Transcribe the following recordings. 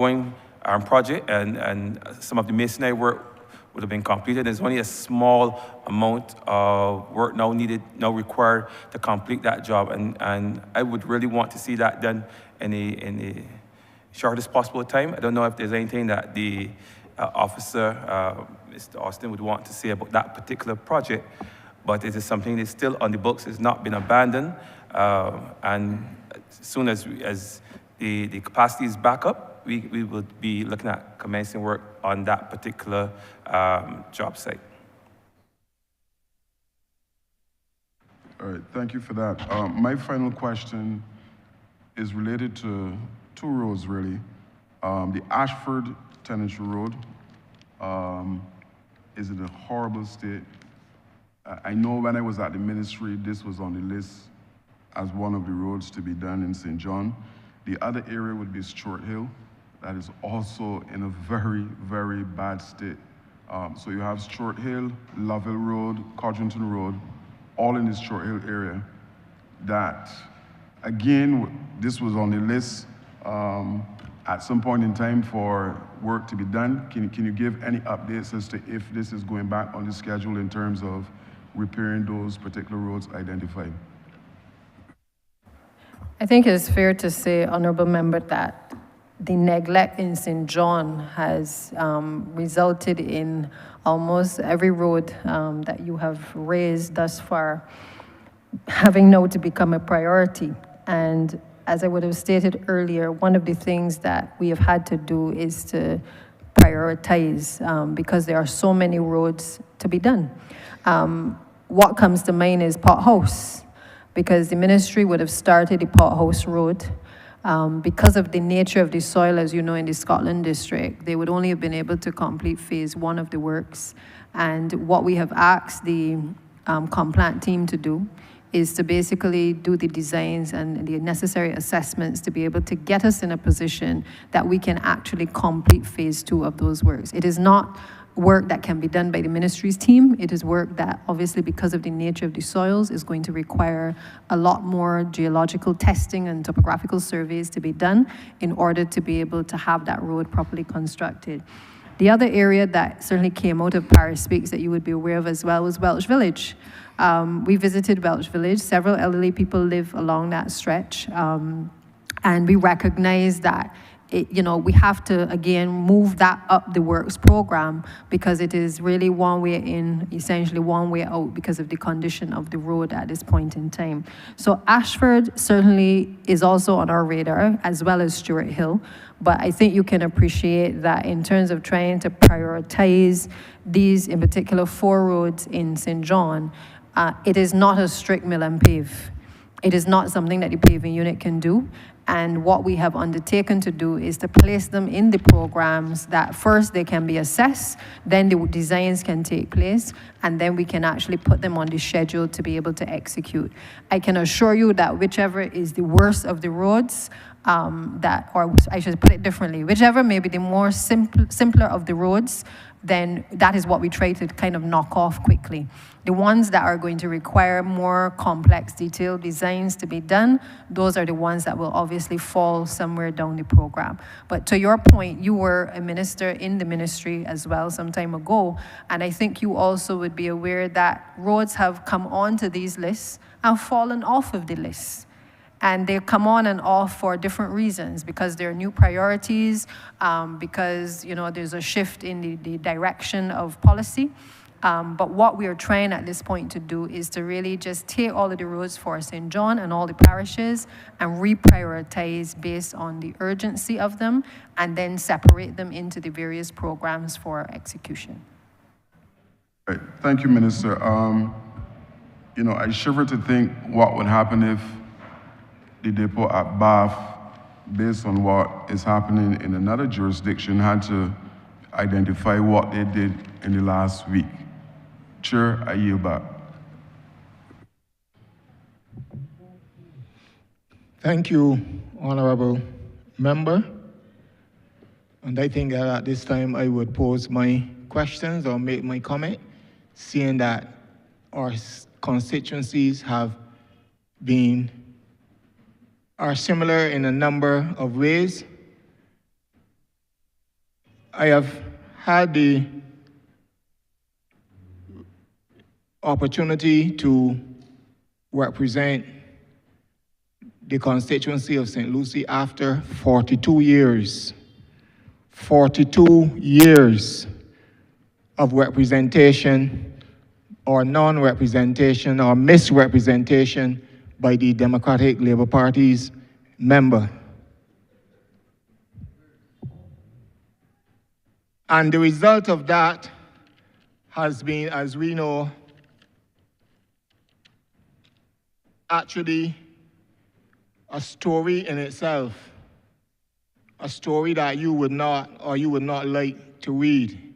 going project, and some of the masonry work would have been completed. There's only a small amount of work now required to complete that job, and I would really want to see that done in the shortest possible time. I don't know if there's anything that the officer, Mr. Austin, would want to say about that particular project, but it is something that's still on the books. It's not been abandoned, and as soon as the capacity is back up, we will be looking at commencing work on that particular job site. All right, thank you for that. My final question is related to two roads, really. The Ashford Tenantry Road is in a horrible state. I know when I was at the ministry, this was on the list as one of the roads to be done in St. John. The other area would be Stuart Hill. That is also in a very, very bad state. So you have Stuart Hill, Lovell Road, Codrington Road, all in the Stuart Hill area. That, again, this was on the list at some point in time for work to be done. Can you give any updates as to if this is going back on the schedule in terms of repairing those particular roads identified? I think it's fair to say, Honourable Member, that the neglect in St. John has resulted in almost every road that you have raised thus far having now to become a priority. And as I would have stated earlier, one of the things that we have had to do is to prioritize because there are so many roads to be done. What comes to mind is Pothouse, because the ministry would have started the Pothouse Road. Because of the nature of the soil, as you know, in the Scotland district, they would only have been able to complete phase 1 of the works. And what we have asked the Complant team to do is to basically do the designs and the necessary assessments to be able to get us in a position that we can actually complete phase 2 of those works. It is not work that can be done by the ministry's team. It is work that, obviously, because of the nature of the soils, is going to require a lot more geological testing and topographical surveys to be done in order to be able to have that road properly constructed. The other area that certainly came out of Paris Speaks that you would be aware of as well was Welch Village. We visited Welch Village. Several elderly people live along that stretch, and we recognize that we have to, again, move that up the works program because it is really one way in, essentially one way out because of the condition of the road at this point in time. So Ashford certainly is also on our radar, as well as Stuart Hill. But I think you can appreciate that in terms of trying to prioritize these, in particular, 4 roads in St. John, it is not a strict mill and pave. It is not something that the paving unit can do. And what we have undertaken to do is to place them in the programs that first they can be assessed, then the designs can take place, and then we can actually put them on the schedule to be able to execute. I can assure you that whichever is the worst of the roads, or I should put it differently, whichever may be the more simpler of the roads, then that is what we try to kind of knock off quickly. The ones that are going to require more complex, detailed designs to be done, those are the ones that will obviously fall somewhere down the program. But to your point, you were a minister in the ministry as well some time ago, and I think you also would be aware that roads have come onto these lists and fallen off of the lists. And they come on and off for different reasons, because there are new priorities, because there's a shift in the direction of policy. But what we are trying at this point to do is to really just take all of the roads for St. John and all the parishes and reprioritize based on the urgency of them, and then separate them into the various programs for execution. Right. Thank you, Minister. I shiver to think what would happen if the depot at Bath, based on what is happening in another jurisdiction, had to identify what they did in the last week. Chair, I yield back. Thank you, Honourable Member. And I think that at this time I would pose my questions or make my comment, seeing that our constituencies are similar in a number of ways. I have had the opportunity to represent the constituency of St. Lucie after 42 years. 42 years of representation or non-representation or misrepresentation by the Democratic Labour Party's member. And the result of that has been, as we know, actually a story in itself, a story that you would not like to read.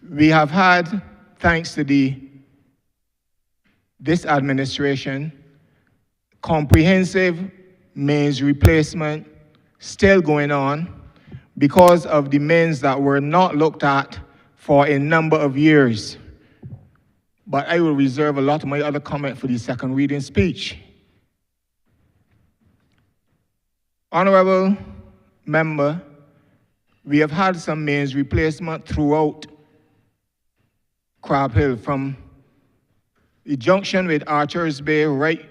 We have had, thanks to this administration, comprehensive mains replacement still going on because of the mains that were not looked at for a number of years. But I will reserve a lot of my other comment for the second reading speech. Honourable member, we have had some mains replacement throughout Crab Hill, from the junction with Archers Bay right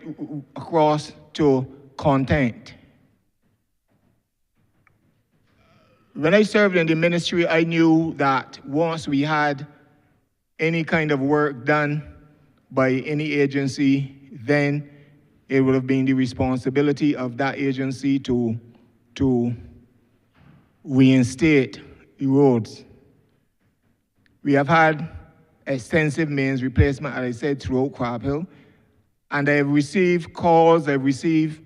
across to Content. When I served in the ministry, I knew that once we had any kind of work done by any agency, then it would have been the responsibility of that agency to reinstate the roads. We have had extensive mains replacement, as I said, throughout Crab Hill, and I've received calls, I've received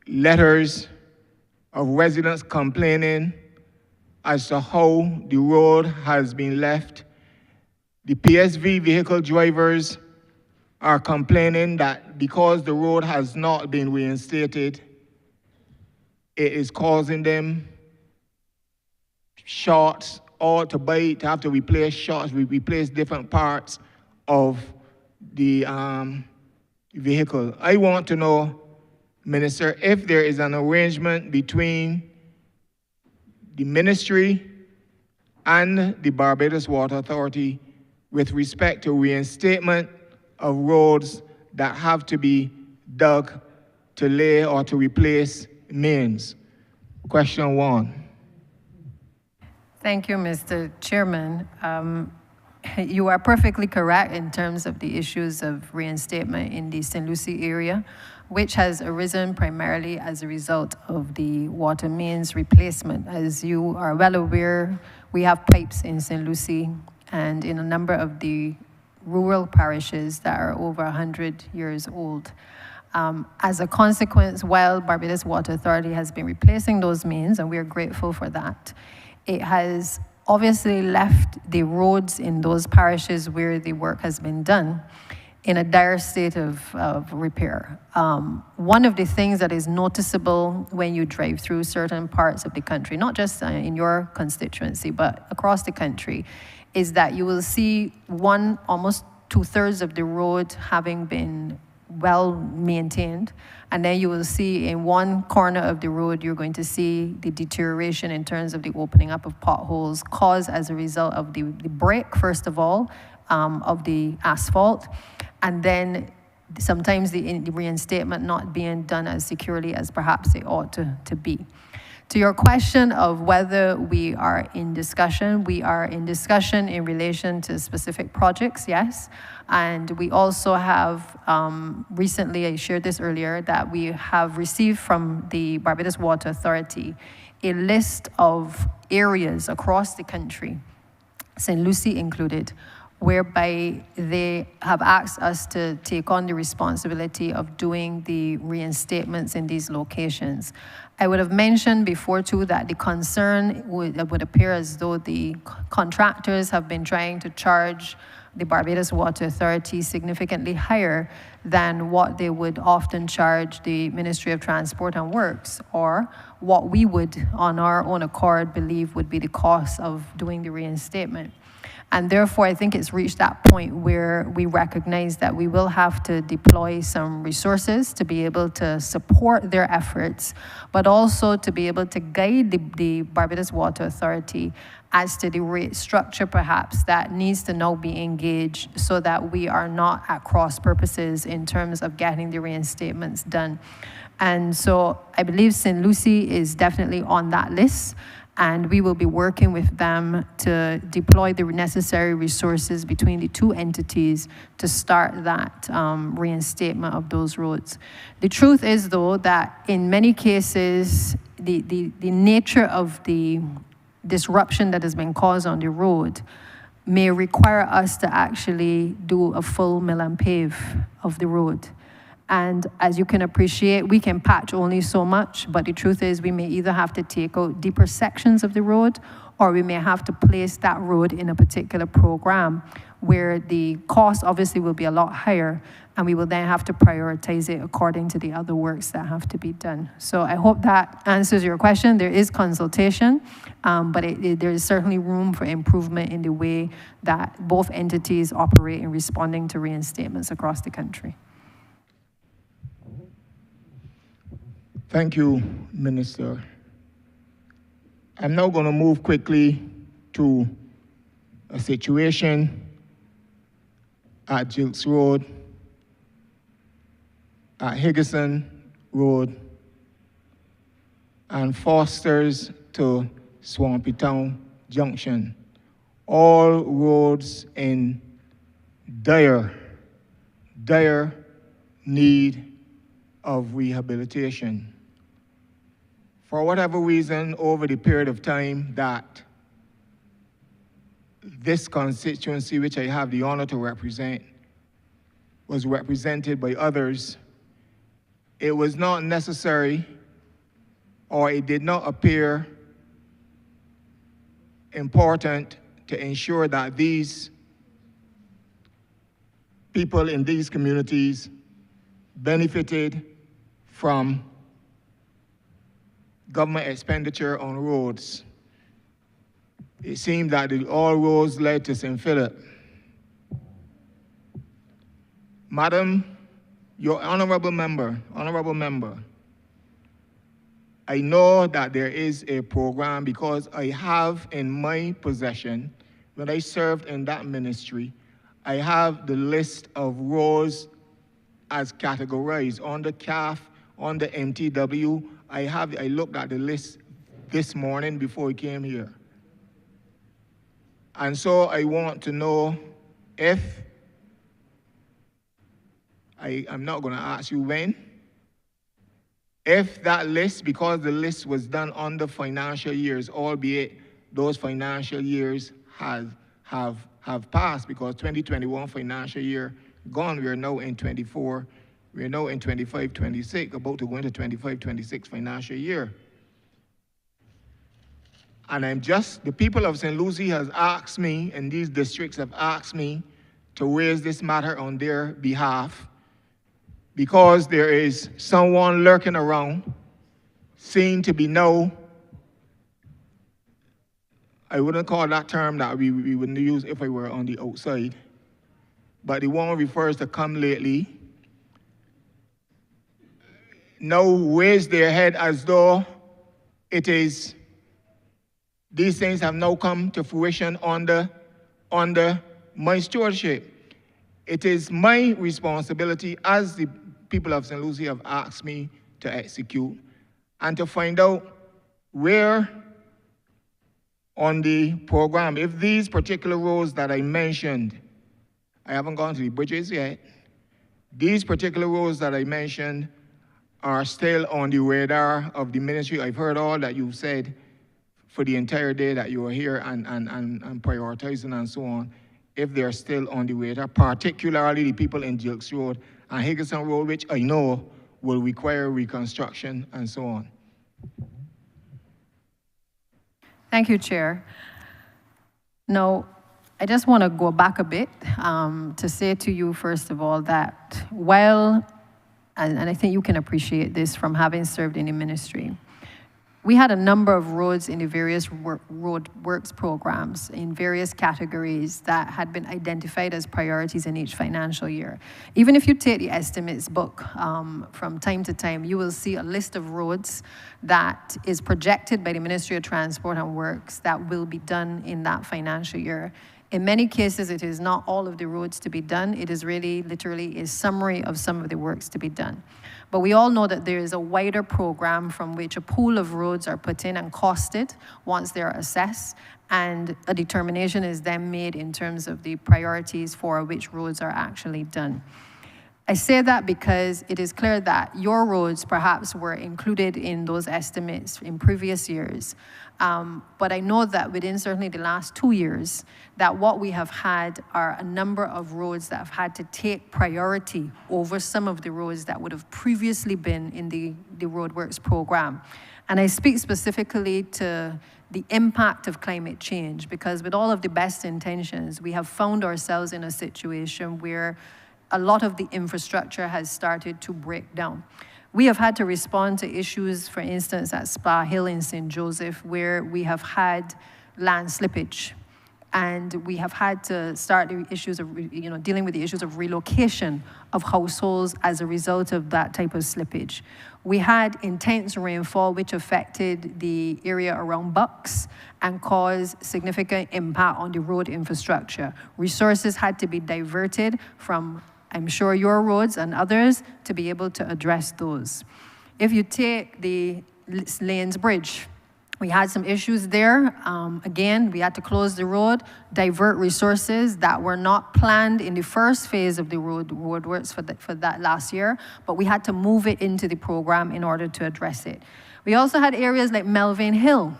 letters of residents complaining as to how the road has been left. The PSV vehicle drivers are complaining that because the road has not been reinstated, it is causing them shorts, or to have to replace shorts, replace different parts of the vehicle. I want to know, Minister, if there is an arrangement between the ministry and the Barbados Water Authority with respect to reinstatement of roads that have to be dug to lay or to replace mains. Question 1. Thank you, Mr. Chairman. You are perfectly correct in terms of the issues of reinstatement in the St. Lucie area, which has arisen primarily as a result of the water mains replacement. As you are well aware, we have pipes in St. Lucie and in a number of the rural parishes that are over 100 years old. As a consequence, while Barbados Water Authority has been replacing those mains, and we are grateful for that, it has obviously left the roads in those parishes where the work has been done in a dire state of repair. One of the things that is noticeable when you drive through certain parts of the country, not just in your constituency, but across the country, is that you will see almost 2/3 of the road having been well maintained, and then you will see in one corner of the road, you're going to see the deterioration in terms of the opening up of potholes caused as a result of the break, first of all, of the asphalt, and then sometimes the reinstatement not being done as securely as perhaps it ought to be. To your question of whether we are in discussion, we are in discussion in relation to specific projects, yes. And we also have, recently, I shared this earlier, that we have received from the Barbados Water Authority a list of areas across the country, St. Lucie included, whereby they have asked us to take on the responsibility of doing the reinstatements in these locations. I would have mentioned before too that the concern would appear as though the contractors have been trying to charge the Barbados Water Authority significantly higher than what they would often charge the Ministry of Transport and Works, or what we would on our own accord believe would be the cost of doing the reinstatement. And therefore, I think it's reached that point where we recognize that we will have to deploy some resources to be able to support their efforts, but also to be able to guide the Barbados Water Authority as to the rate structure perhaps that needs to now be engaged so that we are not at cross purposes in terms of getting the reinstatements done. And so I believe St. Lucie is definitely on that list, and we will be working with them to deploy the necessary resources between the two entities to start that reinstatement of those roads. The truth is, though, that in many cases, the nature of the disruption that has been caused on the road may require us to actually do a full mill and pave of the road. And as you can appreciate, we can patch only so much, but the truth is we may either have to take out deeper sections of the road, or we may have to place that road in a particular program where the cost obviously will be a lot higher, and we will then have to prioritize it according to the other works that have to be done. So I hope that answers your question. There is consultation, but there is certainly room for improvement in the way that both entities operate in responding to reinstatements across the country. Thank you, Minister. I'm now going to move quickly to a situation at Jilks Road, at Higginson Road, and Foster's to Swampy Town Junction. All roads in dire need of rehabilitation. For whatever reason, over the period of time that this constituency, which I have the honor to represent, was represented by others, it was not necessary, or it did not appear important to ensure that these people in these communities benefited from government expenditure on roads. It seemed that all roads led to St. Philip. Madam, your honorable member, I know that there is a program because I have in my possession, when I served in that ministry, I have the list of roads as categorized on the CAF, on the MTW. I looked at the list this morning before I came here. And so I want to know if, I'm not going to ask you when, if that list, because the list was done on the financial years, albeit those financial years have passed, because 2021 financial year gone, we are now in 24, we are now in 25, 26, about to go into 25, 26 financial year. And the people of St. Lucie has asked me, and these districts have asked me to raise this matter on their behalf, because there is someone lurking around, seen to be I wouldn't call that term that we wouldn't use if I were on the outside, but the one refers to come lately, now raise their head as though it is, these things have now come to fruition under my stewardship. It is my responsibility, as the people of St. Lucie have asked me to execute, and to find out where on the program, if these particular roads that I mentioned, I haven't gone to the bridges yet, these particular roads that I mentioned are still on the radar of the ministry. I've heard all that you've said for the entire day that you were here and prioritizing and so on, if they're still on the radar, particularly the people in Jilks Road and Higginson Road, which I know will require reconstruction and so on. Thank you, Chair. Now, I just want to go back a bit to say to you, first of all, that while, and I think you can appreciate this from having served in the ministry, we had a number of roads in the various road works programs in various categories that had been identified as priorities in each financial year. Even if you take the estimates book from time to time, you will see a list of roads that is projected by the Ministry of Transport and Works that will be done in that financial year. In many cases, it is not all of the roads to be done. It is really literally a summary of some of the works to be done. But we all know that there is a wider program from which a pool of roads are put in and costed once they're assessed, and a determination is then made in terms of the priorities for which roads are actually done. I say that because it is clear that your roads perhaps were included in those estimates in previous years. But I know that within certainly the last 2 years, that what we have had are a number of roads that have had to take priority over some of the roads that would have previously been in the roadworks program. And I speak specifically to the impact of climate change, because with all of the best intentions, we have found ourselves in a situation where a lot of the infrastructure has started to break down. We have had to respond to issues, for instance, at Spa Hill in St. Joseph, where we have had land slippage. And we have had to start the issues of, dealing with the issues of relocation of households as a result of that type of slippage. We had intense rainfall, which affected the area around Bucks and caused significant impact on the road infrastructure. Resources had to be diverted from, I'm sure, your roads and others to be able to address those. If you take the Lanes Bridge, we had some issues there. Again, we had to close the road, divert resources that were not planned in the first phase of the roadworks for that last year, but we had to move it into the program in order to address it. We also had areas like Melvin Hill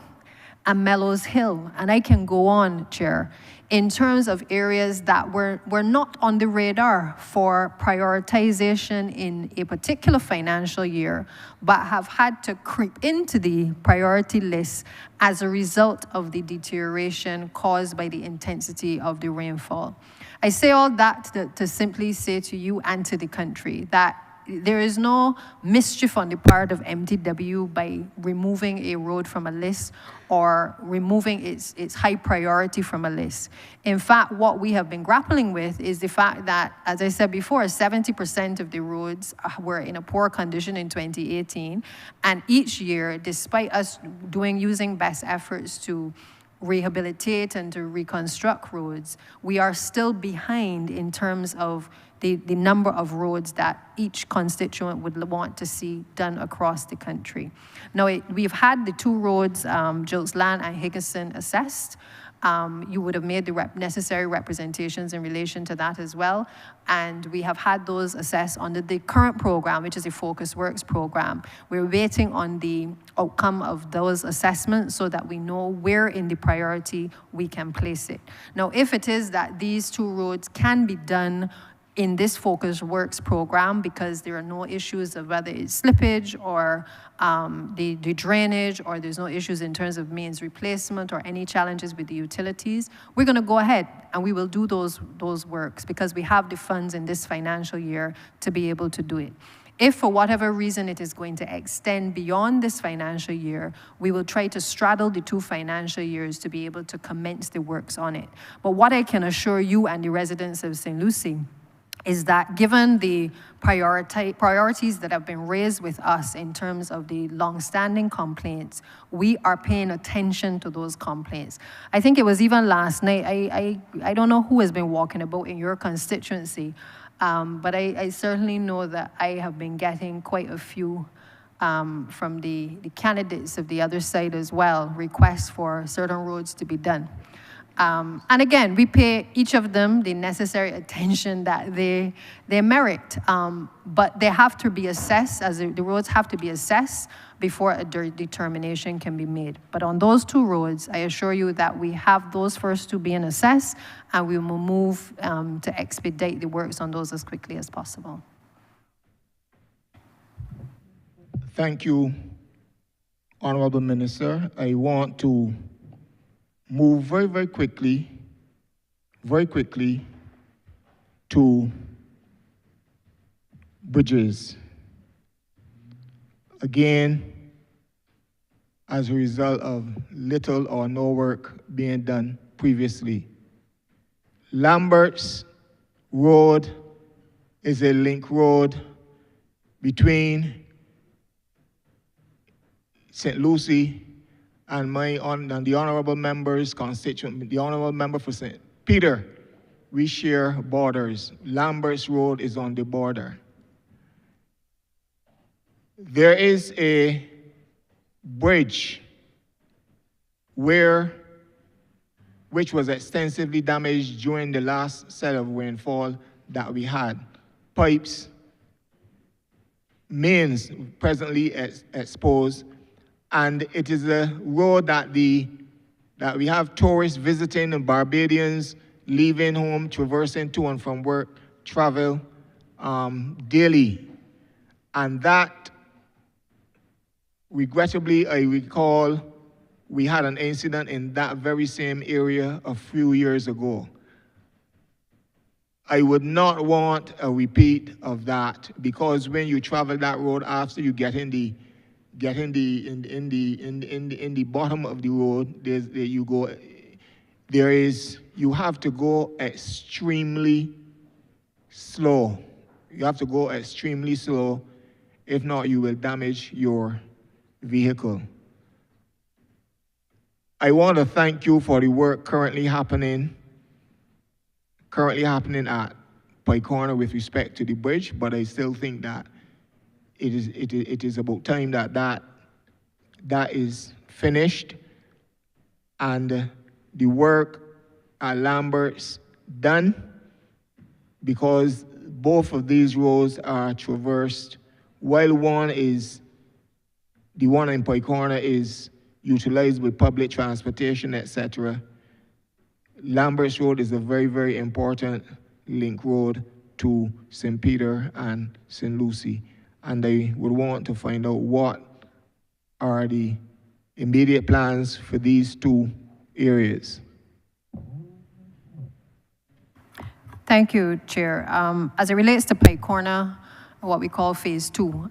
and Mellows Hill, and I can go on, Chair, in terms of areas that were not on the radar for prioritization in a particular financial year, but have had to creep into the priority list as a result of the deterioration caused by the intensity of the rainfall. I say all that to simply say to you and to the country that there is no mischief on the part of MTW by removing a road from a list or removing its high priority from a list. In fact, what we have been grappling with is the fact that, as I said before, 70% of the roads were in a poor condition in 2018. And each year, despite us using best efforts to rehabilitate and to reconstruct roads, we are still behind in terms of the number of roads that each constituent would want to see done across the country. Now, we've had the 2 roads, Jilts Land and Higginson, assessed. You would have made the necessary representations in relation to that as well. And we have had those assessed under the current program, which is a Focus Works program. We're waiting on the outcome of those assessments so that we know where in the priority we can place it. Now, if it is that these 2 roads can be done in this Focus Works program because there are no issues of whether it's slippage or the drainage, or there's no issues in terms of mains replacement or any challenges with the utilities, we're going to go ahead and we will do those works because we have the funds in this financial year to be able to do it. If for whatever reason it is going to extend beyond this financial year, we will try to straddle the 2 financial years to be able to commence the works on it. But what I can assure you and the residents of St. Lucie is that given the priorities that have been raised with us in terms of the long-standing complaints, we are paying attention to those complaints. I think it was even last night, I don't know who has been walking about in your constituency, but I certainly know that I have been getting quite a few from the candidates of the other side as well, requests for certain roads to be done. And again, we pay each of them the necessary attention that they merit, but they have to be assessed, as the roads have to be assessed before a determination can be made. But on those 2 roads, I assure you that we have those first 2 being assessed, and we will move to expedite the works on those as quickly as possible. Thank you, Honourable Minister. I want to move very quickly to bridges. Again, as a result of little or no work being done previously. Lambert's Road is a link road between St. Lucie and the honorable member's constituent, the honorable member for St. Peter. We share borders. Lambert's Road is on the border. There is a bridge which was extensively damaged during the last set of rainfall that we had. Pipes, mains presently exposed, and it is a road that we have tourists visiting and Barbadians leaving home, traversing to and from work, travel daily. And that, regrettably, I recall we had an incident in that very same area a few years ago. I would not want a repeat of that, because when you travel that road, after you get in the bottom of the road, you have to go extremely slow. You have to go extremely slow. If not, you will damage your vehicle. I want to thank you for the work currently happening at Pike Corner with respect to the bridge, but I still think that it is about time that is finished and the work at Lambert's done, because both of these roads are traversed. While the one in Pike Corner is utilized with public transportation, etc., Lambert's Road is a very, very important link road to St. Peter and St. Lucie. And I would want to find out what are the immediate plans for these two areas. Thank you, Chair. As it relates to Pike Corner, what we call Phase 2,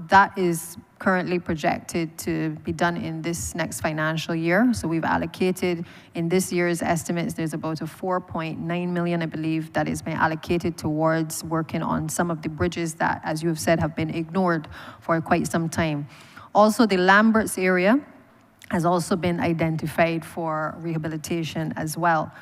that is currently projected to be done in this next financial year. So we've allocated, in this year's estimates, there's about a 4.9 million, I believe, that is being allocated towards working on some of the bridges that, as you have said, have been ignored for quite some time. Also, the Lambert's area has also been identified for rehabilitation as well.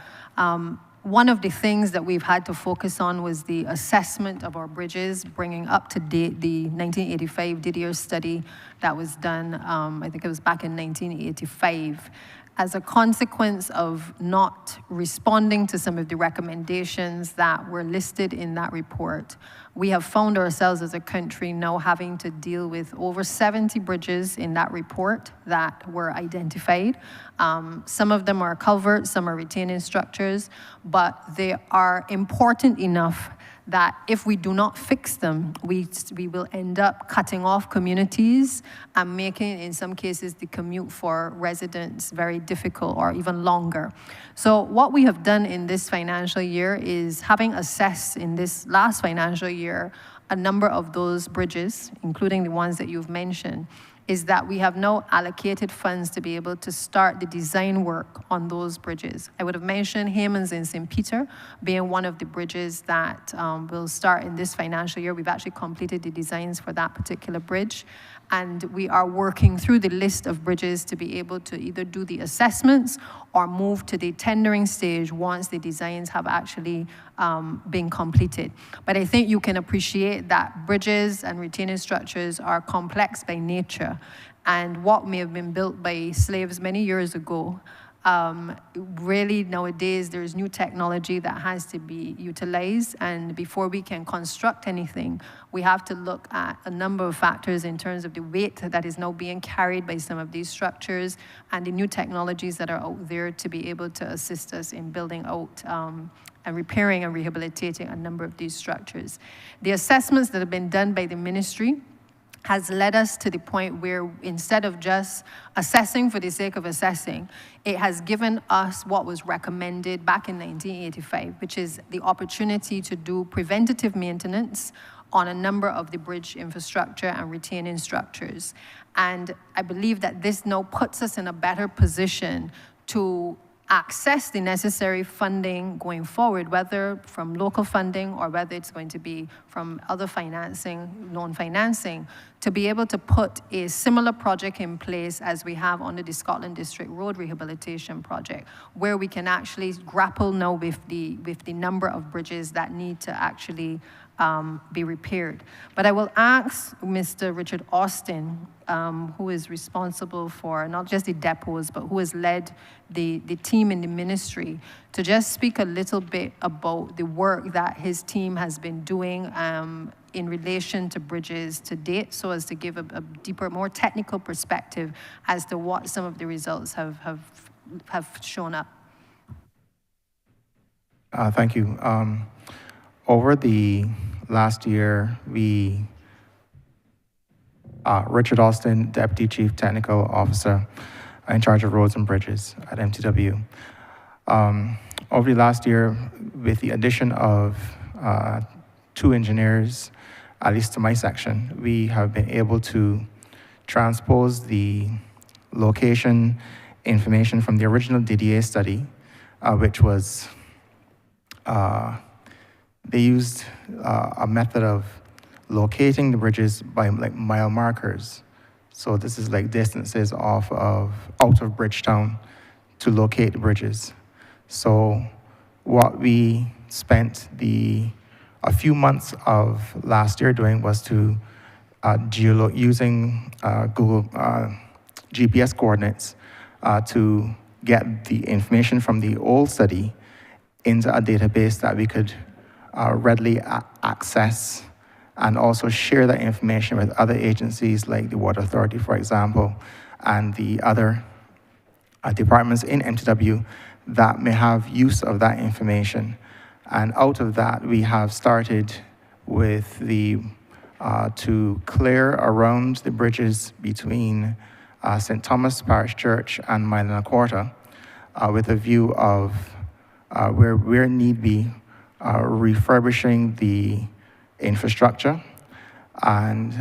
One of the things that we've had to focus on was the assessment of our bridges, bringing up to date the 1985 Didier study that was done, I think it was back in 1985. As a consequence of not responding to some of the recommendations that were listed in that report, we have found ourselves as a country now having to deal with over 70 bridges in that report that were identified. Some of them are culverts, some are retaining structures, but they are important enough that if we do not fix them, we will end up cutting off communities and making, in some cases, the commute for residents very difficult or even longer. So what we have done in this financial year is, having assessed in this last financial year a number of those bridges, including the ones that you've mentioned, is that we have now allocated funds to be able to start the design work on those bridges. I would have mentioned Haymans in St. Peter being one of the bridges that will start in this financial year. We've actually completed the designs for that particular bridge. And we are working through the list of bridges to be able to either do the assessments or move to the tendering stage once the designs have actually been completed. But I think you can appreciate that bridges and retaining structures are complex by nature. And what may have been built by slaves many years ago, really nowadays there's new technology that has to be utilized, and before we can construct anything, we have to look at a number of factors in terms of the weight that is now being carried by some of these structures and the new technologies that are out there to be able to assist us in building out and repairing and rehabilitating a number of these structures. The assessments that have been done by the ministry has led us to the point where, instead of just assessing for the sake of assessing, it has given us what was recommended back in 1985, which is the opportunity to do preventative maintenance on a number of the bridge infrastructure and retaining structures. And I believe that this now puts us in a better position to access the necessary funding going forward, whether from local funding or whether it's going to be from other financing, loan financing, to be able to put a similar project in place as we have under the Scotland District Road Rehabilitation Project, where we can actually grapple now with the number of bridges that need to actually be repaired. But I will ask Mr. Richard Austin, who is responsible for not just the depots, but who has led the team in the ministry, to just speak a little bit about the work that his team has been doing in relation to bridges to date, so as to give a deeper, more technical perspective as to what some of the results have shown up. Thank you. Over the last year, Richard Austin, Deputy Chief Technical Officer in charge of roads and bridges at MTW. Over the last year, with the addition of 2 engineers, at least to my section, we have been able to transpose the location information from the original DDA study, which was they used a method of locating the bridges by like mile markers. So this is like distances out of Bridgetown to locate the bridges. So what we spent a few months of last year doing was to using Google GPS coordinates to get the information from the old study into a database that we could readily access, and also share that information with other agencies like the Water Authority, for example, and the other departments in MTW that may have use of that information. And out of that, we have started with to clear around the bridges between St. Thomas Parish Church and Mile and a Quarter, with a view of where need be, refurbishing the infrastructure and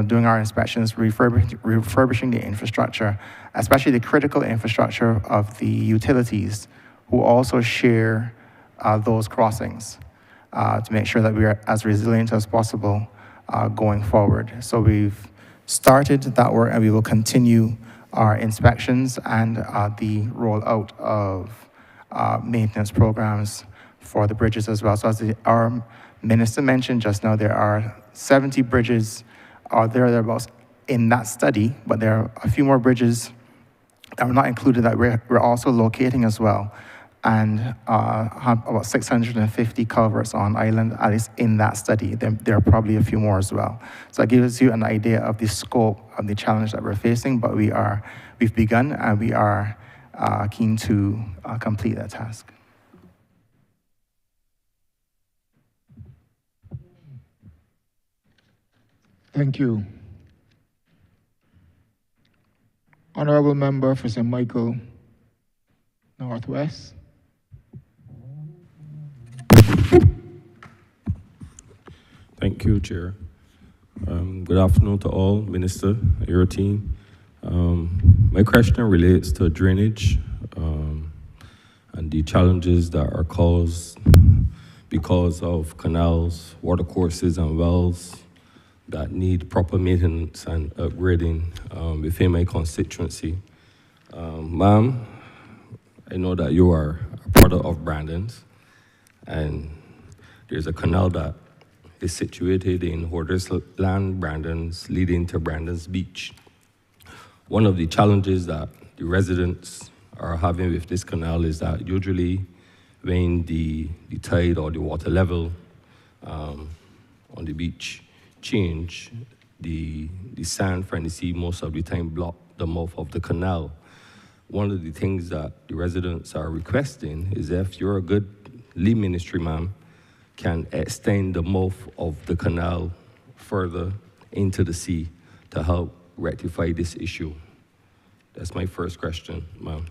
doing our inspections, refurbishing the infrastructure, especially the critical infrastructure of the utilities, who also share those crossings, to make sure that we are as resilient as possible going forward. So we've started that work, and we will continue our inspections and the rollout of maintenance programs for the bridges as well. So as our minister mentioned just now, there are 70 bridges thereabouts in that study, but there are a few more bridges that were not included that we're also locating as well, and have about 650 culverts on island, at least in that study. There are probably a few more as well. So that gives you an idea of the scope of the challenge that we're facing, but we've begun, and we are keen to complete that task. Thank you. Honourable Member for St. Michael Northwest. Thank you, Chair. Good afternoon to all, Minister, your team. My question relates to drainage and the challenges that are caused because of canals, watercourses, and wells that need proper maintenance and upgrading within my constituency. Ma'am, I know that you are a product of Brandon's, and there's a canal that is situated in Hoardersland, Brandon's, leading to Brandon's Beach. One of the challenges that the residents are having with this canal is that usually when the tide or the water level on the beach change, the sand from the sea most of the time block the mouth of the canal. One of the things that the residents are requesting is, if you're a good lead ministry, ma'am, can extend the mouth of the canal further into the sea to help rectify this issue. That's my first question, ma'am.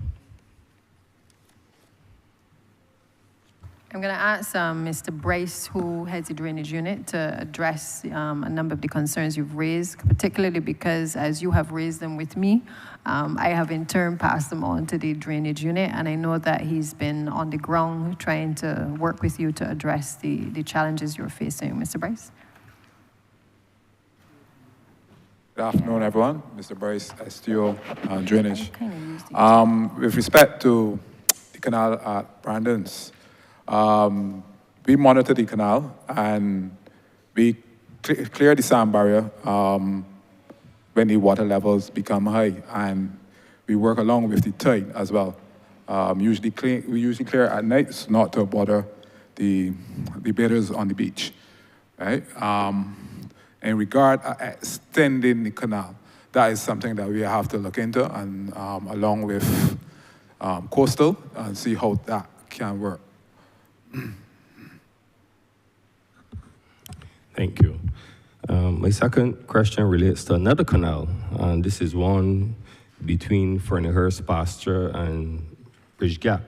I'm going to ask Mr. Bryce, who heads the drainage unit, to address a number of the concerns you've raised, particularly because as you have raised them with me, I have in turn passed them on to the drainage unit, and I know that he's been on the ground trying to work with you to address the challenges you're facing. Mr. Bryce? Good afternoon, everyone. Mr. Bryce, STO, Drainage. Kind of used it. With respect to the canal at Brandon's, we monitor the canal and we clear the sand barrier when the water levels become high, and we work along with the tide as well. We usually clear at night not to bother the bathers on the beach, right? In regard to extending the canal, that is something that we have to look into, and along with coastal, and see how that can work. Thank you. My second question relates to another canal, and this is one between Ferniehurst Pasture and Bridge Gap.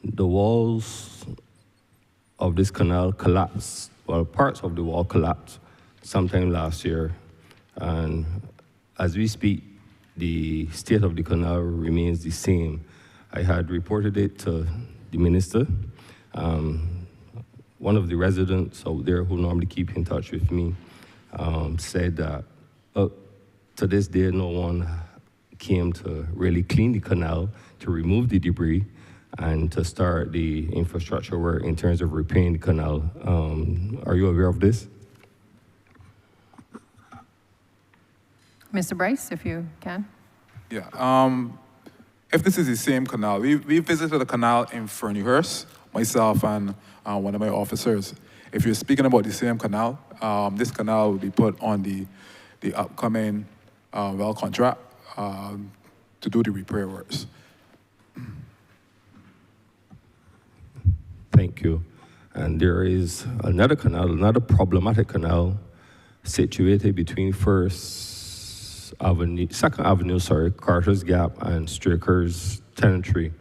The walls of this canal collapsed, well, parts of the wall collapsed sometime last year, and as we speak, the state of the canal remains the same. I had reported it to the minister. One of the residents out there who normally keep in touch with me said that to this day, no one came to really clean the canal, to remove the debris, and to start the infrastructure work in terms of repairing the canal. Are you aware of this? Mr. Bryce, if you can. Yeah. If this is the same canal, we visited the canal in Ferniehurst, myself and one of my officers. If you're speaking about the same canal, this canal will be put on the upcoming well contract to do the repair works. Thank you. And there is another canal, another problematic canal situated between Second Avenue, Carter's Gap and Straker's Tenantry.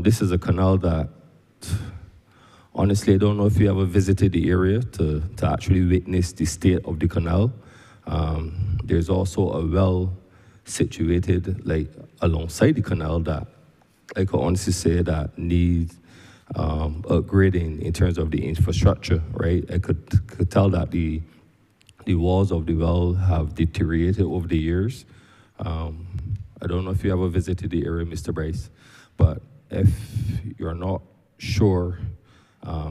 This is a canal that, honestly, I don't know if you ever visited the area to actually witness the state of the canal. There's also a well situated alongside the canal that I could honestly say that needs upgrading in terms of the infrastructure, right? I could tell that the walls of the well have deteriorated over the years. I don't know if you ever visited the area, Mr. Bryce, but if you're not sure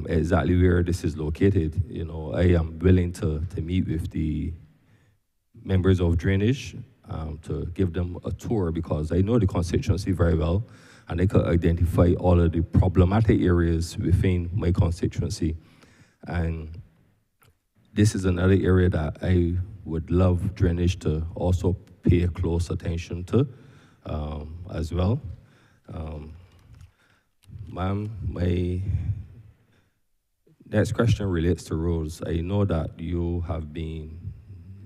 exactly where this is located, I am willing to meet with the members of drainage to give them a tour, because I know the constituency very well, and they could identify all of the problematic areas within my constituency. And this is another area that I would love drainage to also pay close attention to as well. Ma'am, my next question relates to roads. I know that you have been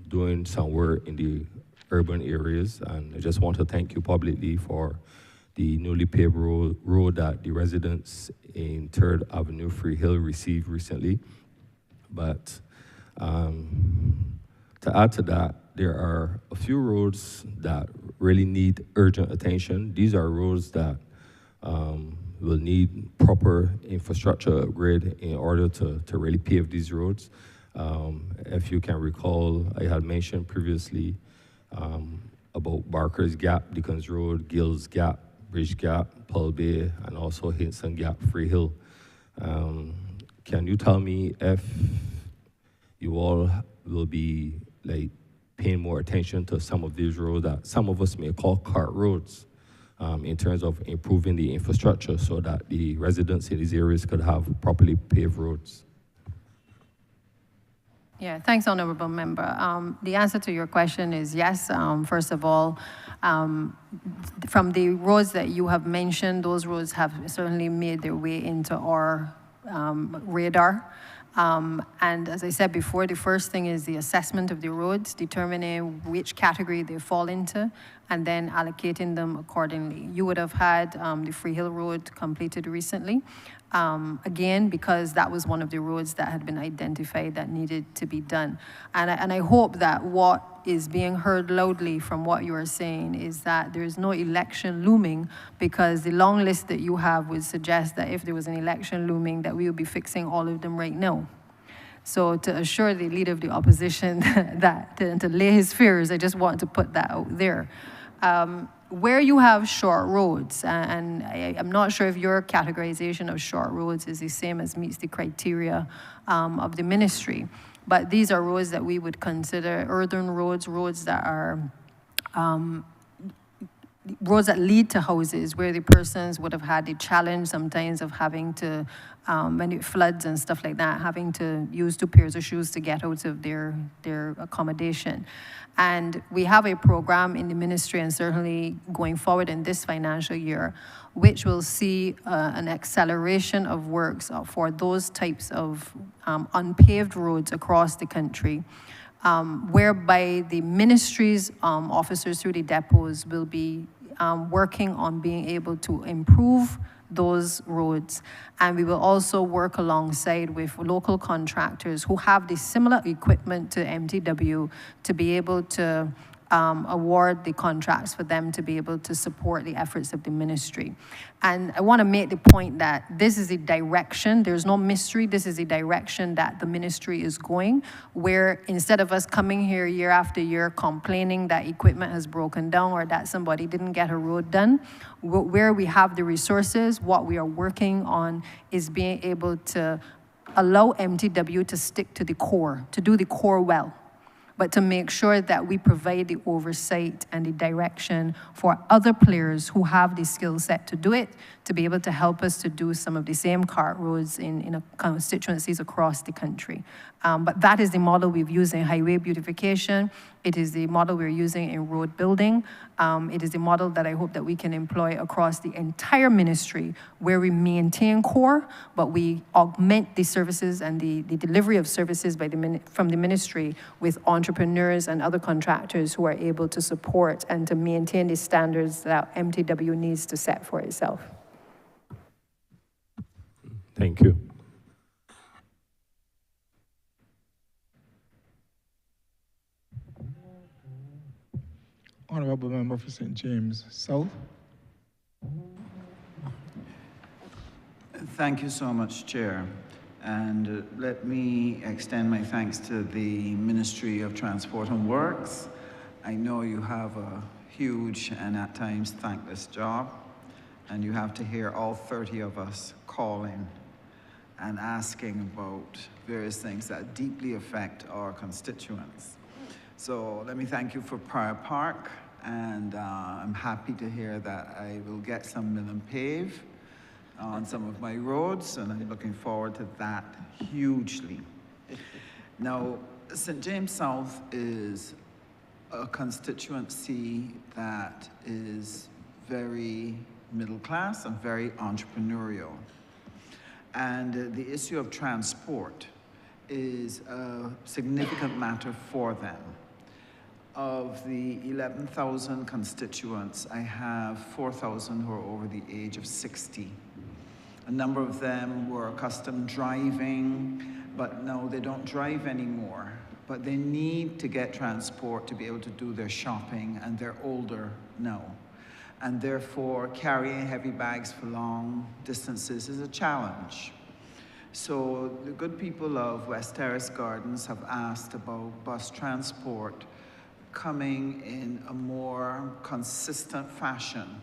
doing some work in the urban areas, and I just want to thank you publicly for the newly paved road that the residents in 3rd Avenue, Free Hill received recently. But to add to that, there are a few roads that really need urgent attention. These are roads that will need proper infrastructure upgrade in order to really pave these roads. If you can recall, I had mentioned previously about Barker's Gap, Dickens Road, Gills Gap, Bridge Gap, Pearl Bay, and also Hinson Gap, Free Hill. Can you tell me if you all will be paying more attention to some of these roads that some of us may call cart roads, in terms of improving the infrastructure so that the residents in these areas could have properly paved roads? Yeah, thanks, Honourable Member. The answer to your question is yes. First of all, from the roads that you have mentioned, those roads have certainly made their way into our radar. And as I said before, the first thing is the assessment of the roads, determining which category they fall into, and then allocating them accordingly. You would have had the Free Hill Road completed recently. again, because that was one of the roads that had been identified that needed to be done. And I hope that what is being heard loudly from what you are saying is that there is no election looming, because the long list that you have would suggest that if there was an election looming, that we would be fixing all of them right now. So to assure the leader of the opposition that, to lay his fears, I just want to put that out there. Where you have short roads, and I'm not sure if your categorization of short roads is the same as meets the criteria of the ministry, but these are roads that we would consider earthen roads, roads that are roads that lead to houses where the persons would have had the challenge sometimes of having to, when it floods and stuff like that, having to use 2 pairs of shoes to get out of their accommodation. And we have a program in the ministry, and certainly going forward in this financial year, which will see an acceleration of works for those types of unpaved roads across the country, whereby the ministry's officers through the depots will be working on being able to improve those roads. And we will also work alongside with local contractors who have the similar equipment to MTW to be able to award the contracts for them to be able to support the efforts of the ministry. And I want to make the point that this is a direction, there's no mystery, this is a direction that the ministry is going, where instead of us coming here year after year complaining that equipment has broken down or that somebody didn't get a road done, where we have the resources, what we are working on is being able to allow MTW to stick to the core, to do the core well, but to make sure that we provide the oversight and the direction for other players who have the skill set to do it, to be able to help us to do some of the same cart roads in constituencies across the country. But that is the model we've used in highway beautification. It is the model we're using in road building. It is the model that I hope that we can employ across the entire ministry, where we maintain core, but we augment the services and the delivery of services from the ministry with entrepreneurs and other contractors who are able to support and to maintain the standards that MTW needs to set for itself. Thank you. Honourable Member for St. James South. Thank you so much, Chair. And let me extend my thanks to the Ministry of Transport and Works. I know you have a huge and at times thankless job, and you have to hear all 30 of us calling and asking about various things that deeply affect our constituents. So let me thank you for Prior Park, and I'm happy to hear that I will get some mill and pave on some of my roads, and I'm looking forward to that hugely. Now, St. James South is a constituency that is very middle class and very entrepreneurial. And the issue of transport is a significant matter for them. Of the 11,000 constituents, I have 4,000 who are over the age of 60. A number of them were accustomed driving, but no, they don't drive anymore. But they need to get transport to be able to do their shopping, and they're older now. And therefore, carrying heavy bags for long distances is a challenge. So the good people of West Terrace Gardens have asked about bus transport coming in a more consistent fashion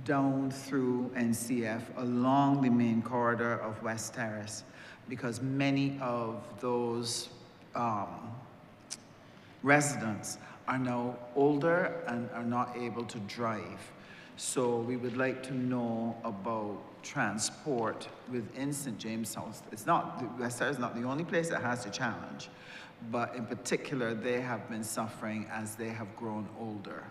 down through NCF along the main corridor of West Terrace, because many of those residents are now older and are not able to drive. So we would like to know about transport within St. James South. It's not, West Terrace is not the only place that has the challenge, but in particular, they have been suffering as they have grown older.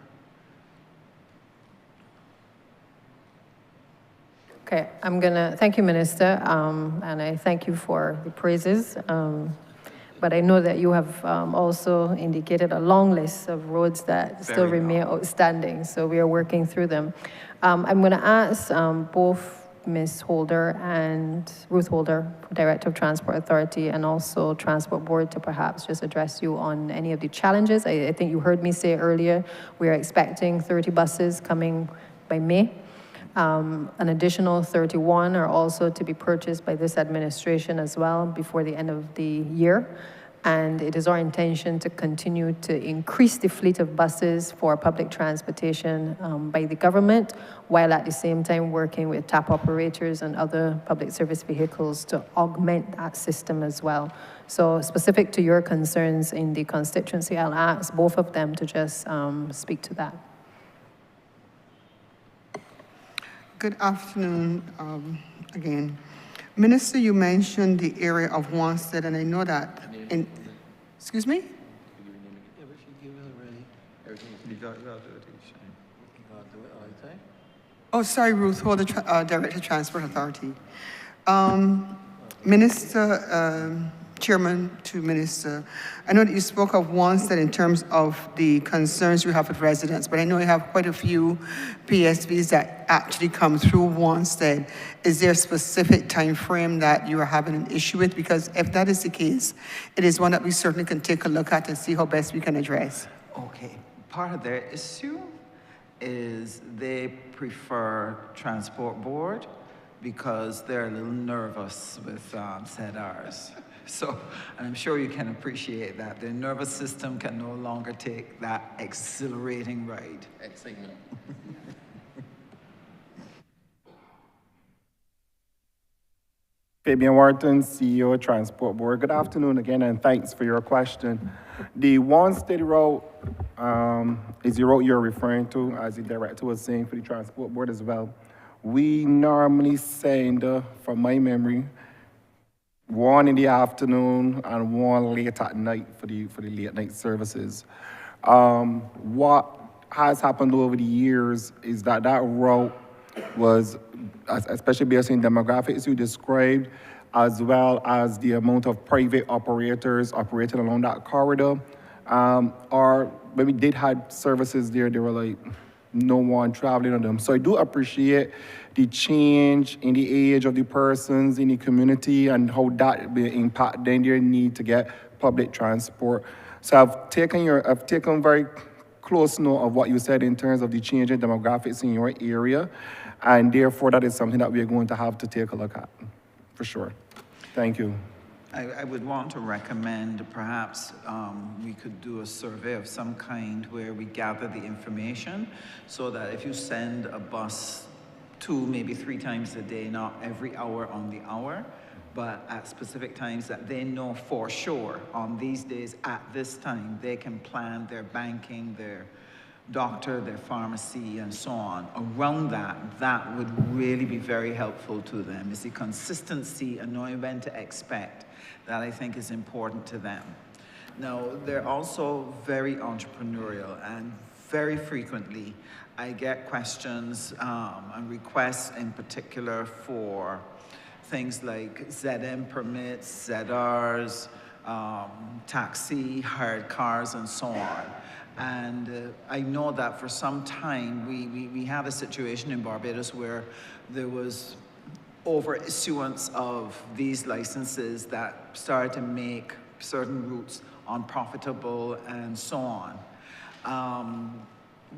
Okay, thank you, Minister, and I thank you for the praises. But I know that you have also indicated a long list of roads that still remain outstanding, so we are working through them. I'm going to ask both Ms. Holder and Ruth Holder, Director of Transport Authority, and also Transport Board to perhaps just address you on any of the challenges. I think you heard me say earlier, we are expecting 30 buses coming by May. An additional 31 are also to be purchased by this administration as well before the end of the year. And it is our intention to continue to increase the fleet of buses for public transportation by the government, while at the same time working with TAP operators and other public service vehicles to augment that system as well. So specific to your concerns in the constituency, I'll ask both of them to just speak to that. Good afternoon again. Minister, you mentioned the area of Wanstead, and I know that in, excuse me? Oh, sorry, Ruth Holder, Director of Transport Authority. Minister, Chairman to Minister, I know that you spoke of Wanstead in terms of the concerns you have with residents, but I know you have quite a few PSVs that actually come through Wanstead. Is there a specific time frame that you are having an issue with? Because if that is the case, it is one that we certainly can take a look at and see how best we can address. Okay, part of their issue is they prefer Transport Board because they're a little nervous with ZRs. So, and I'm sure you can appreciate that. Their nervous system can no longer take that exhilarating ride. Excitement. Fabian Wharton, CEO, Transport Board. Good afternoon again, and thanks for your question. The Wanstead route is the route you're referring to, as the director was saying, for the Transport Board as well. We normally send, from my memory, one in the afternoon and one late at night for the late night services. What has happened over the years is that route was, especially based on demographics you described, as well as the amount of private operators operating along that corridor, or when we did have services there, they were like no one traveling on them. So I do appreciate the change in the age of the persons in the community and how that will impact then their need to get public transport. So I've taken very close note of what you said in terms of the change in demographics in your area, and therefore that is something that we're going to have to take a look at, for sure. Thank you. I would want to recommend perhaps we could do a survey of some kind where we gather the information so that if you send a bus 2, maybe 3 times a day, not every hour on the hour, but at specific times that they know for sure on these days at this time, they can plan their banking, their doctor, their pharmacy, and so on. Around that would really be very helpful to them. It's the consistency and knowing when to expect that I think is important to them. Now, they're also very entrepreneurial, and very frequently I get questions and requests in particular for things like ZM permits, ZRs, taxi, hired cars, and so on. And I know that for some time we had a situation in Barbados where there was over-issuance of these licenses that started to make certain routes unprofitable and so on.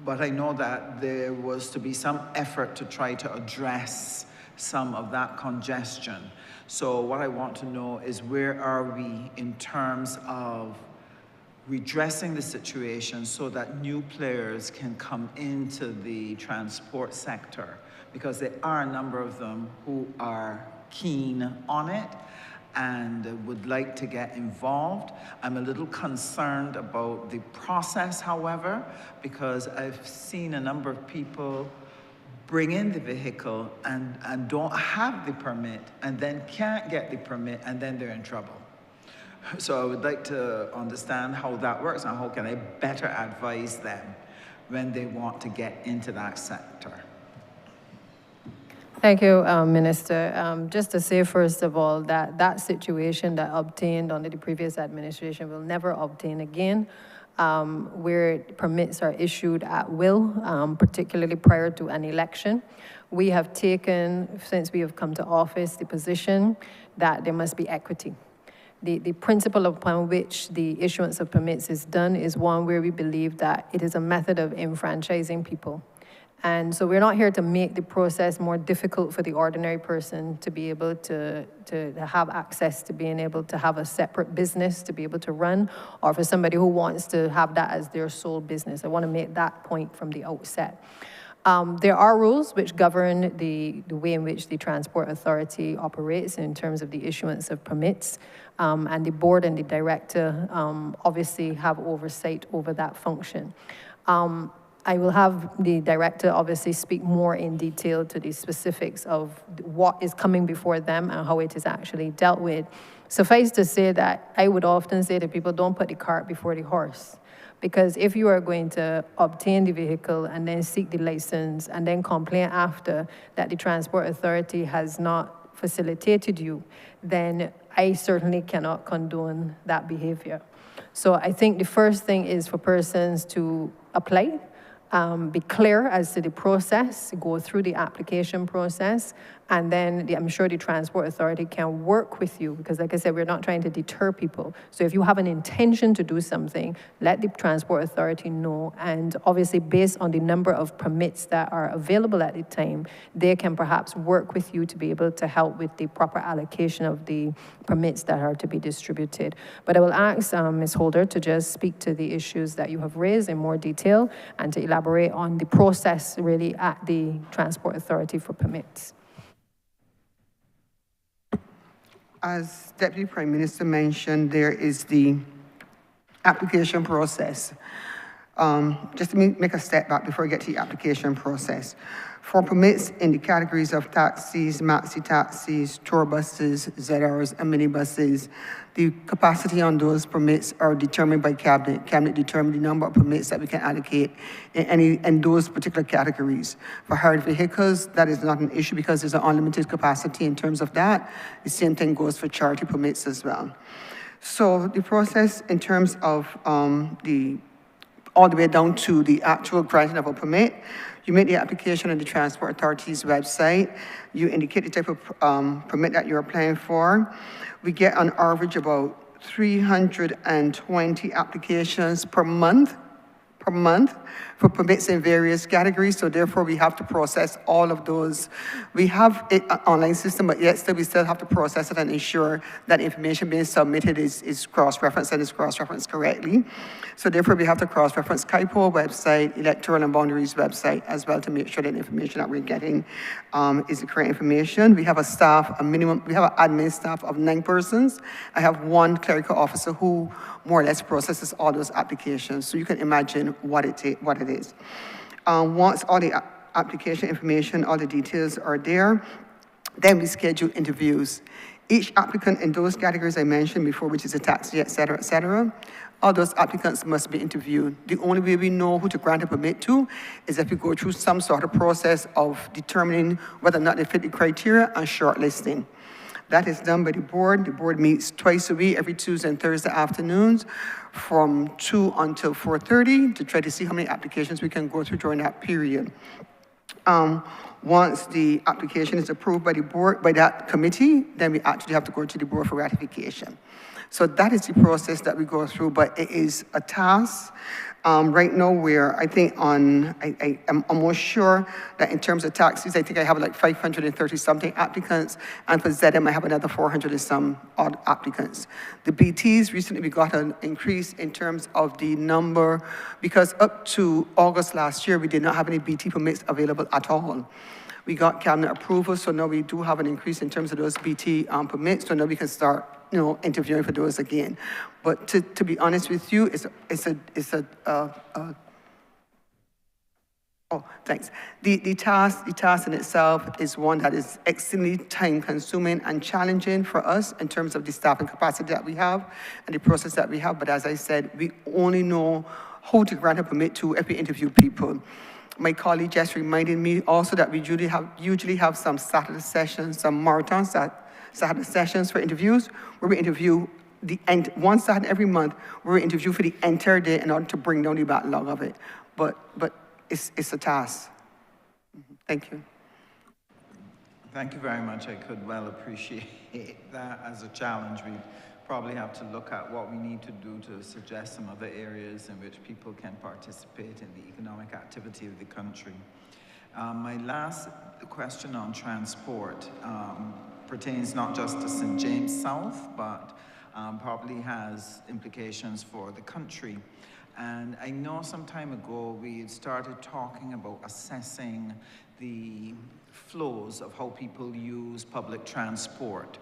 But I know that there was to be some effort to try to address some of that congestion. So what I want to know is where are we in terms of redressing the situation so that new players can come into the transport sector, because there are a number of them who are keen on it and would like to get involved. I'm a little concerned about the process, however, because I've seen a number of people bring in the vehicle and don't have the permit and then can't get the permit and then they're in trouble. So I would like to understand how that works and how can I better advise them when they want to get into that sector. Thank you, Minister. Just to say, first of all, that situation that obtained under the previous administration will never obtain again. where permits are issued at will, particularly prior to an election. We have taken, since we have come to office, the position that there must be equity. The principle upon which the issuance of permits is done is one where we believe that it is a method of enfranchising people. And so we're not here to make the process more difficult for the ordinary person to be able to have access to being able to have a separate business to be able to run, or for somebody who wants to have that as their sole business. I want to make that point from the outset. There are rules which govern the way in which the Transport Authority operates in terms of the issuance of permits, and the board and the director obviously have oversight over that function. I will have the director obviously speak more in detail to the specifics of what is coming before them and how it is actually dealt with. Suffice to say that I would often say to people, don't put the cart before the horse. Because if you are going to obtain the vehicle and then seek the license and then complain after that the Transport Authority has not facilitated you, then I certainly cannot condone that behavior. So I think the first thing is for persons to apply, be clear as to the process, go through the application process, and then I'm sure the Transport Authority can work with you, because like I said, we're not trying to deter people. So if you have an intention to do something, let the Transport Authority know, and obviously based on the number of permits that are available at the time, they can perhaps work with you to be able to help with the proper allocation of the permits that are to be distributed. But I will ask Ms. Holder to just speak to the issues that you have raised in more detail and to elaborate on the process really at the Transport Authority for permits. As Deputy Prime Minister mentioned, there is the application process. Just to make a step back before I get to the application process. For permits in the categories of taxis, maxi taxis, tour buses, ZRs, and minibuses, the capacity on those permits are determined by Cabinet. Cabinet determines the number of permits that we can allocate in those particular categories. For hired vehicles, that is not an issue because there's an unlimited capacity in terms of that. The same thing goes for charity permits as well. So the process in terms of all the way down to the actual granting of a permit, you make the application on the Transport Authority's website. You indicate the type of permit that you're applying for. We get on average about 320 applications per month for permits in various categories, so therefore we have to process all of those. We have an online system, but yet still we still have to process it and ensure that information being submitted is cross-referenced and is cross-referenced correctly. So therefore we have to cross-reference KIPO website, Electoral and Boundaries website as well to make sure that the information that we're getting is the correct information. We have a staff, we have an admin staff of 9 persons. I have 1 clerical officer who more or less processes all those applications. So you can imagine what it is. Once all the application information, all the details are there, then we schedule interviews. Each applicant in those categories I mentioned before, which is a taxi, et cetera, all those applicants must be interviewed. The only way we know who to grant a permit to is if we go through some sort of process of determining whether or not they fit the criteria and shortlisting. That is done by the board. The board meets twice a week, every Tuesday and Thursday afternoons from 2 until 4:30 to try to see how many applications we can go through during that period. Once the application is approved by the board, by that committee, then we actually have to go to the board for ratification. So that is the process that we go through, but it is a task right now where I think I'm almost sure that in terms of taxis, I think I have like 530 something applicants, and for ZM I have another 400 and some odd applicants. The BTs, recently we got an increase in terms of the number, because up to August last year, we did not have any BT permits available at all. We got cabinet approval, so now we do have an increase in terms of those BT permits, so now we can start interviewing for those again. But to be honest with you, thanks. The task in itself is one that is extremely time consuming and challenging for us in terms of the staffing capacity that we have and the process that we have. But as I said, we only know who to grant a permit to if we interview people. My colleague just reminded me also that we usually have some Saturday sessions, some marathon Saturday sessions for interviews, where we interview one Saturday every month, we're interviewed for the entire day in order to bring down the backlog of it. But it's a task. Thank you. Thank you very much. I could well appreciate that as a challenge. We probably have to look at what we need to do to suggest some other areas in which people can participate in the economic activity of the country. My last question on transport pertains not just to St. James South, but probably has implications for the country. And I know some time ago we had started talking about assessing the flows of how people use public transport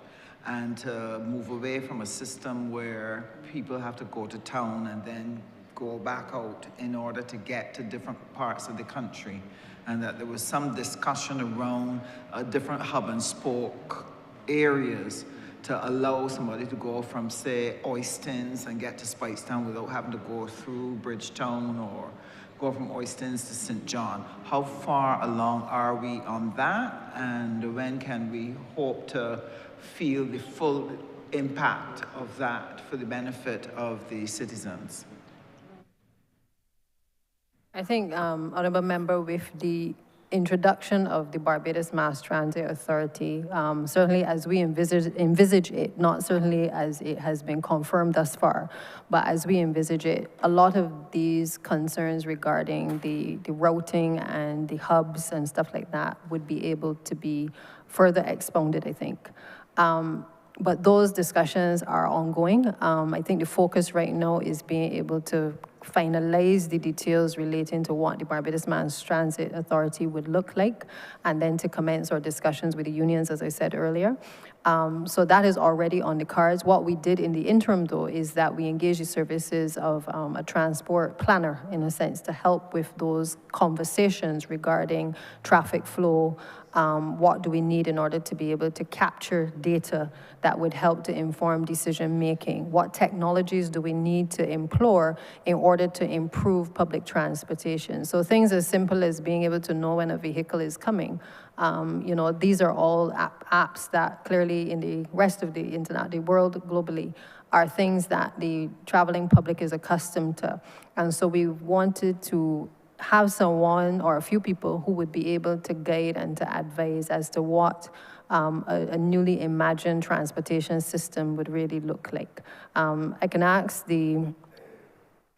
and to move away from a system where people have to go to town and then go back out in order to get to different parts of the country. And that there was some discussion around different hub and spoke areas to allow somebody to go from, say, Oistins and get to Speightstown without having to go through Bridgetown or go from Oistins to St. John. How far along are we on that? And when can we hope to feel the full impact of that for the benefit of the citizens? I think, Honourable Member, with the introduction of the Barbados Mass Transit Authority, certainly as we envisage it, not certainly as it has been confirmed thus far, but as we envisage it, a lot of these concerns regarding the routing and the hubs and stuff like that would be able to be further expounded, I think. But those discussions are ongoing. I think the focus right now is being able to finalize the details relating to what the Barbados Mass Transit Authority would look like, and then to commence our discussions with the unions, as I said earlier. So that is already on the cards. What we did in the interim, though, is that we engaged the services of a transport planner, in a sense, to help with those conversations regarding traffic flow. What do we need in order to be able to capture data that would help to inform decision making? What technologies do we need to employ in order to improve public transportation? So things as simple as being able to know when a vehicle is coming. You know, these are all apps that clearly in the rest of the internet, the world globally, are things that the traveling public is accustomed to. And so we wanted to have someone or a few people who would be able to guide and to advise as to what a newly imagined transportation system would really look like. I can ask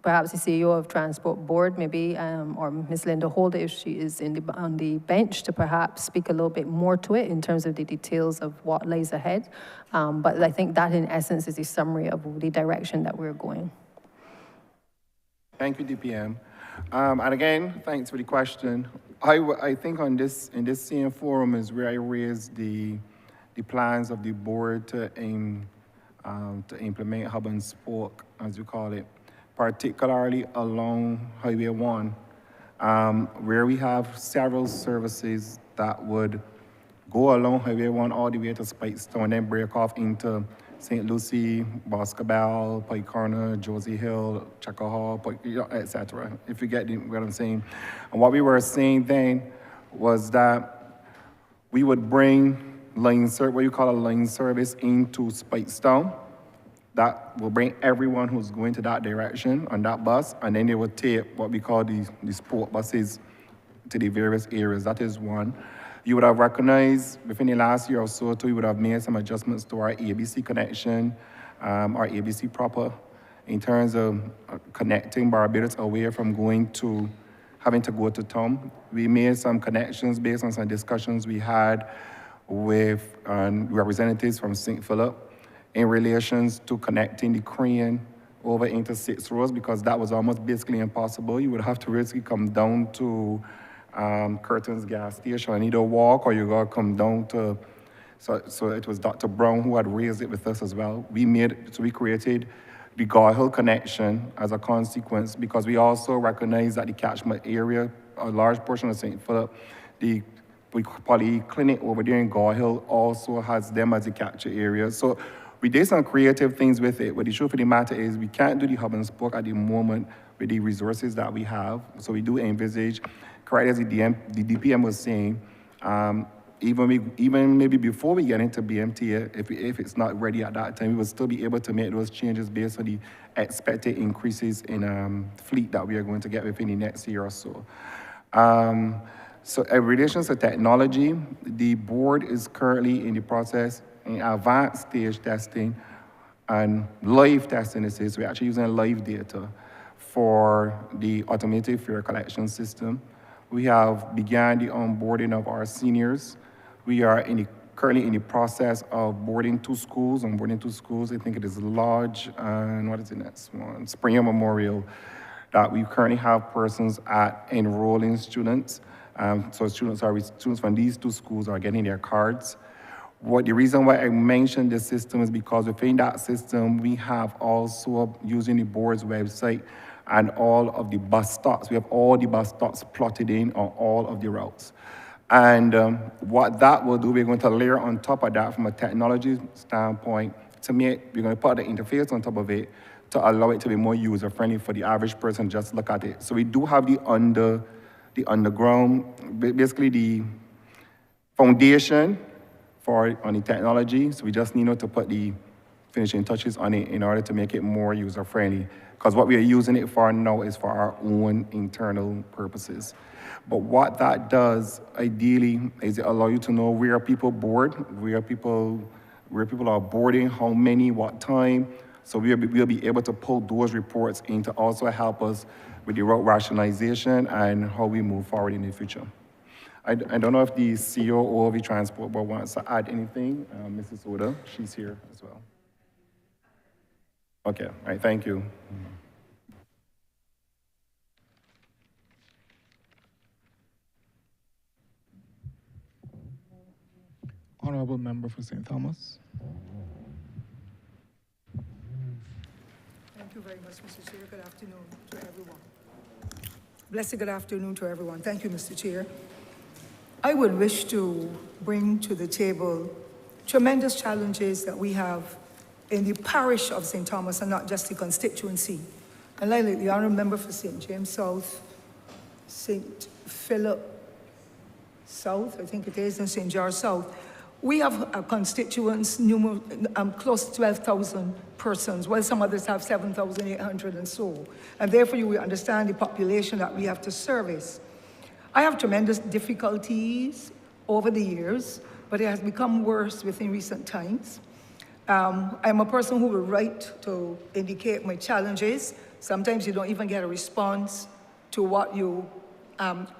perhaps the CEO of Transport Board, maybe, or Ms. Linda Holder, if she is on the bench, to perhaps speak a little bit more to it in terms of the details of what lies ahead. But I think that, in essence, is a summary of the direction that we're going. Thank you, DPM. And again, thanks for the question. I think in this same forum is where I raised the plans of the board to implement hub and spoke, as we call it, particularly along Highway 1, where we have several services that would go along Highway 1 all the way to Speightstown and then break off into St. Lucie, Boscobel, Pike Corner, Josie Hill, Checker Hall, etc. If you get what I'm saying. And what we were saying then was that we would bring what you call a line service into Speightstown. That will bring everyone who's going to that direction on that bus, and then they will take what we call the sport buses to the various areas. That is one. You would have recognized within the last year or so, too, we would have made some adjustments to our ABC connection, our ABC proper, in terms of connecting Barbados away from having to go to town. We made some connections based on some discussions we had with representatives from St. Philip in relations to connecting the Crane over into 6 Roads, because that was almost basically impossible. You would have to basically come down to Curtin's gas station and either walk or you gotta come down to, so it was Dr. Brown who had raised it with us as well. We created the Gore Hill connection as a consequence, because we also recognize that the catchment area, a large portion of St. Philip, the polyclinic over there in Gore Hill also has them as a capture area. So we did some creative things with it, but the truth of the matter is we can't do the hub and spoke at the moment with the resources that we have. So we do envisage, correct as the DPM was saying, even maybe before we get into BMT, if it's not ready at that time, we will still be able to make those changes based on the expected increases in fleet that we are going to get within the next year or so. So in relation to technology, the board is currently in the process in advanced stage testing and live testing. So we're actually using live data for the automated fare collection system. We have begun the onboarding of our seniors. We are currently in the process of boarding 2 schools. Onboarding 2 schools. I think it is Lodge and what is the next one? Springer Memorial. That we currently have persons at enrolling students. So students from these 2 schools are getting their cards. The reason why I mentioned this system is because within that system, we have also, using the board's website and all of the bus stops, we have all the bus stops plotted in on all of the routes. And what that will do, we're going to layer on top of that from a technology standpoint we're going to put the interface on top of it to allow it to be more user-friendly for the average person to just look at it. So we do have the underground, basically the foundation on the technology, so we just need to put the finishing touches on it in order to make it more user-friendly. Because what we are using it for now is for our own internal purposes. But what that does, ideally, is it allow you to know where people board, where people are boarding, how many, what time. So we'll be able to pull those reports in to also help us with the route rationalization and how we move forward in the future. I don't know if the COO of the Transport Board wants to add anything. Mrs. Oda, she's here as well. Okay, all right, thank you. Honourable Member for St. Thomas. Thank you very much, Mr. Chair. Good afternoon to everyone. Blessed good afternoon to everyone. Thank you, Mr. Chair. I would wish to bring to the table tremendous challenges that we have in the parish of St. Thomas and not just the constituency. And like the Honourable Member for St. James South, St. Philip South, I think it is, and St. George South, we have constituents, close to 12,000 persons, while some others have 7,800 and so. And therefore, you will understand the population that we have to service. I have tremendous difficulties over the years, but it has become worse within recent times. I'm a person who will write to indicate my challenges. Sometimes you don't even get a response to what you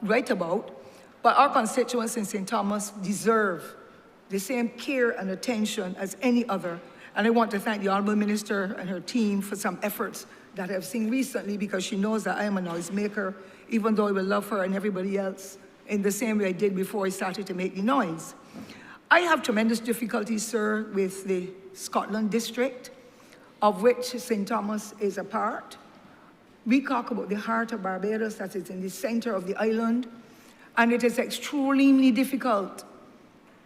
write about. But our constituents in St. Thomas deserve the same care and attention as any other. And I want to thank the Honourable Minister and her team for some efforts that I've seen recently, because she knows that I am a noisemaker, even though I will love her and everybody else in the same way I did before I started to make the noise. I have tremendous difficulties, sir, with the Scotland district, of which St. Thomas is a part. We talk about the heart of Barbados, that is in the center of the island, and it is extremely difficult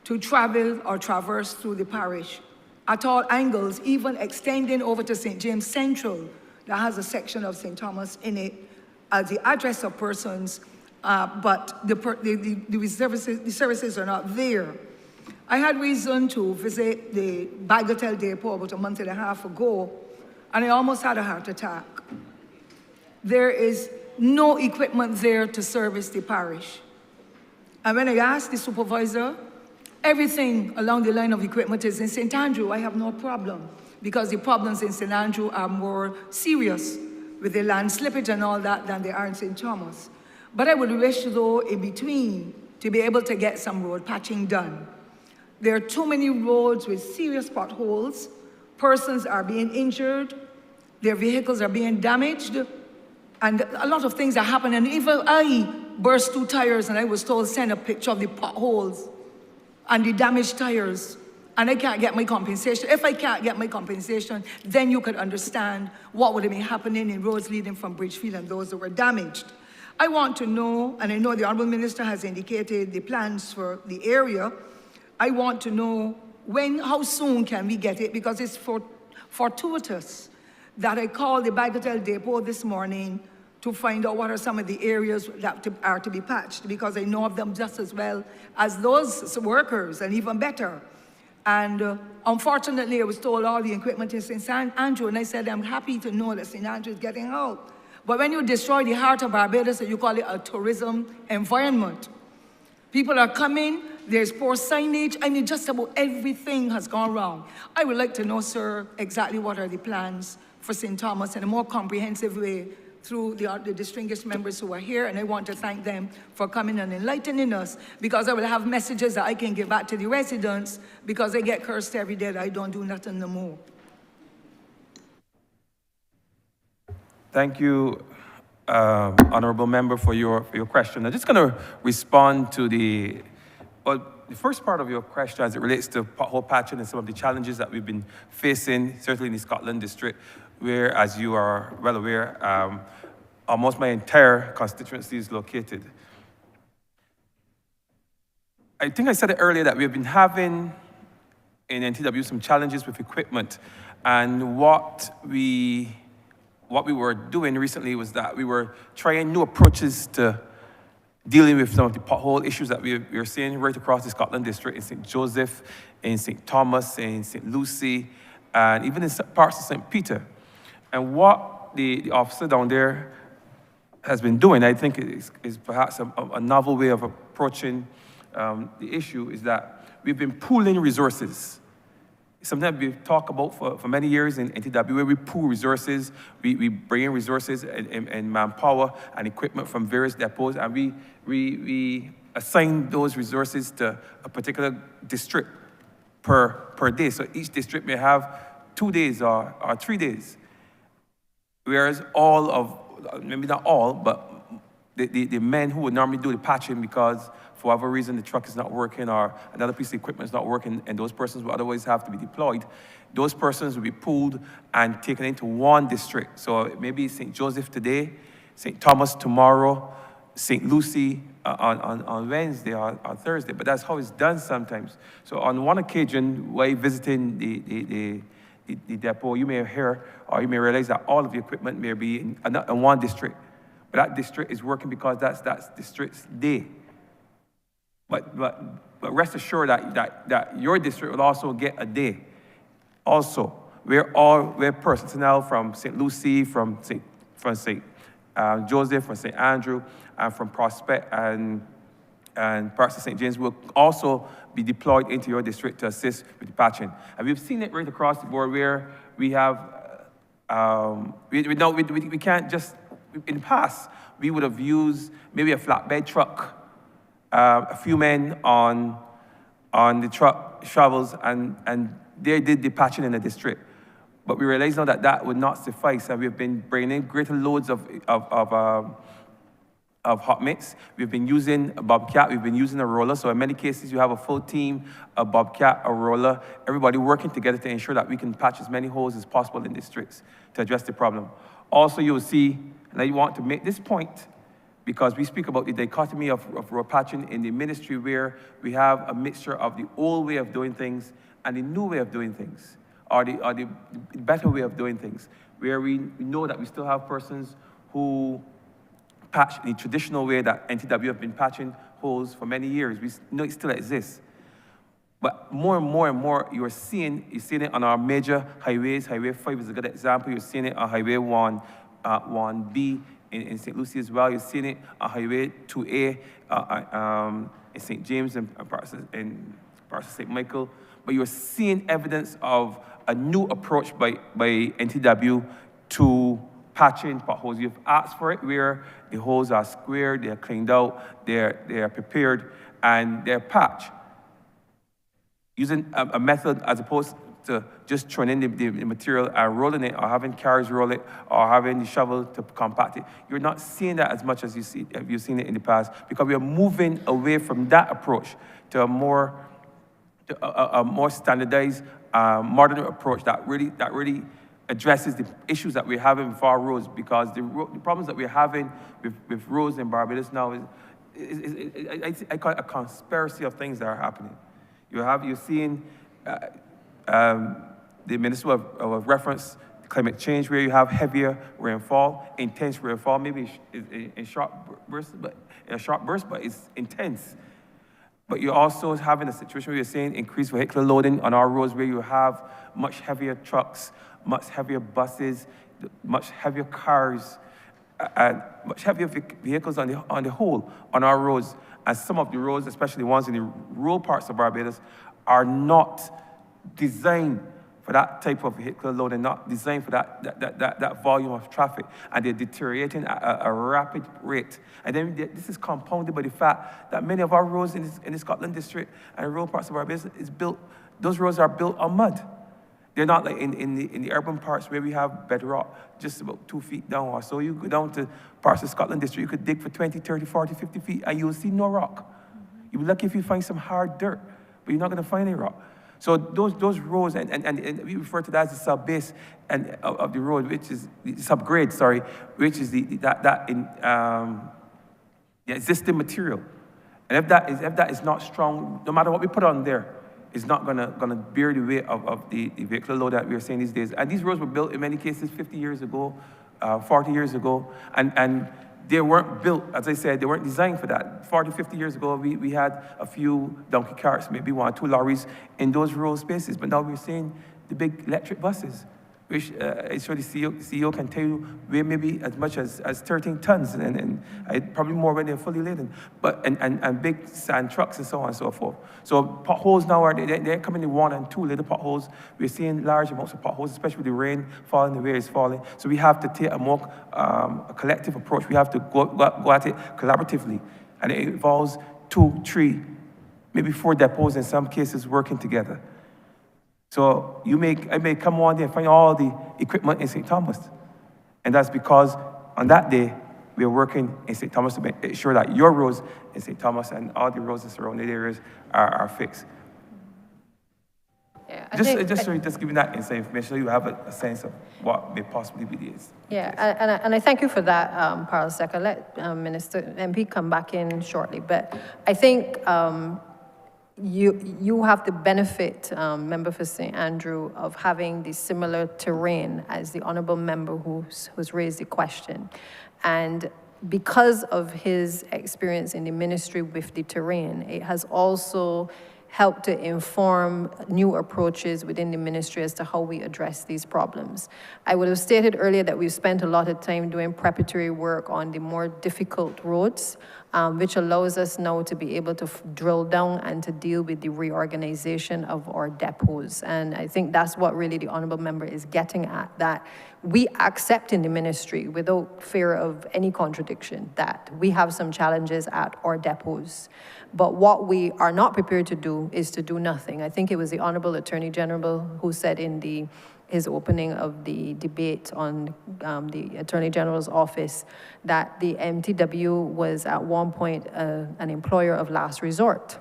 to travel or traverse through the parish at all angles, even extending over to St. James Central, that has a section of St. Thomas in it as the address of persons, but the services are not there. I had reason to visit the Bagatelle depot about a month and a half ago, and I almost had a heart attack. There is no equipment there to service the parish. And when I asked the supervisor, everything along the line of equipment is in St. Andrew. I have no problem, because the problems in St. Andrew are more serious with the land slippage and all that than they are in St. Thomas. But I would wish, though, in between, to be able to get some road patching done. There are too many roads with serious potholes. Persons are being injured. Their vehicles are being damaged. And a lot of things are happening. And even I burst 2 tires, and I was told, send a picture of the potholes and the damaged tires. And I can't get my compensation. If I can't get my compensation, then you could understand what would have been happening in roads leading from Bridgefield and those that were damaged. I want to know, and I know the Honourable Minister has indicated the plans for the area. I want to know how soon can we get it, because it's fortuitous that I called the Bagatelle depot this morning to find out what are some of the areas that are to be patched, because I know of them just as well as those workers, and even better. And unfortunately, I was told all the equipment is in St. Andrew, and I said, I'm happy to know that St. Andrew is getting out. But when you destroy the heart of Barbados, you call it a tourism environment. People are coming, there's poor signage. I mean, just about everything has gone wrong. I would like to know, sir, exactly what are the plans for St. Thomas in a more comprehensive way through the distinguished members who are here, and I want to thank them for coming and enlightening us, because I will have messages that I can give back to the residents, because they get cursed every day that I don't do nothing no more. Thank you, Honourable Member, for your question. I'm just going to respond to the first part of your question as it relates to pothole patching and some of the challenges that we've been facing, certainly in the Scotland district, where, as you are well aware, almost my entire constituency is located. I think I said it earlier that we've been having in NTW some challenges with equipment, and what we were doing recently was that we were trying new approaches to dealing with some of the pothole issues that we are seeing right across the Scotland district, in St. Joseph, in St. Thomas, in St. Lucie, and even in parts of St. Peter. And what the officer down there has been doing, I think is perhaps a novel way of approaching the issue, is that we've been pooling resources. Something we've talked about for many years in NTW, where we pool resources, we bring in resources and manpower and equipment from various depots, and we assign those resources to a particular district per day. So each district may have 2 days or 3 days. Whereas all of, maybe not all, but the men who would normally do the patching, because for whatever reason the truck is not working or another piece of equipment is not working, and those persons would otherwise have to be deployed, those persons will be pooled and taken into one district. So maybe St. Joseph today, St. Thomas tomorrow, St. Lucie on Wednesday or on Thursday, but that's how it's done sometimes. So on one occasion, while visiting the depot, you may hear or you may realize that all of the equipment may be in one district, but that district is working because that's district's day. But rest assured that your district will also get a day. Also, we're personnel from St. Lucie, from St. Joseph, from St. Andrew, and from Prospect and parts of St. James will also be deployed into your district to assist with the patching. And we've seen it right across the board, where we have, we can't just, in the past, we would have used maybe a flatbed truck, a few men on the truck shovels, and they did the patching in the district. But we realize now that that would not suffice, and we've been bringing in greater loads of hot mix. We've been using a bobcat, we've been using a roller, so in many cases you have a full team, a bobcat, a roller, everybody working together to ensure that we can patch as many holes as possible in districts to address the problem. Also, you will see, and I want to make this point, because we speak about the dichotomy of road patching in the ministry, where we have a mixture of the old way of doing things and the new way of doing things, or the better way of doing things, where we know that we still have persons who patch the traditional way that NTW have been patching holes for many years. We know it still exists. But more and more, you're seeing it on our major highways. Highway 5 is a good example. You're seeing it on Highway 1B in St. Lucie as well. You're seeing it on Highway 2A in St. James and parts of St. Michael. But you're seeing evidence of a new approach by NTW to patching potholes. You've asked for it, where the holes are squared, they're cleaned out, they're prepared, and they're patched. Using a method as opposed to just throwing in the material and rolling it, or having carriers roll it, or having the shovel to compact it. You're not seeing that as much as you've seen it in the past, because we are moving away from that approach to a more standardized, modern approach that really addresses the issues that we're having with our roads, because the problems that we're having with roads in Barbados now I call it a conspiracy of things that are happening. You're seeing the Minister of Reference climate change where you have heavier rainfall, intense rainfall, maybe in short bursts, but it's intense. But you're also having a situation where you're seeing increased vehicular loading on our roads where you have much heavier trucks, much heavier buses, much heavier cars, and much heavier vehicles on the whole on our roads. And some of the roads, especially the ones in the rural parts of Barbados, are not designed for that type of vehicular load and not designed for that volume of traffic. And they're deteriorating at a rapid rate. And then this is compounded by the fact that many of our roads in the Scotland district and rural parts of Barbados those roads are built on mud. They're not like in the urban parts where we have bedrock just about 2 feet down or so. You go down to parts of Scotland district, you could dig for 20, 30, 40, 50 feet and you'll see no rock. You'll be lucky if you find some hard dirt, but you're not gonna find any rock. So those roads, and we refer to that as the sub-base of the road, which is the subgrade, sorry, which is the existing material. And if that is not strong, no matter what we put on there, it's not gonna bear the weight of the vehicular load that we are seeing these days. And these roads were built in many cases 50 years ago, 40 years ago, and they weren't built, as I said, they weren't designed for that. 40, 50 years ago, we had a few donkey carts, maybe 1 or 2 lorries in those rural spaces, but now we're seeing the big electric buses, which I'm sure the CEO can tell you weigh maybe as much as 13 tons, and probably more when they're fully laden, and big sand trucks and so on and so forth. So potholes now they're coming in 1 and 2 little potholes. We're seeing large amounts of potholes, especially with the rain falling, the way it's falling. So we have to take a more a collective approach. We have to go at it collaboratively, and it involves 2, 3, maybe 4 depots in some cases working together. So I may come one day and find all the equipment in St. Thomas. And that's because on that day, we are working in St. Thomas to make sure that your roads in St. Thomas and all the roads in surrounding areas are fixed. Yeah, just giving that inside information so you have a sense of what may possibly be the case. Yeah, and I thank you for that, Parasec. I'll let Minister MP come back in shortly. But I think you have the benefit, member for St. Andrew, of having the similar terrain as the honourable member who's raised the question. And because of his experience in the ministry with the terrain, it has also helped to inform new approaches within the ministry as to how we address these problems. I would have stated earlier that we've spent a lot of time doing preparatory work on the more difficult roads, which allows us now to be able to drill down and to deal with the reorganization of our depots. And I think that's what really the honourable member is getting at, that we accept in the ministry without fear of any contradiction that we have some challenges at our depots. But what we are not prepared to do is to do nothing. I think it was the Honourable Attorney General who said in his opening of the debate on the Attorney General's office that the MTW was at one point an employer of last resort.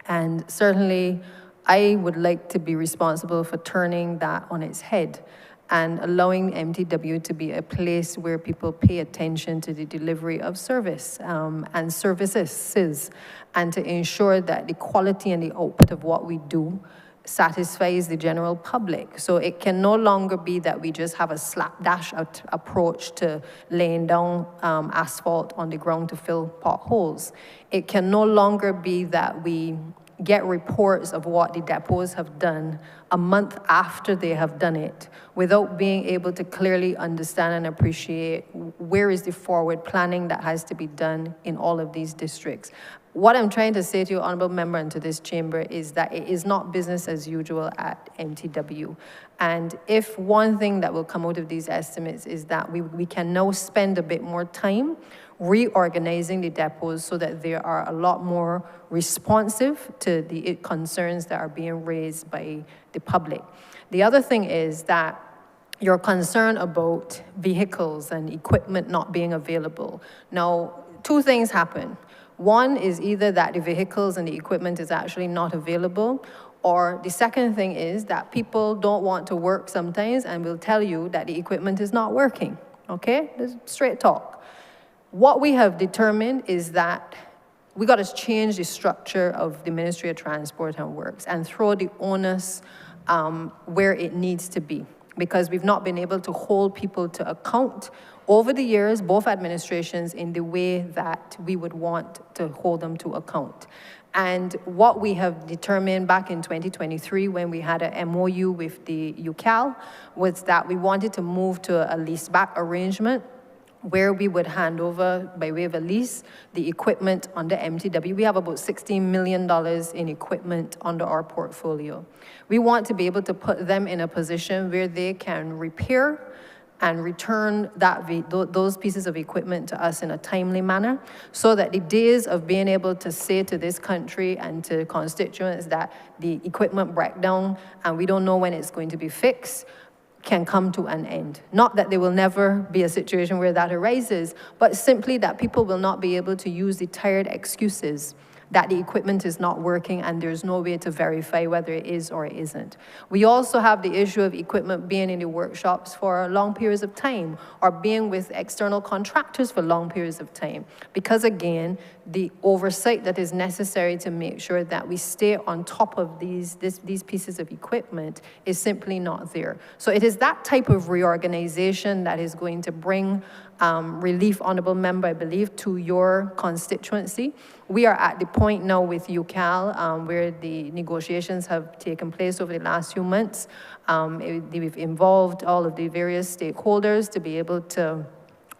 And certainly I would like to be responsible for turning that on its head and allowing MTW to be a place where people pay attention to the delivery of service and services, and to ensure that the quality and the output of what we do satisfies the general public. So it can no longer be that we just have a slapdash approach to laying down asphalt on the ground to fill potholes. It can no longer be that we get reports of what the depots have done a month after they have done it without being able to clearly understand and appreciate where is the forward planning that has to be done in all of these districts. What I'm trying to say to you, honourable member, and to this chamber is that it is not business as usual at MTW. And if one thing that will come out of these estimates is that we can now spend a bit more time reorganizing the depots so that they are a lot more responsive to the concerns that are being raised by the public. The other thing is that your concern about vehicles and equipment not being available. Now, 2 things happen. One is either that the vehicles and the equipment is actually not available, or the second thing is that people don't want to work sometimes and will tell you that the equipment is not working, okay? That's straight talk. What we have determined is that we got to change the structure of the Ministry of Transport and Works and throw the onus where it needs to be. because we've not been able to hold people to account over the years, both administrations, in the way that we would want to hold them to account. And what we have determined back in 2023 when we had a MOU with the UCAL was that we wanted to move to a leaseback arrangement where we would hand over, by way of a lease, the equipment under MTW. We have about $16 million in equipment under our portfolio. We want to be able to put them in a position where they can repair and return those pieces of equipment to us in a timely manner, so that the days of being able to say to this country and to constituents that the equipment break down and we don't know when it's going to be fixed can come to an end. Not that there will never be a situation where that arises, but simply that people will not be able to use the tired excuses that the equipment is not working and there's no way to verify whether it is or it isn't. We also have the issue of equipment being in the workshops for long periods of time or being with external contractors for long periods of time. Because again, the oversight that is necessary to make sure that we stay on top of these pieces of equipment is simply not there. So it is that type of reorganization that is going to bring relief, Honourable Member, I believe, to your constituency. We are at the point now with UCAL where the negotiations have taken place over the last few months. We've involved all of the various stakeholders to be able to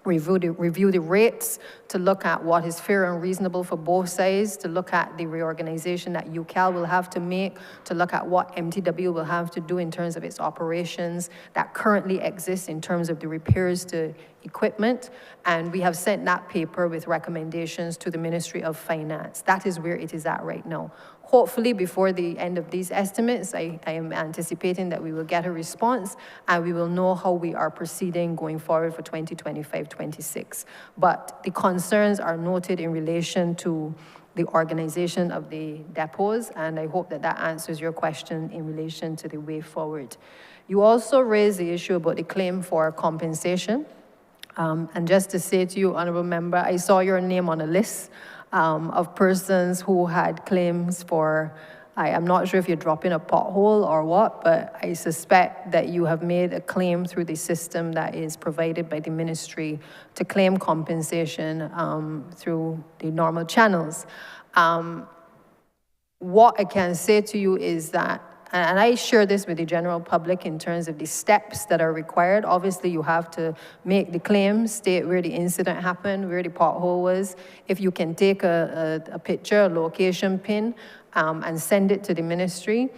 review the rates, to look at what is fair and reasonable for both sides, to look at the reorganization that UCAL will have to make, to look at what MTW will have to do in terms of its operations that currently exists in terms of the repairs to equipment. And we have sent that paper with recommendations to the Ministry of Finance. That is where it is at right now. Hopefully, before the end of these estimates, I am anticipating that we will get a response and we will know how we are proceeding going forward for 2025-26. But the concerns are noted in relation to the organization of the depots, and I hope that that answers your question in relation to the way forward. You also raised the issue about the claim for compensation. And just to say to you, Honourable Member, I saw your name on a list of persons who had claims for, I'm not sure if you're dropping a pothole or what, but I suspect that you have made a claim through the system that is provided by the ministry to claim compensation through the normal channels. What I can say to you is that, and I share this with the general public in terms of the steps that are required. Obviously, you have to make the claim, state where the incident happened, where the pothole was. If you can take a picture, a location pin, and send it to the ministry,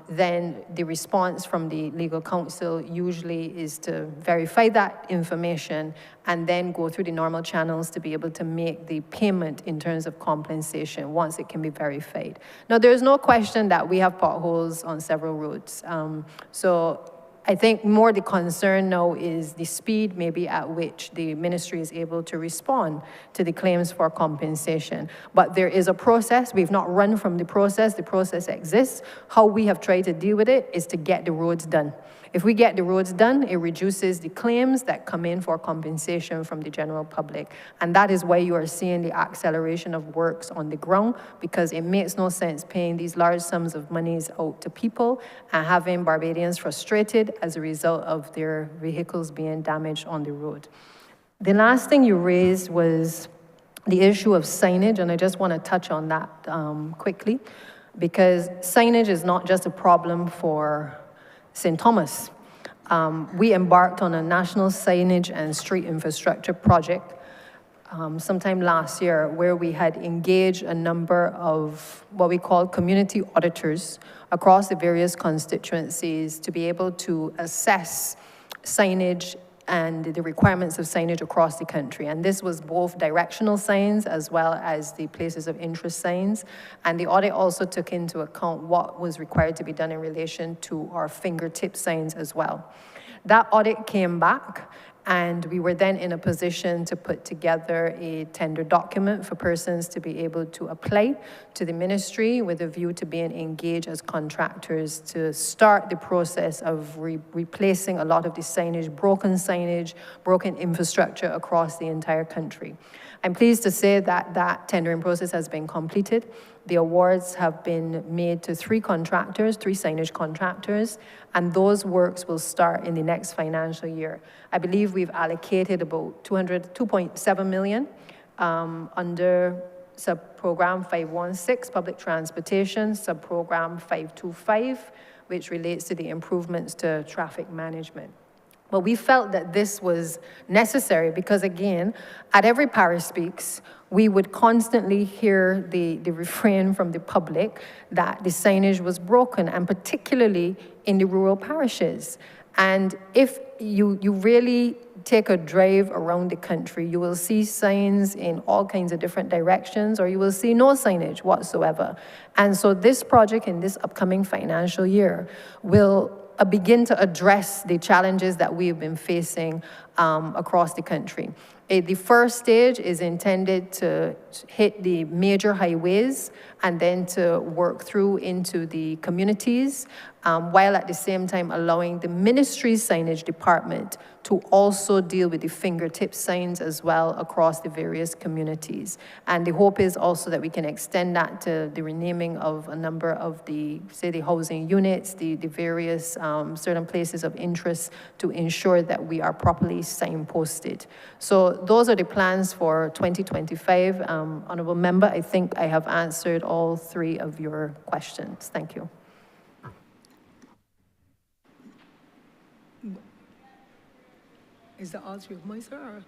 then the response from the legal counsel usually is to verify that information and then go through the normal channels to be able to make the payment in terms of compensation once it can be verified. Now, there's no question that we have potholes on several roads. So I think more the concern now is the speed maybe at which the ministry is able to respond to the claims for compensation. But there is a process. We've not run from the process. The process exists. How we have tried to deal with it is to get the roads done. If we get the roads done, it reduces the claims that come in for compensation from the general public. And that is why you are seeing the acceleration of works on the ground, because it makes no sense paying these large sums of monies out to people and having Barbadians frustrated as a result of their vehicles being damaged on the road. The last thing you raised was the issue of signage, and I just want to touch on that quickly, because signage is not just a problem for St. Thomas. We embarked on a national signage and street infrastructure project sometime last year, where we had engaged a number of what we call community auditors across the various constituencies to be able to assess signage and the requirements of signage across the country. And this was both directional signs as well as the places of interest signs. And the audit also took into account what was required to be done in relation to our fingertip signs as well. That audit came back, and we were then in a position to put together a tender document for persons to be able to apply to the ministry with a view to being engaged as contractors to start the process of replacing a lot of the signage, broken infrastructure across the entire country. I'm pleased to say that that tendering process has been completed. The awards have been made to 3 contractors, 3 signage contractors, and those works will start in the next financial year. I believe we've allocated about 2.7 million under sub-program 516, public transportation, sub-program 525, which relates to the improvements to traffic management. But we felt that this was necessary because, again, at every Parish Speaks, we would constantly hear the refrain from the public that the signage was broken, and particularly in the rural parishes. And if you really take a drive around the country, you will see signs in all kinds of different directions, or you will see no signage whatsoever. And so this project in this upcoming financial year will begin to address the challenges that we've been facing across the country. The first stage is intended to hit the major highways and then to work through into the communities, while at the same time allowing the ministry's signage department to also deal with the fingertip signs as well across the various communities. And the hope is also that we can extend that to the renaming of a number of the, say, the housing units, the various certain places of interest to ensure that we are properly signposted. So those are the plans for 2025. Honourable Member, I think I have answered all 3 of your questions. Thank you. Is that all 3 of mine, sir? Or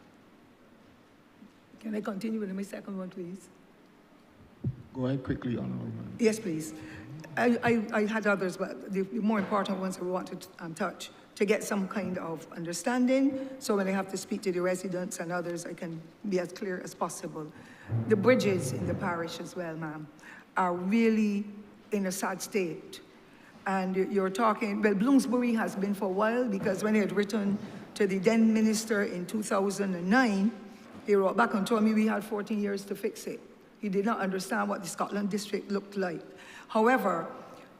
can I continue with my second one, please? Go ahead quickly, Honourable Member. Yes, please. I had others, but the more important ones I wanted to touch to get some kind of understanding, so when I have to speak to the residents and others, I can be as clear as possible. The bridges in the parish as well, ma'am, are really in a sad state. And you're talking, well, Bloomsbury has been for a while, because when he had written to the then minister in 2009, he wrote back and told me we had 14 years to fix it. He did not understand what the Scotland district looked like. However,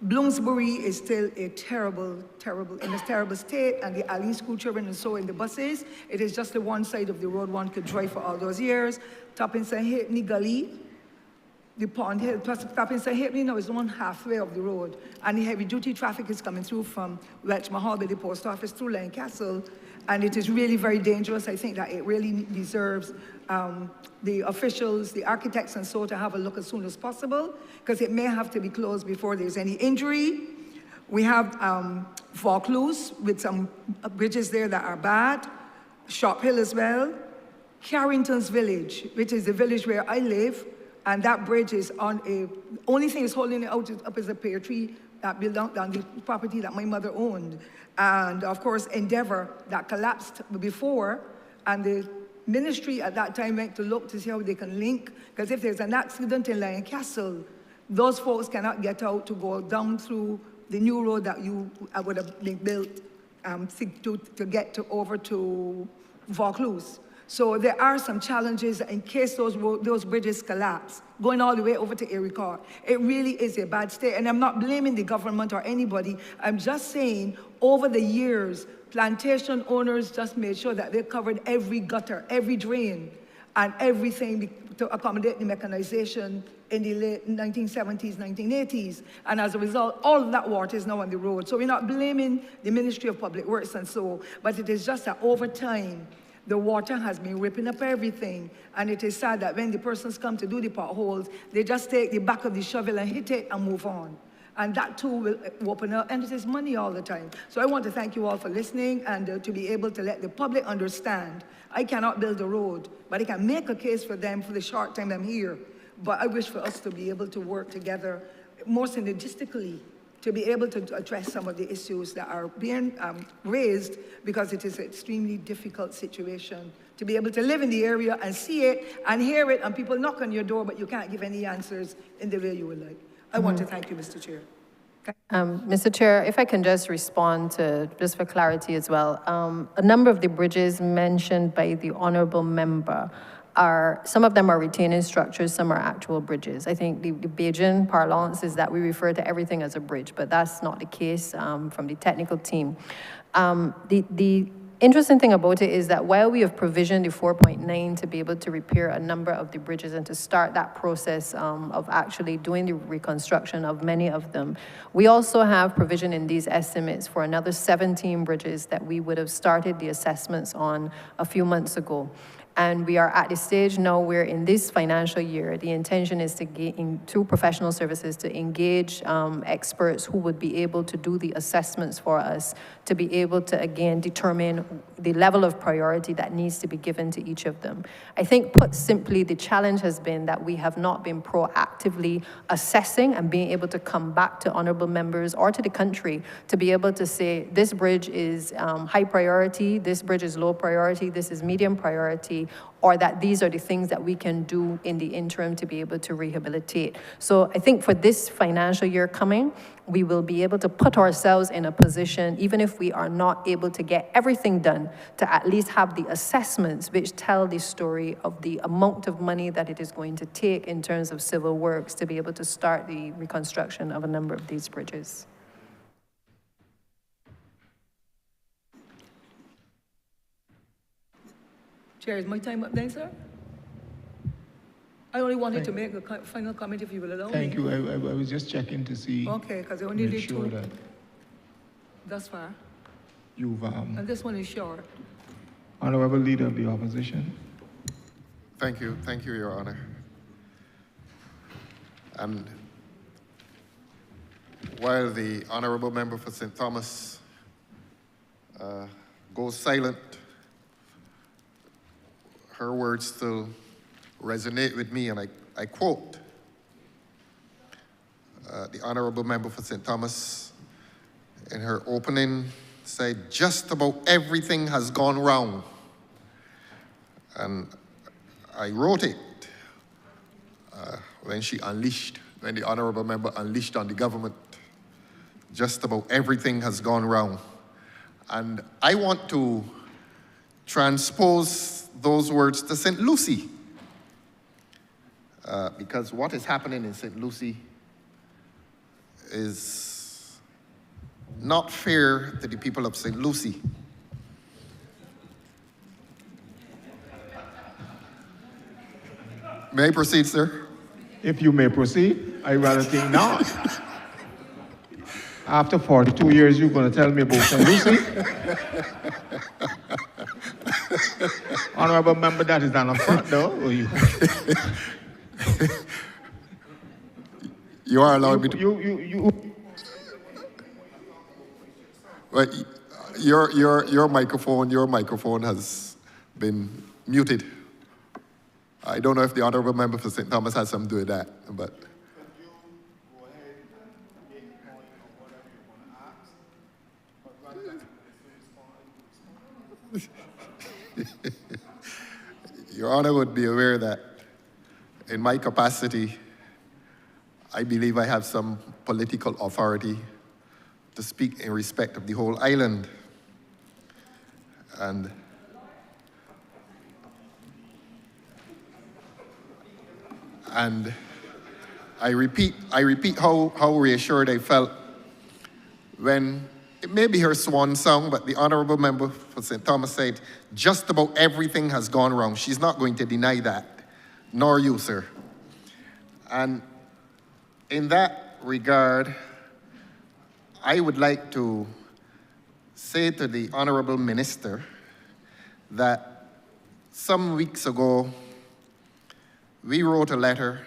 Bloomsbury is still a terrible state, and the Allen school children and so in the buses, it is just the one side of the road one could drive for all those years. Top in St. Halfpenny Gully, the Pond Hill, top in St. Halfpenny now is one halfway of the road, and the heavy duty traffic is coming through from Welchmore Hall by the post office through Lancaster, and it is really very dangerous. I think that it really deserves the officials, the architects and so to have a look as soon as possible, because it may have to be closed before there's any injury. We have Vaucluse with some bridges there that are bad, Shop Hill as well, Carrington's Village, which is the village where I live, and that bridge is on a, only thing is holding it up is a pear tree that belonged on the property that my mother owned. And of course, Endeavour, that collapsed before, and the ministry at that time went to look to see how they can link, because if there's an accident in Lancaster, those folks cannot get out to go down through the new road that would have been built to get over to Vaucluse. So there are some challenges in case those bridges collapse, going all the way over to Erie Court. It really is a bad state, and I'm not blaming the government or anybody. I'm just saying, over the years, plantation owners just made sure that they covered every gutter, every drain, and everything to accommodate the mechanization in the late 1970s, 1980s. And as a result, all of that water is now on the road. So we're not blaming the Ministry of Public Works and so, but it is just that over time, the water has been ripping up everything. And it is sad that when the persons come to do the potholes, they just take the back of the shovel and hit it and move on. And that too will open up, and it is money all the time. So I want to thank you all for listening and to be able to let the public understand. I cannot build a road, but I can make a case for them for the short time I'm here. But I wish for us to be able to work together more synergistically to be able to address some of the issues that are being raised, because it is an extremely difficult situation to be able to live in the area and see it and hear it, and people knock on your door, but you can't give any answers in the way you would like. I want to thank you, Mr. Chair. Mr. Chair, if I can just respond to, just for clarity as well, a number of the bridges mentioned by the Honourable Member are, some of them are retaining structures, some are actual bridges. I think the Bajan parlance is that we refer to everything as a bridge, but that's not the case from the technical team. The interesting thing about it is that while we have provisioned the 4.9 to be able to repair a number of the bridges and to start that process of actually doing the reconstruction of many of them, we also have provision in these estimates for another 17 bridges that we would have started the assessments on a few months ago. And we are at the stage now where in this financial year, the intention is to get through professional services to engage experts who would be able to do the assessments for us, to be able to, again, determine the level of priority that needs to be given to each of them. I think, put simply, the challenge has been that we have not been proactively assessing and being able to come back to honourable members or to the country to be able to say, this bridge is high priority, this bridge is low priority, this is medium priority, or that these are the things that we can do in the interim to be able to rehabilitate. So I think for this financial year coming, we will be able to put ourselves in a position, even if we are not able to get everything done, to at least have the assessments which tell the story of the amount of money that it is going to take in terms of civil works to be able to start the reconstruction of a number of these bridges. Chair, is my time up then, sir? I only wanted to make a final comment if you will allow me. Thank you. I was just checking to see. Okay, because I only make did sure two that thus far, you've, and this one is short. Honourable Leader of the Opposition. Thank you, Your Honor. And while the Honourable Member for St. Thomas goes silent, her words still resonate with me, and I quote, the Honourable Member for St. Thomas in her opening said, just about everything has gone wrong. And I wrote it when the Honourable Member unleashed on the government, just about everything has gone wrong. And I want to transpose those words to St. Lucie, because what is happening in St. Lucie is not fair to the people of St. Lucie. May I proceed, sir? If you may proceed, I rather think not. After 42 years, you're going to tell me about St. Lucie? Honourable Member, that is on the front, though. Or you? You are allowed me to. Well, your microphone has been muted. I don't know if the Honourable Member for St. Thomas has something to do with that, but. Your Honor would be aware that in my capacity, I believe I have some political authority to speak in respect of the whole island. And I repeat how reassured I felt when, it may be her swan song, but the Honourable Member for St. Thomas said, just about everything has gone wrong. She's not going to deny that, nor you, sir. And in that regard, I would like to say to the Honourable Minister that some weeks ago, we wrote a letter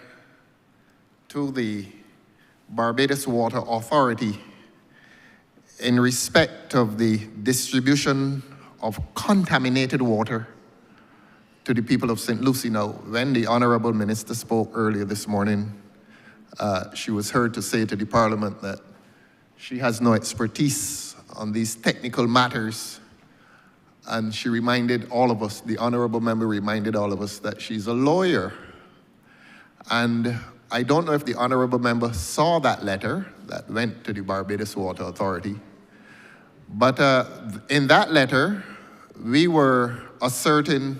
to the Barbados Water Authority in respect of the distribution of contaminated water to the people of St. Lucie. Now, when the Honourable Minister spoke earlier this morning, she was heard to say to the Parliament that she has no expertise on these technical matters, and she reminded all of us, the Honourable Member reminded all of us that she's a lawyer. And I don't know if the Honourable Member saw that letter that went to the Barbados Water Authority, but in that letter, we were asserting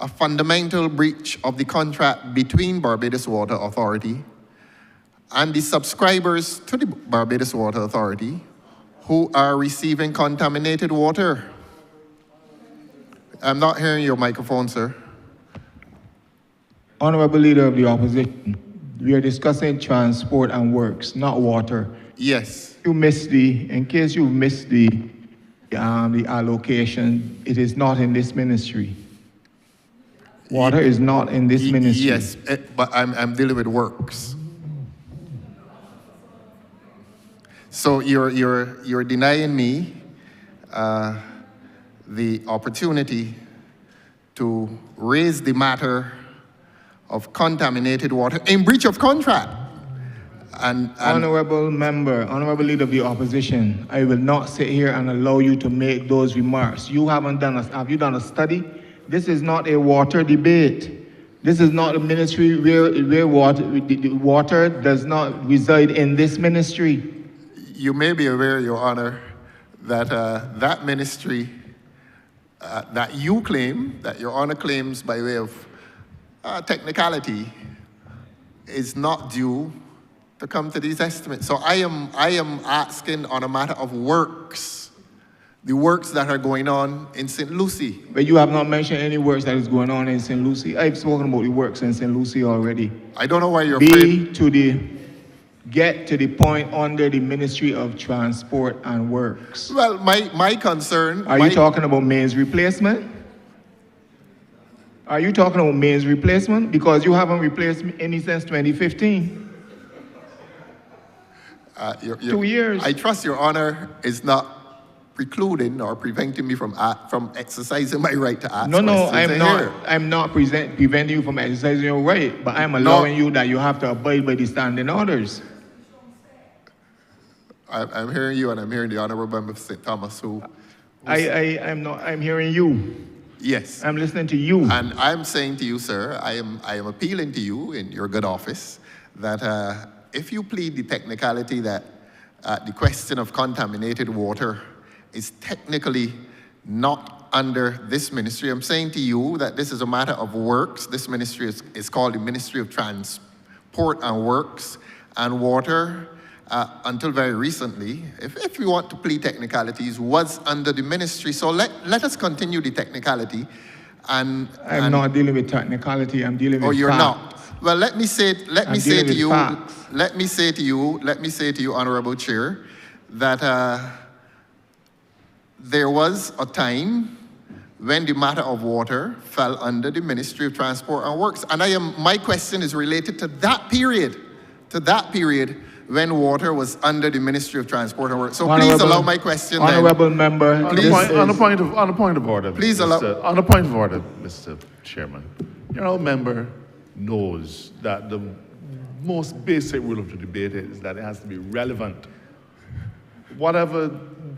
a fundamental breach of the contract between Barbados Water Authority and the subscribers to the Barbados Water Authority who are receiving contaminated water. I'm not hearing your microphone, sir. Honorable Leader of the Opposition, we are discussing transport and works, not water. Yes. In case you missed the allocation, it is not in this ministry. Water is not in this ministry. Yes, but I'm dealing with works. So you're denying me the opportunity to raise the matter of contaminated water in breach of contract. And Honorable Member, Honorable Leader of the Opposition, I will not sit here and allow you to make those remarks. Have you done a study? This is not a water debate. This is not a ministry where water does not reside in this ministry. you may be aware, Your Honor, that that ministry that you claim, that Your Honor claims by way of technicality, is not due to come to these estimates. So I am asking on a matter of works, the works that are going on in St. Lucie. But you have not mentioned any works that is going on in St. Lucie. I've spoken about the works in St. Lucie already. I don't know why you're afraid. Get to the point under the Ministry of Transport and Works. Well, my concern... Are you talking about mains replacement? Are you talking about mains replacement? Because you haven't replaced any since 2015. 2 years. I trust Your Honor is not precluding or preventing me from exercising my right to ask questions. No, I'm not preventing you from exercising your right, but I'm allowing you that you have to abide by the standing orders. I'm hearing you, and I'm hearing the Honourable Member of St. Thomas, I'm hearing you. Yes. I'm listening to you. And I'm saying to you, sir, I am appealing to you in your good office that if you plead the technicality that the question of contaminated water is technically not under this ministry, I'm saying to you that this is a matter of works. This ministry is called the Ministry of Transport and Works, and water, until very recently, if we want to plead technicalities, was under the ministry. So let us continue the technicality. I'm not dealing with technicality, I'm dealing with facts. Oh, you're not? Well, let me say to you, Honorable Chair, that there was a time when the matter of water fell under the Ministry of Transport and Works. And my question is related to that period when water was under the Ministry of Transport and Works. So please allow my question then. Honourable Member, on a point of order, please allow. On a point of order, Mr. Chairman. Your Honourable Member knows that the most basic rule of the debate is that it has to be relevant. Whatever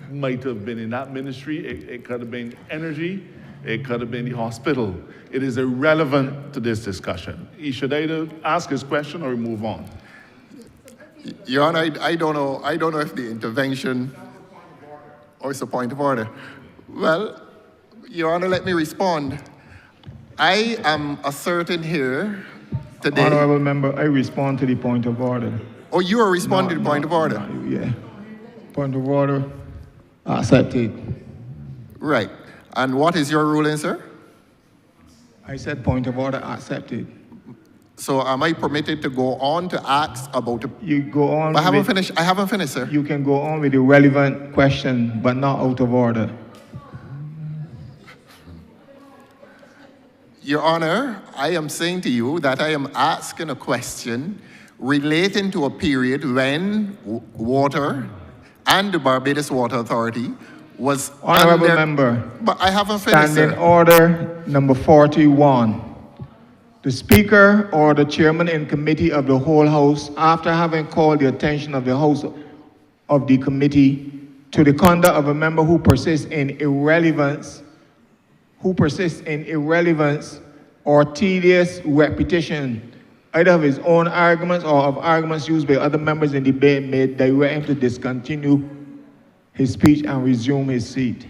might have been in that ministry, it could have been energy, it could have been the hospital. It is irrelevant to this discussion. He should either ask his question or move on. Your Honor, I don't know if the intervention or it's a point of order. Well, Your Honor, let me respond. I am asserting here today. Honourable Member, I respond to the point of order. Oh, you are responding to the point of order? Yeah. Point of order, accepted. Right. And what is your ruling, sir? I said point of order, accepted. So am I permitted to go on to ask about... You go on. But I haven't finished, sir. You can go on with the relevant question, but not out of order. Your Honor, I am saying to you that I am asking a question relating to a period when water and the Barbados Water Authority was Honourable Member. But I haven't finished, Standing order number 41. The Speaker or the Chairman in committee of the whole House, after having called the attention of the House of the committee to the conduct of a member who persists in irrelevance or tedious repetition, either of his own arguments or of arguments used by other members in debate, may direct him to discontinue his speech and resume his seat.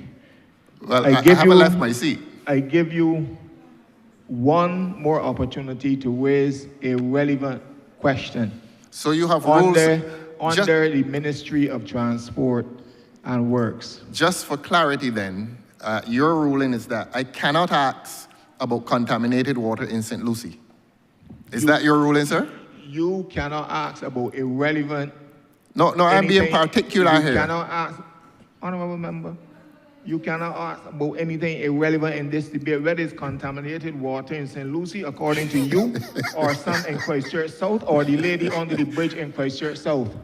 Well, I haven't left my seat. I give you one more opportunity to raise a relevant question. So you have rules under the Ministry of Transport and Works. Just for clarity then, Your ruling is that I cannot ask about contaminated water in St. Lucie. Is that your ruling, sir? You cannot ask about irrelevant. No, I'm being anything. particular You here. cannot ask, honorable member, you cannot ask about anything irrelevant in this debate, whether it's contaminated water in St. Lucie, according to you, or some in Christchurch South, or the lady under the bridge in Christchurch South.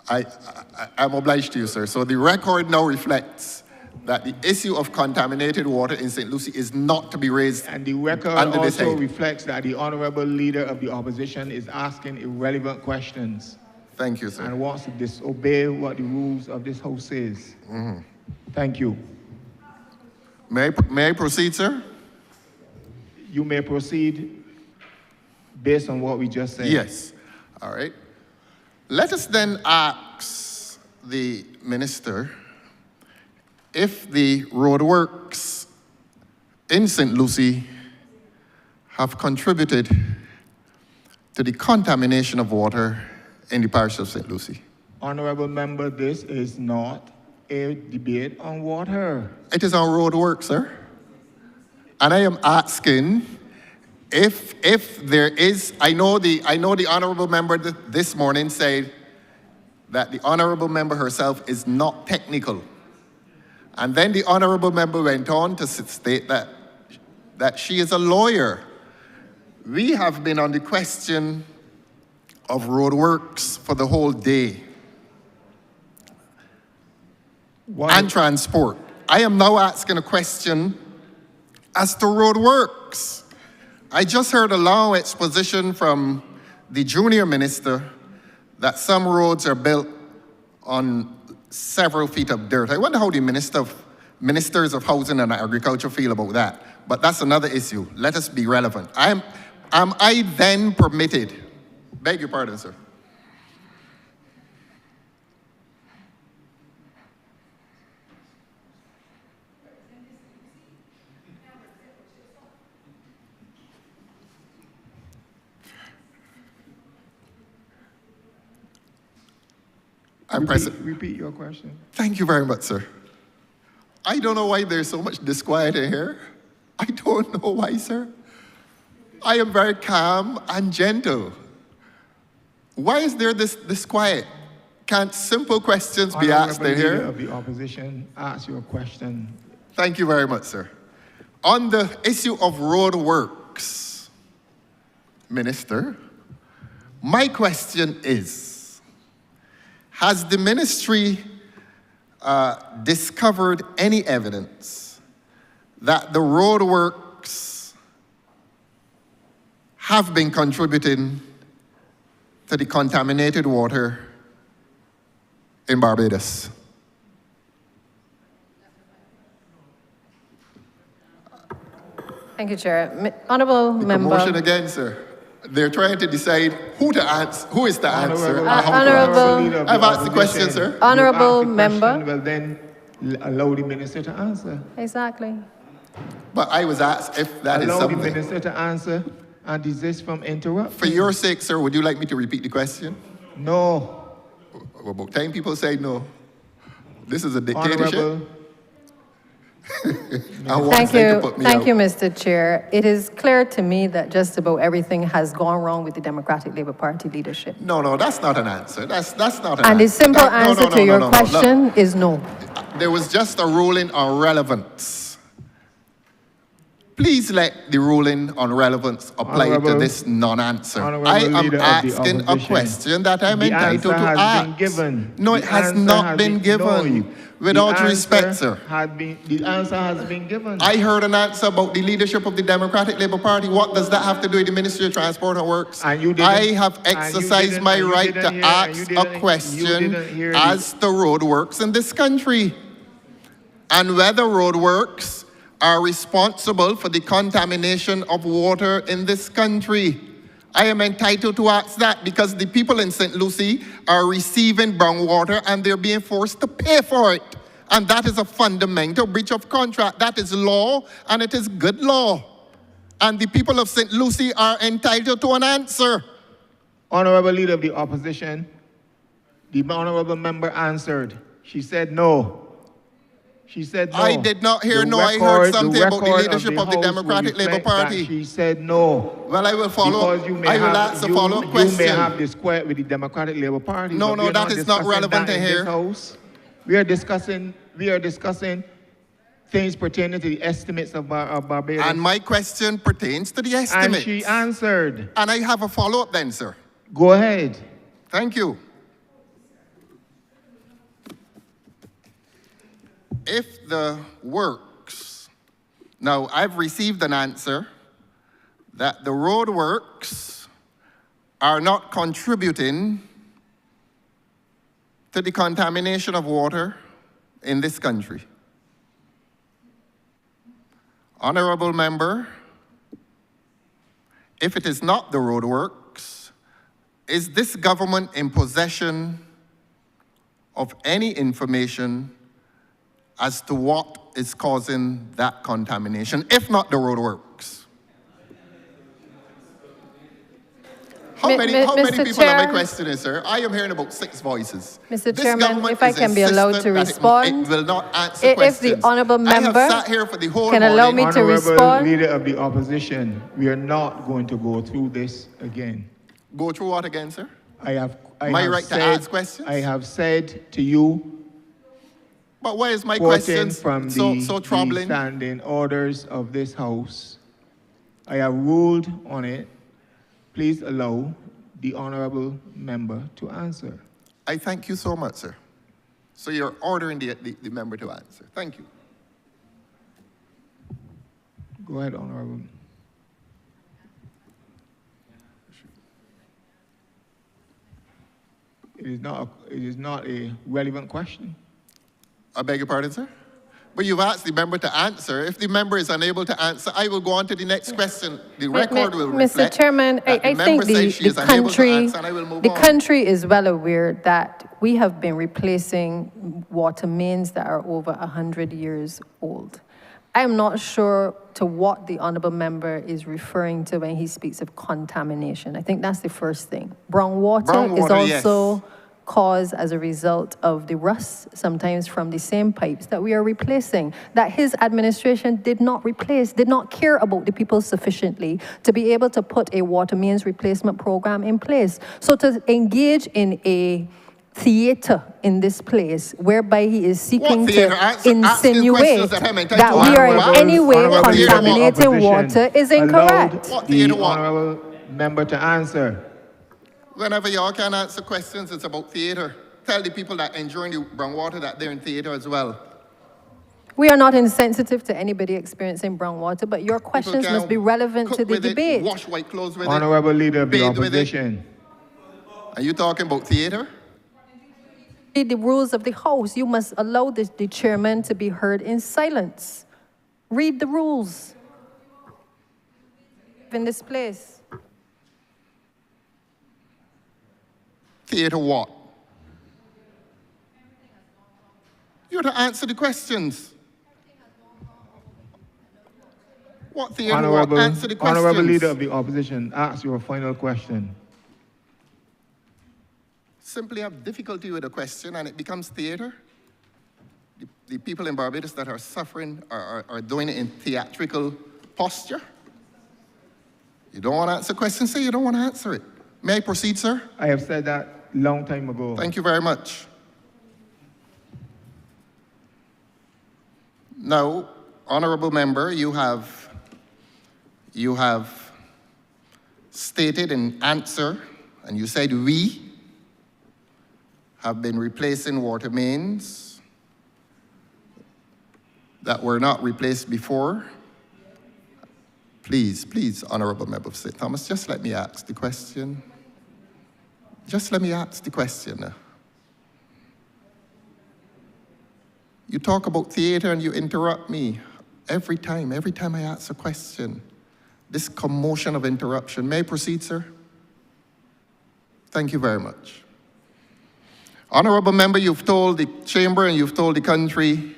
I'm obliged to you, sir. So the record now reflects that the issue of contaminated water in St. Lucie is not to be raised And the record under this also head. reflects that the honorable leader of the opposition is asking irrelevant questions. Thank you, sir. And wants to disobey what the rules of this house says. Thank you. May I proceed, sir? You may proceed based on what we just said. Yes. All right. Let us then ask the minister if the roadworks in St. Lucie have contributed to the contamination of water in the parish of St. Lucie. Honorable member, this is not a debate on water. It is on roadworks, sir. And I am asking if there is, I know the honorable member this morning said that the honorable member herself is not technical. And then the honorable member went on to state that she is a lawyer. We have been on the question of roadworks for the whole day. And transport. I am now asking a question as to roadworks. I just heard a long exposition from the junior minister that some roads are built on several feet of dirt. I wonder how the ministers of housing and agriculture feel about that. But that's another issue. Let us be relevant. Am I then permitted? Beg your pardon, sir. Repeat your question. Thank you very much, sir. I don't know why there's so much disquiet in here. I don't know why, sir. I am very calm and gentle. Why is there this disquiet? Can't simple questions be asked in here? Leader of the opposition, ask your question. Thank you very much, sir. On the issue of road works, Minister, my question is, has the ministry discovered any evidence that the road works have been contributing to the contaminated water in Barbados? Thank you, Chair. Honourable member. Motion again, sir. They're trying to decide who to answer, who is the answer. Honourable. I've asked the question, sir. Honourable member. Well, then allow the minister to answer. Exactly. But I was asked if that is something. something. Allow the minister to answer and desist from interrupting. For your sake, sir, would you like me to repeat the question? No. About 10 people say no. This is a dictatorship. Honourable. Thank you, Mr. Chair. It is clear to me that just about everything has gone wrong with the Democratic Labour Party leadership. No, that's not an answer. That's not an answer. And the simple answer to your question is no. There was just a ruling on relevance. Please let the ruling on relevance apply to this non-answer. I am asking a question that I'm entitled to ask. No, it has not been given. With all due respect, sir. The answer has been given. I heard an answer about the leadership of the Democratic Labour Party. What does that have to do with the Ministry of Transport and Works? I have exercised my right to ask a question as to roadworks in this country. And whether roadworks are responsible for the contamination of water in this country. I am entitled to ask that because the people in St. Lucie are receiving brown water and they're being forced to pay for it. And that is a fundamental breach of contract. That is law, and it is good law. And the people of St. Lucie are entitled to an answer. Honourable Leader of the Opposition, the honourable member answered. She said no. She said no. I did not hear The no. I heard record- something about the record leadership of the House will Democratic Labour reflect that Party. She said no. Well, I will follow up. Because you may I will have, ask a follow-up question. You may have disquiet with the Democratic Labour Party. No, but no, we are that is not discussing relevant that to in here. This house. We are discussing things pertaining to the estimates of Barbados. And my question pertains to the estimates. And she answered. And I have a follow-up then, sir. Go ahead. Thank you. If the works, now I've received an answer that the road works are not contributing to the contamination of water in this country. Honorable member, if it is not the road works, is this government in possession of any information as to what is causing that contamination, if not the road works? How many people am I questioning, sir? I am hearing about 6 voices. Mr. Chairman, if I can be allowed to respond, it will not answer if questions. the honourable member I have sat here for the whole can allow me to Honourable respond. Leader of the Opposition, we are not going to go through this again. Go through what again, sir? I My have right said, to ask questions? I have said to you, But why is my quoting question from so troubling? the standing orders of this House, I have ruled on it. Please allow the honourable member to answer. I thank you so much, sir. So you're ordering the member to answer. Thank you. Go ahead, honourable. It is not a relevant question. I beg your pardon, sir? But you've asked the member to answer. If the member is unable to answer, I will go on to the next question. The record will reflect Mr. Chairman, that the I member think says she is unable to answer, and I will move the on. country is well aware that we have been replacing water mains that are over 100 years old. I am not sure to what the honourable member is referring to when he speaks of contamination. I think that's the first thing. Brown water is also caused as a result of the rust, sometimes from the same pipes that we are replacing, that his administration did not replace, did not care about the people sufficiently to be able to put a water mains replacement program in place. So to engage in a theater in this place whereby he is seeking to insinuate that we are in any way contaminating water is incorrect. The honourable member to answer. Whenever y'all can answer questions, it's about theater. Tell the people that enjoying the brown water that they're in theater as well. We are not insensitive to anybody experiencing brown water, but your questions must be relevant to the debate. Wash white clothes with Honourable Leader of the bathe with Opposition. Are you talking about theater? Read the rules of the House. You must allow the chairman to be heard in silence. Read the rules in this place. Theater what? You're to answer the questions. What theater what? Answer the questions. Honourable Leader of the Opposition, ask your final question. Simply have difficulty with a question and it becomes theater. The people in Barbados that are suffering are doing it in theatrical posture. You don't want to answer questions, say you don't want to answer it. May I proceed, sir? I have said that long time ago. Thank you very much. Now, honourable member, you have stated in answer, and you said we have been replacing water mains that were not replaced before. Please, honourable member of St. Thomas, just let me ask the question. Just let me ask the question. You talk about theater and you interrupt me every time I ask a question. This commotion of interruption. May I proceed, sir? Thank you very much. Honourable member, you've told the chamber and you've told the country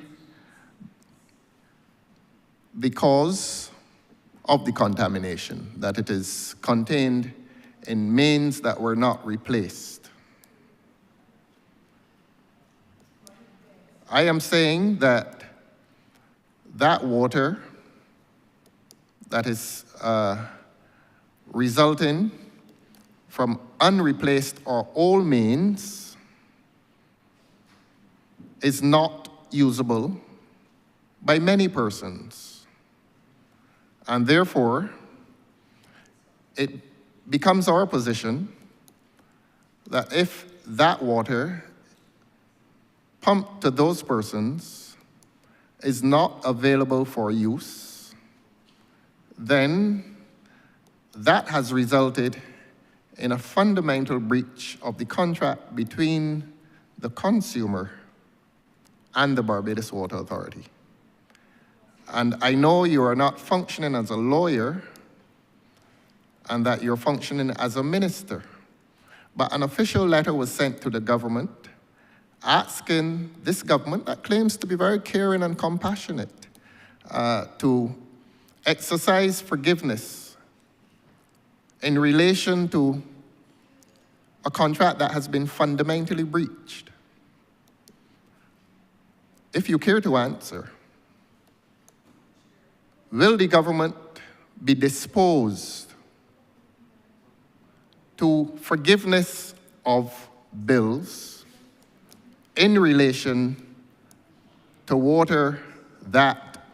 the cause of the contamination, that it is contained in mains that were not replaced. I am saying that that water that is resulting from unreplaced or old mains is not usable by many persons. And therefore, it becomes our position that if that water pumped to those persons is not available for use, then that has resulted in a fundamental breach of the contract between the consumer and the Barbados Water Authority. And I know you are not functioning as a lawyer and that you're functioning as a minister, but an official letter was sent to the government asking this government that claims to be very caring and compassionate to exercise forgiveness in relation to a contract that has been fundamentally breached. If you care to answer, will the government be disposed to forgiveness of bills in relation to water that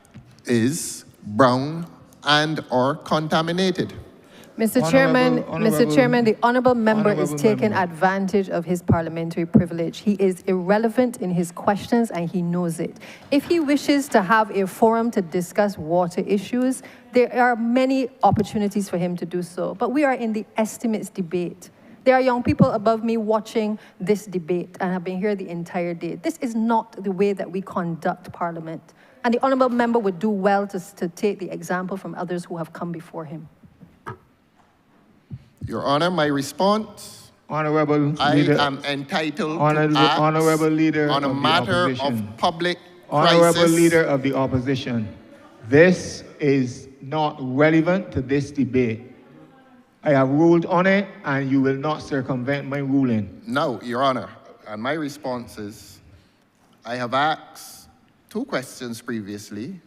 is brown and or contaminated? Mr. Chairman, the honourable member is taking advantage of his parliamentary privilege. He is irrelevant in his questions and he knows it. If he wishes to have a forum to discuss water issues, there are many opportunities for him to do so. But we are in the estimates debate. There are young people above me watching this debate and have been here the entire day. This is not the way that we conduct parliament. And the honourable member would do well to take the example from others who have come before him. Your Honor, my response, Honourable I Leader, am entitled to Honourable Leader on a of matter the opposition. of public Honourable crisis. Leader of the Opposition, this is not relevant to this debate. I have ruled on it, and you will not circumvent my ruling. No, Your Honor, and my response is, I have asked 2 questions previously.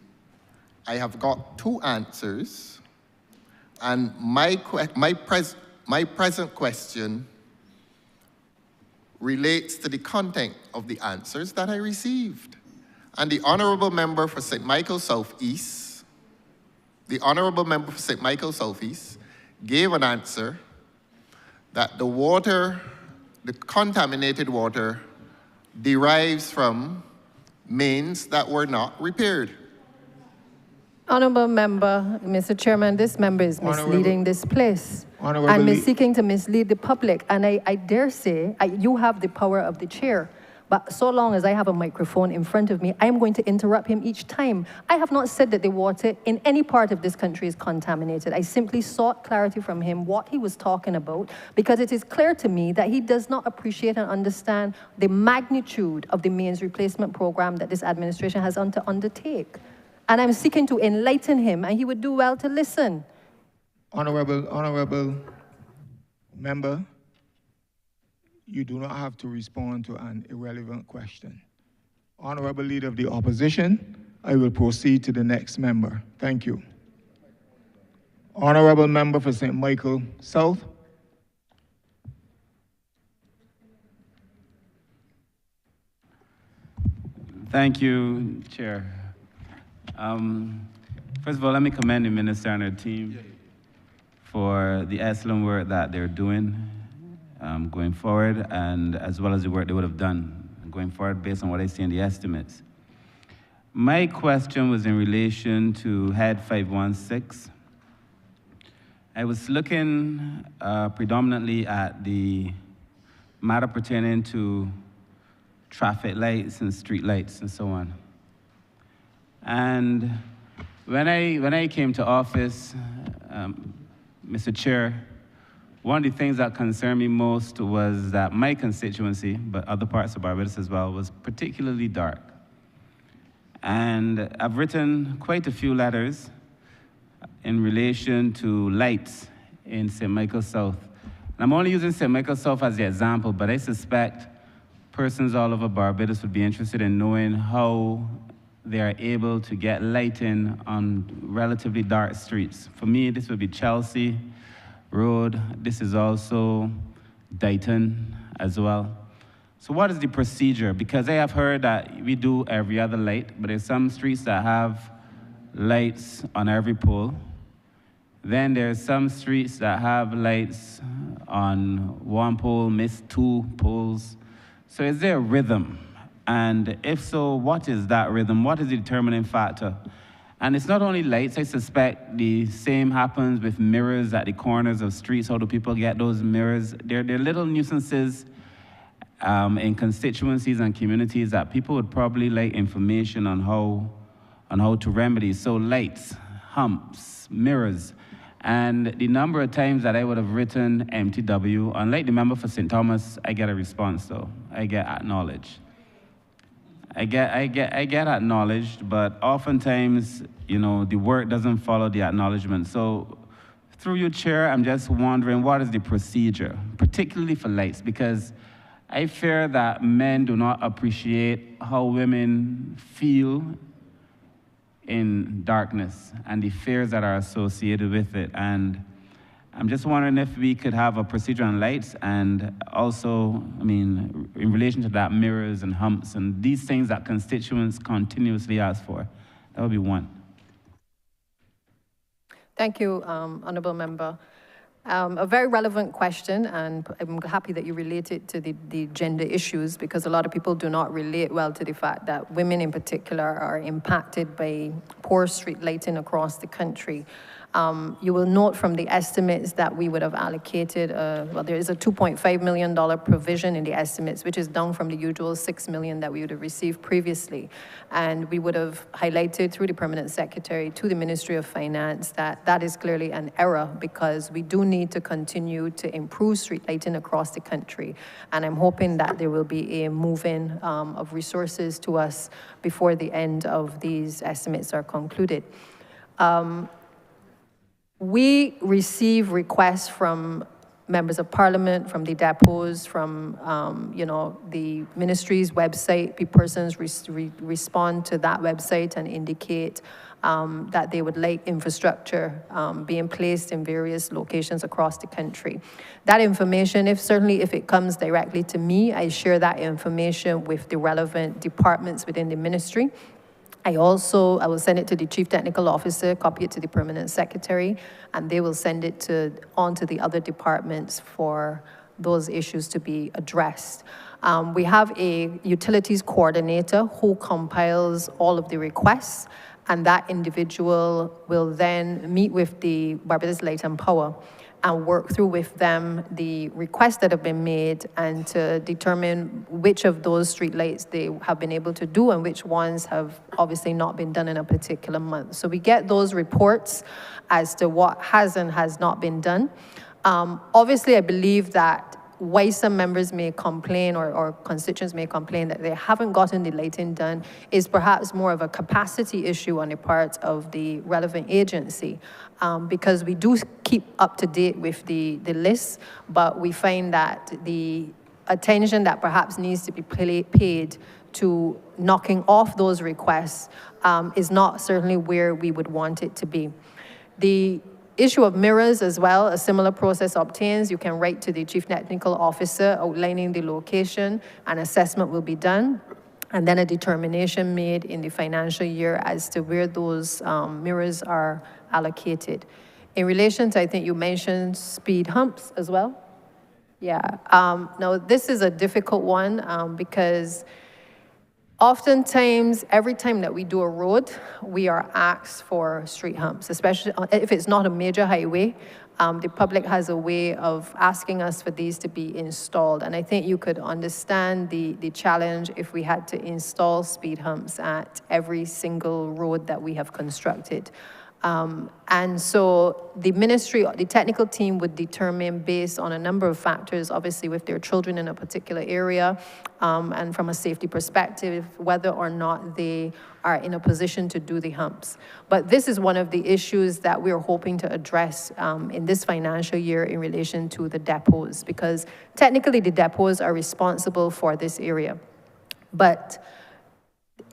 I have got 2 answers, and my present question relates to the content of the answers that I received. And the Honourable Member for St. Michael Southeast, gave an answer that the water, the contaminated water, derives from mains that were not repaired. Honourable member, Mr. Chairman, this member is misleading this place and seeking to mislead the public. And I dare say, you have the power of the chair, but so long as I have a microphone in front of me, I am going to interrupt him each time. I have not said that the water in any part of this country is contaminated. I simply sought clarity from him what he was talking about, because it is clear to me that he does not appreciate and understand the magnitude of the mains replacement program that this administration has to undertake. And I'm seeking to enlighten him, and he would do well to listen. Honourable member, you do not have to respond to an irrelevant question. Honourable Leader of the Opposition, I will proceed to the next member. Thank you. Honourable Member for St. Michael South. Thank you, Chair. First of all, let me commend the Minister and her team for the excellent work that they're doing going forward, and as well as the work they would have done going forward based on what I see in the estimates. My question was in relation to Head 516. I was looking predominantly at the matter pertaining to traffic lights and street lights and so on. And when I came to office, Mr. Chair, one of the things that concerned me most was that my constituency, but other parts of Barbados as well, was particularly dark. And I've written quite a few letters in relation to lights in St. Michael South. And I'm only using St. Michael South as the example, but I suspect persons all over Barbados would be interested in knowing how they are able to get lighting on relatively dark streets. For me, this would be Chelsea Road. This is also Dayton as well. So what is the procedure? Because I have heard that we do every other light, but there's some streets that have lights on every pole. Then there's some streets that have lights on one pole, miss 2 poles. So is there a rhythm? And if so, what is that rhythm? What is the determining factor? And it's not only lights, I suspect the same happens with mirrors at the corners of streets. How do people get those mirrors? They're little nuisances in constituencies and communities that people would probably like information on how to remedy. So lights, humps, mirrors, and the number of times that I would have written MTW, unlike the member for St. Thomas, I get a response though. I get acknowledged. I get acknowledged, but oftentimes, you know, the work doesn't follow the acknowledgement. So through you, Chair, I'm just wondering what is the procedure, particularly for lights, because I fear that men do not appreciate how women feel in darkness and the fears that are associated with it. And I'm just wondering if we could have a procedure on lights and also, I mean, in relation to that, mirrors and humps and these things that constituents continuously ask for. That would be one. Thank you, Honourable Member. A very relevant question, and I'm happy that you relate it to the gender issues, because a lot of people do not relate well to the fact that women in particular are impacted by poor street lighting across the country. You will note from the estimates that we would have allocated, well, there is a $2.5 million provision in the estimates, which is down from the usual $6 million that we would have received previously. And we would have highlighted through the Permanent Secretary to the Ministry of Finance that that is clearly an error, because we do need to continue to improve street lighting across the country. And I'm hoping that there will be a move-in of resources to us before the end of these estimates are concluded. We receive requests from members of parliament, from the depots, from you know, the ministry's website. Persons respond to that website and indicate that they would like infrastructure being placed in various locations across the country. That information, certainly if it comes directly to me, I share that information with the relevant departments within the ministry. I will send it to the Chief Technical Officer, copy it to the Permanent Secretary, and they will send it on to the other departments for those issues to be addressed. We have a utilities coordinator who compiles all of the requests, and that individual will then meet with the Barbados Light and Power and work through with them the requests that have been made and to determine which of those streetlights they have been able to do and which ones have obviously not been done in a particular month. So we get those reports as to what has and has not been done. Obviously, I believe that why some members may complain or constituents may complain that they haven't gotten the lighting done is perhaps more of a capacity issue on the part of the relevant agency, because we do keep up to date with the list, but we find that the attention that perhaps needs to be paid to knocking off those requests is not certainly where we would want it to be. The issue of mirrors as well, a similar process obtains. You can write to the Chief Technical Officer outlining the location, an assessment will be done, and then a determination made in the financial year as to where those mirrors are allocated. In relation to, I think you mentioned speed humps as well. Yeah, now this is a difficult one because oftentimes, every time that we do a road, we are asked for street humps, especially if it's not a major highway. The public has a way of asking us for these to be installed. And I think you could understand the challenge if we had to install speed humps at every single road that we have constructed. And so the ministry, the technical team would determine based on a number of factors, obviously with their children in a particular area, and from a safety perspective, whether or not they are in a position to do the humps. But this is one of the issues that we're hoping to address in this financial year in relation to the depots, because technically the depots are responsible for this area. But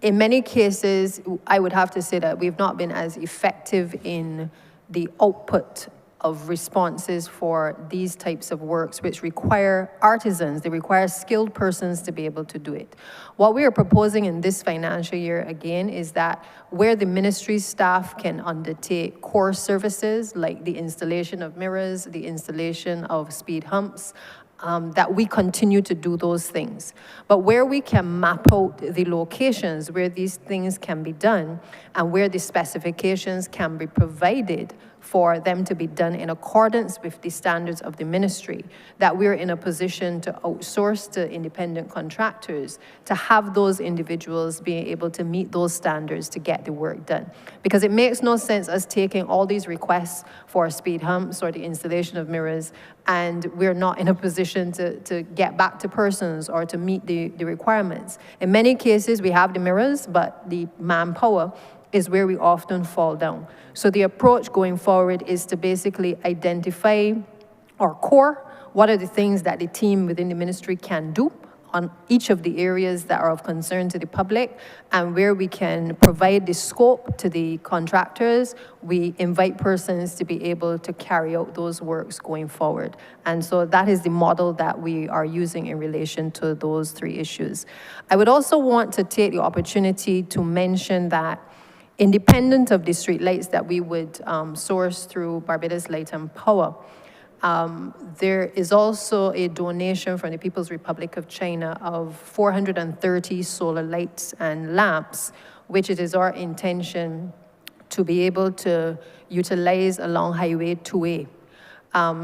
in many cases, I would have to say that we've not been as effective in the output of responses for these types of works, which require artisans, they require skilled persons to be able to do it. What we are proposing in this financial year, again, is that where the ministry staff can undertake core services like the installation of mirrors, the installation of speed humps, that we continue to do those things. But where we can map out the locations where these things can be done and where the specifications can be provided for them to be done in accordance with the standards of the ministry, that we're in a position to outsource to independent contractors to have those individuals being able to meet those standards to get the work done. Because it makes no sense us taking all these requests for speed humps or the installation of mirrors, and we're not in a position to get back to persons or to meet the requirements. In many cases, we have the mirrors, but the manpower is where we often fall down. So the approach going forward is to basically identify our core, what are the things that the team within the ministry can do on each of the areas that are of concern to the public, and where we can provide the scope to the contractors, we invite persons to be able to carry out those works going forward. And so that is the model that we are using in relation to those three issues. I would also want to take the opportunity to mention that independent of the street lights that we would source through Barbados Light and Power, there is also a donation from the People's Republic of China of 430 solar lights and lamps, which it is our intention to be able to utilize along Highway 2A.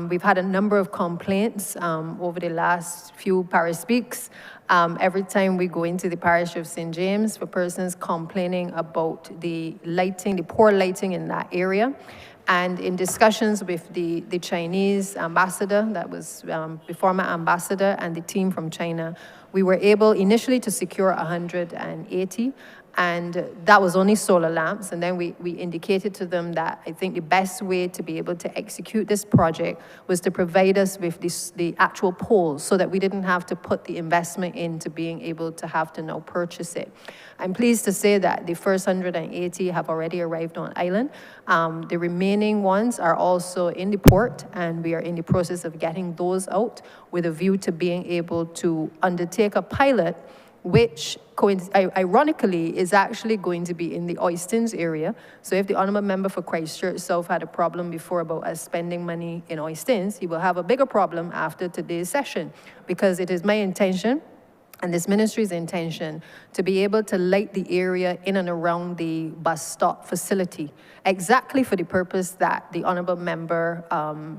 We've had a number of complaints over the last few parish weeks. Every time we go into the parish of St. James for persons complaining about the lighting, the poor lighting in that area. And in discussions with the Chinese ambassador, that was the former ambassador, and the team from China, we were able initially to secure 180, and that was only solar lamps. And then we indicated to them that I think the best way to be able to execute this project was to provide us with the actual poles, so that we didn't have to put the investment into being able to have to now purchase it. I'm pleased to say that the first 180 have already arrived on island. The remaining ones are also in the port, and we are in the process of getting those out with a view to being able to undertake a pilot, which ironically is actually going to be in the Oistins area. So if the Honourable Member for Christchurch South had a problem before about us spending money in Oistins, he will have a bigger problem after today's session, because it is my intention and this ministry's intention to be able to light the area in and around the bus stop facility, exactly for the purpose that the Honourable Member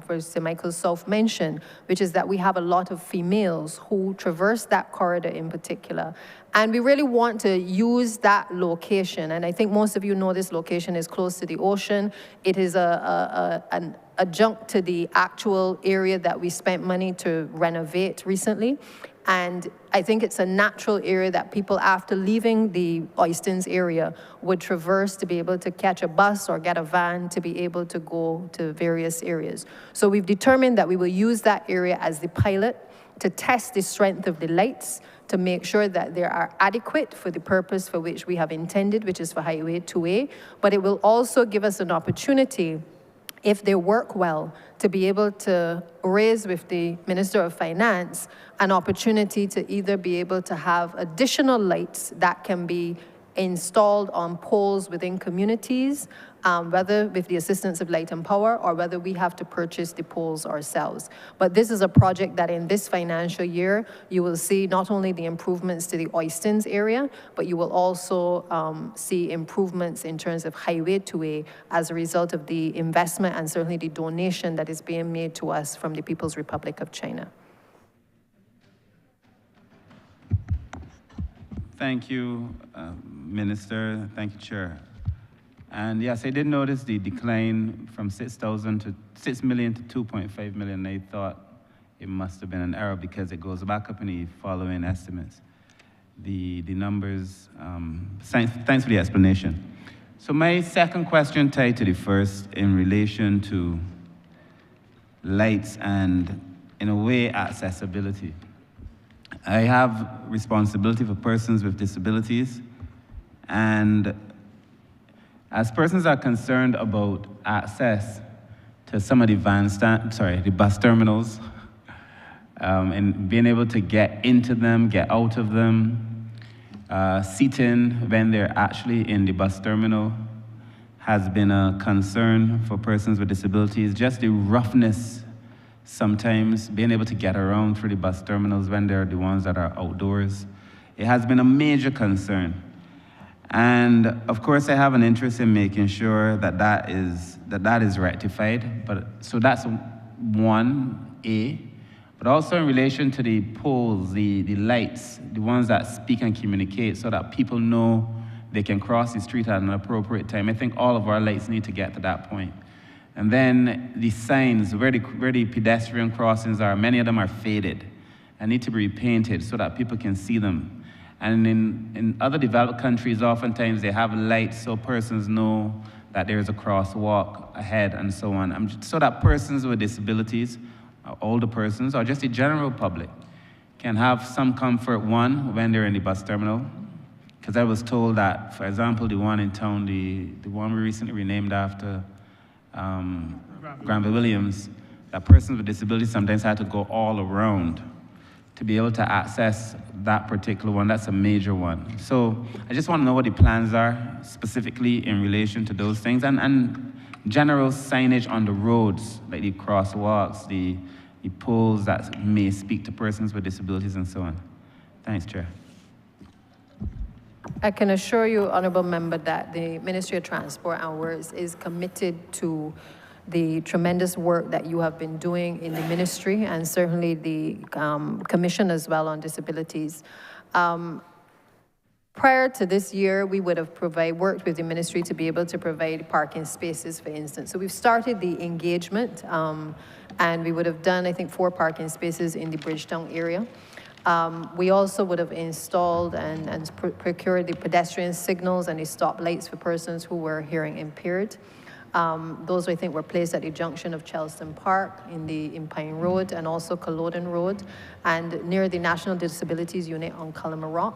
for St. Michael South mentioned, which is that we have a lot of females who traverse that corridor in particular. And we really want to use that location. And I think most of you know this location is close to the ocean. It is an adjunct to the actual area that we spent money to renovate recently. And I think it's a natural area that people, after leaving the Oistins area, would traverse to be able to catch a bus or get a van to be able to go to various areas. So we've determined that we will use that area as the pilot to test the strength of the lights, to make sure that they are adequate for the purpose for which we have intended, which is for Highway 2A. But it will also give us an opportunity, if they work well, to be able to raise with the Minister of Finance an opportunity to either be able to have additional lights that can be installed on poles within communities, whether with the assistance of Light and Power or whether we have to purchase the poles ourselves. But this is a project that in this financial year, you will see not only the improvements to the Oistins area, but you will also see improvements in terms of Highway 2A as a result of the investment and certainly the donation that is being made to us from the People's Republic of China. Thank you, Minister. Thank you, Chair. And yes, I did notice the decline from 6,000 to 6 million to 2.5 million. I thought it must have been an error because it goes back up in the following estimates. The numbers, thanks for the explanation. So my second question tied to the first in relation to lights and, in a way, accessibility. I have responsibility for persons with disabilities, And as persons are concerned about access to some of the the bus terminals, and being able to get into them, get out of them, seating when they're actually in the bus terminal has been a concern for persons with disabilities. Just the roughness, sometimes being able to get around through the bus terminals when they're the ones that are outdoors, it has been a major concern. And of course, I have an interest in making sure that is rectified. But so that's 1A. But also in relation to the poles, the lights, the ones that speak and communicate, so that people know they can cross the street at an appropriate time. I think all of our lights need to get to that point. And then the signs, where the pedestrian crossings are, many of them are faded and need to be repainted so that people can see them. And in other developed countries, oftentimes they have lights so persons know that there's a crosswalk ahead and so on. So that persons with disabilities, older persons, or just the general public can have some comfort, one, when they're in the bus terminal. Because I was told that, for example, the one in town, the one we recently renamed after Granville Williams, that persons with disabilities sometimes had to go all around to be able to access that particular one. That's a major one. So I just want to know what the plans are specifically in relation to those things, and general signage on the roads, like the crosswalks, the poles that may speak to persons with disabilities and so on. Thanks, Chair. I can assure you, Honourable Member, that the Ministry of Transport and Works is committed to the tremendous work that you have been doing in the ministry, and certainly the Commission as well on disabilities. Prior to this year, we would have worked with the ministry to be able to provide parking spaces, for instance. So we've started the engagement, and we would have done, I think, 4 parking spaces in the Bridgetown area. We also would have installed and procured the pedestrian signals and the stop lights for persons who were hearing impaired. Those, I think, were placed at the junction of Chelston Park in Pine Road and also Culloden Road and near the National Disabilities Unit on Cullimer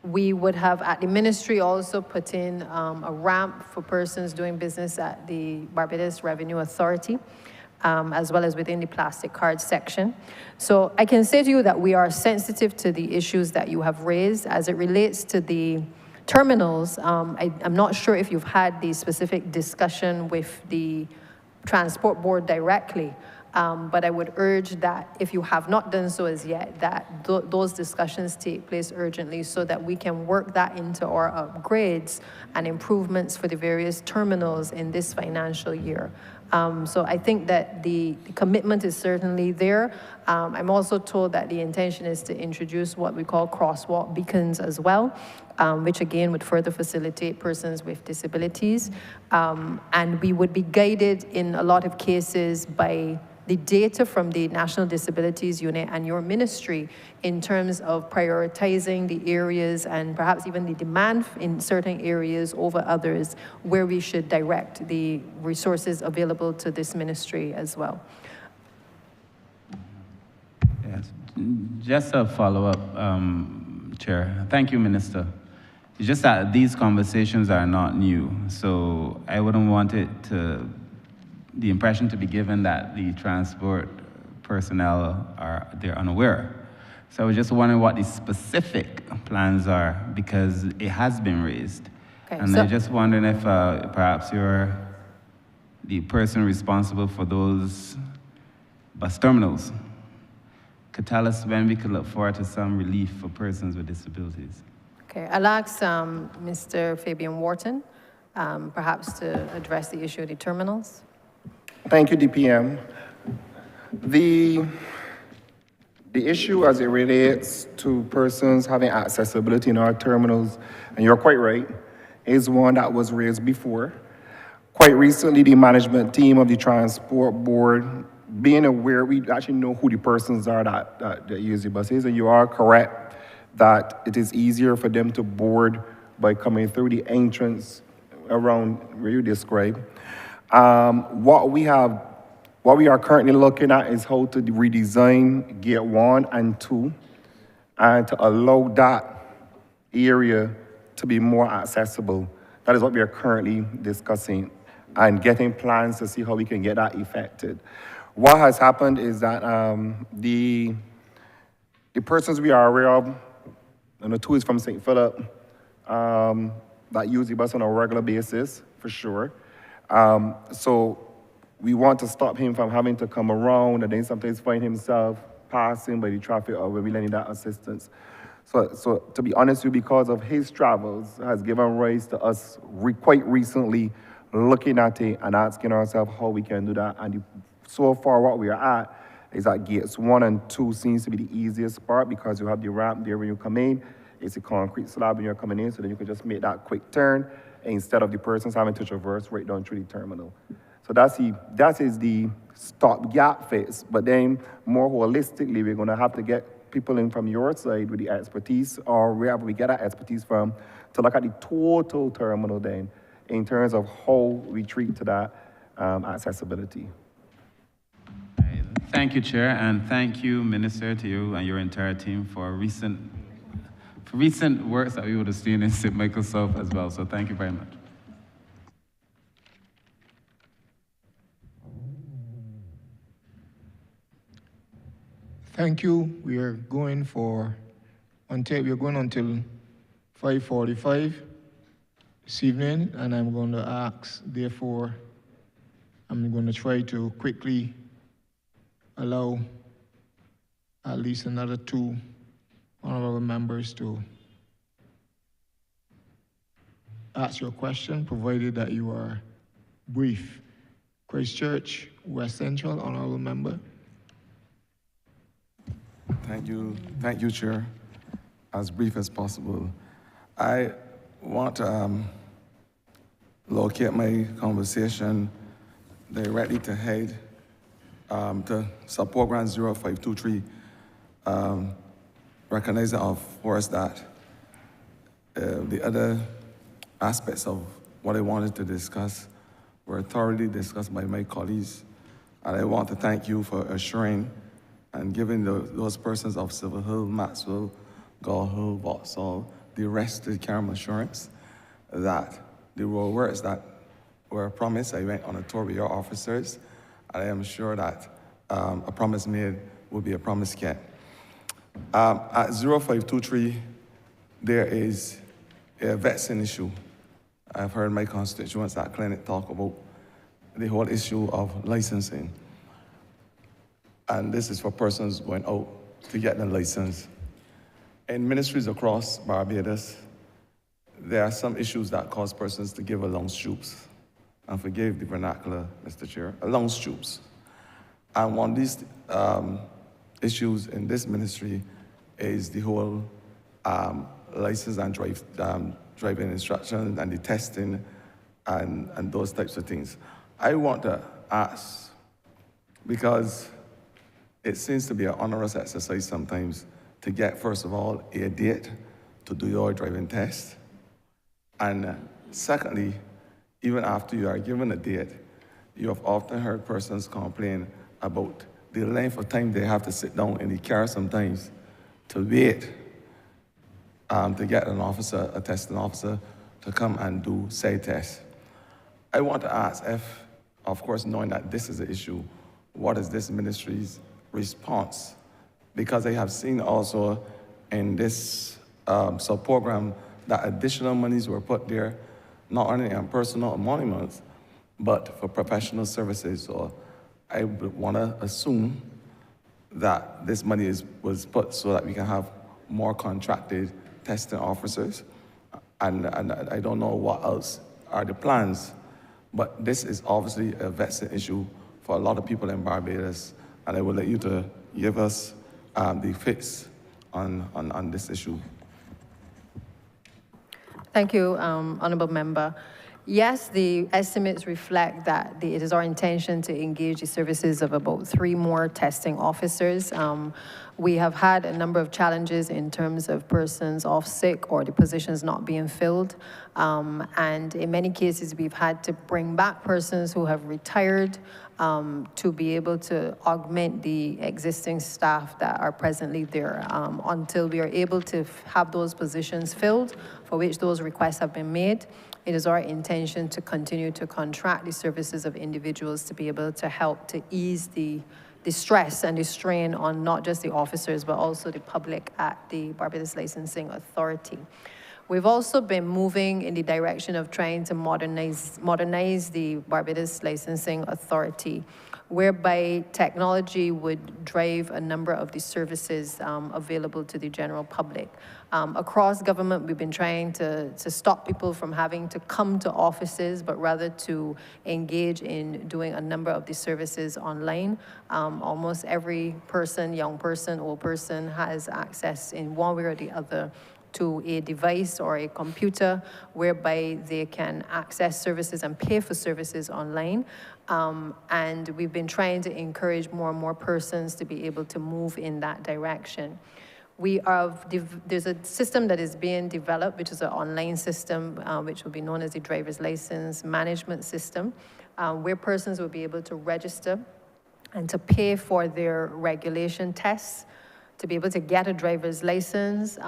We would have at the ministry also put in a ramp for persons doing business at the Barbados Revenue Authority, as well as within the plastic card section. So I can say to you that we are sensitive to the issues that you have raised as it relates to the terminals. I'm not sure if you've had the specific discussion with the Transport Board directly, but I would urge that if you have not done so as yet, that those discussions take place urgently so that we can work that into our upgrades and improvements for the various terminals in this financial year. So I think that the commitment is certainly there. I'm also told that the intention is to introduce what we call crosswalk beacons as well, which again would further facilitate persons with disabilities. And we would be guided in a lot of cases by the data from the National Disabilities Unit and your ministry in terms of prioritizing the areas and perhaps even the demand in certain areas over others where we should direct the resources available to this ministry as well. Yes. Just a follow-up, Chair. Thank you, Minister. It's just that these conversations are not new, so I wouldn't want the impression to be given that the transport personnel they're unaware. So I was just wondering what the specific plans are, because it has been raised. Okay, and I'm just wondering if perhaps you're the person responsible for those bus terminals could tell us when we could look forward to some relief for persons with disabilities. Okay, I'll ask Mr. Fabian Wharton perhaps to address the issue of the terminals. Thank you, DPM. The issue as it relates to persons having accessibility in our terminals, and you're quite right, is one that was raised before. Quite recently, the management team of the Transport Board, being aware, we actually know who the persons are that use the buses, and you are correct that it is easier for them to board by coming through the entrance around where you described. What we are currently looking at is how to redesign Gate 1 and 2 and to allow that area to be more accessible. That is what we are currently discussing and getting plans to see how we can get that effected. What has happened is that the persons we are aware of, and the two is from St. Philip, that use the bus on a regular basis, for sure. So we want to stop him from having to come around and then sometimes find himself passing by the traffic or where we need that assistance. So to be honest with you, because of his travels, has given rise to us quite recently looking at it and asking ourselves how we can do that. And so far what we are at is that gates 1 and 2 seems to be the easiest part because you have the ramp there when you come in. It's a concrete slab when you're coming in, so then you can just make that quick turn instead of the persons having to traverse right down through the terminal. So that is the stopgap phase. But then more holistically, we're going to have to get people in from your side with the expertise or wherever we get that expertise from to look at the total terminal then in terms of how we treat to that accessibility. Thank you, Chair, and thank you, Minister, to you and your entire team for recent works that we would have seen in St. Michael South as well. So thank you very much. Thank you. We are going until 5:45 this evening, and I'm going to ask, therefore, I'm going to try to quickly allow at least another 2 honorable members to ask your question, provided that you are brief. Christchurch, West Central, honorable member. Thank you, Chair. As brief as possible. I want to locate my conversation directly to head to support grant 0523, recognizing, of course, that the other aspects of what I wanted to discuss were thoroughly discussed by my colleagues. And I want to thank you for assuring and giving those persons of Silver Hill, Maxwell, Gull Hill, Vauxhall, the rest of the Caram assurance that the words that were promised. I went on a tour with your officers, and I am sure that a promise made will be a promise kept. At 0523, there is a vaccine issue. I've heard my constituents at clinic talk about the whole issue of licensing. And this is for persons going out to get their license. In ministries across Barbados, there are some issues that cause persons to give along stoops. And forgive the vernacular, Mr. Chair, along stoops. And one of these issues in this ministry is the whole license and driving instruction and the testing and those types of things. I want to ask, because it seems to be an onerous exercise sometimes to get, first of all, a date to do your driving test. And secondly, even after you are given a date, you have often heard persons complain about the length of time they have to sit down in the car sometimes to wait to get a testing officer to come and do said tests. I want to ask if, of course, knowing that this is an issue, what is this ministry's response? Because I have seen also in this sub-program that additional monies were put there, not only on personal emoluments, but for professional services. So I would want to assume that this money was put so that we can have more contracted testing officers. And I don't know what else are the plans, but this is obviously a vexing issue for a lot of people in Barbados. And I would like you to give us the fix on this issue. Thank you, Honourable Member. Yes, the estimates reflect that it is our intention to engage the services of about 3 more testing officers. We have had a number of challenges in terms of persons off sick or the positions not being filled. And in many cases, we've had to bring back persons who have retired to be able to augment the existing staff that are presently there until we are able to have those positions filled for which those requests have been made. It is our intention to continue to contract the services of individuals to be able to help to ease the stress and the strain on not just the officers, but also the public at the Barbados Licensing Authority. We've also been moving in the direction of trying to modernize the Barbados Licensing Authority, whereby technology would drive a number of the services available to the general public. Across government, we've been trying to stop people from having to come to offices, but rather to engage in doing a number of the services online. Almost every person, young person, old person, has access in one way or the other to a device or a computer whereby they can access services and pay for services online. And we've been trying to encourage more and more persons to be able to move in that direction. There's a system that is being developed, which is an online system, which will be known as the Driver's License Management System, where persons will be able to register and to pay for their regulation tests. To be able to get a driver's license,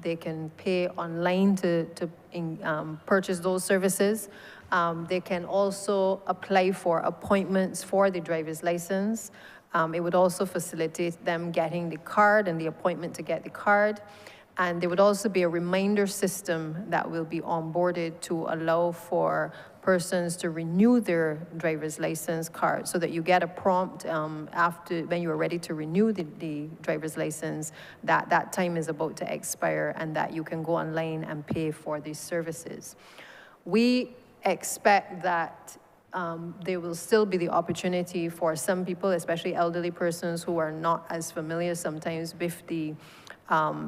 they can pay online to purchase those services. They can also apply for appointments for the driver's license. It would also facilitate them getting the card and the appointment to get the card. And there would also be a reminder system that will be onboarded to allow for persons to renew their driver's license card so that you get a prompt after when you are ready to renew the driver's license that that time is about to expire and that you can go online and pay for these services. We expect that there will still be the opportunity for some people, especially elderly persons who are not as familiar sometimes with the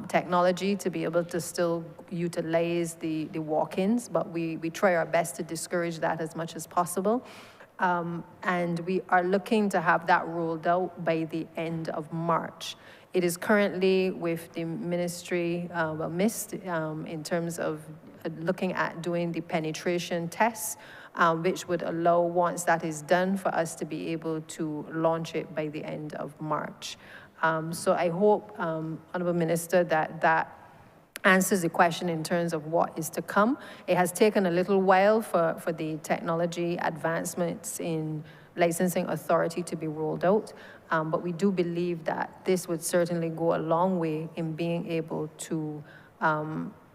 technology, to be able to still utilize the walk-ins, but we try our best to discourage that as much as possible. And we are looking to have that rolled out by the end of March. It is currently with the ministry, MIST, in terms of looking at doing the penetration tests, which would allow, once that is done, for us to be able to launch it by the end of March. So I hope, Honourable Minister, that answers the question in terms of what is to come. It has taken a little while for the technology advancements in licensing authority to be rolled out, but we do believe that this would certainly go a long way in being able to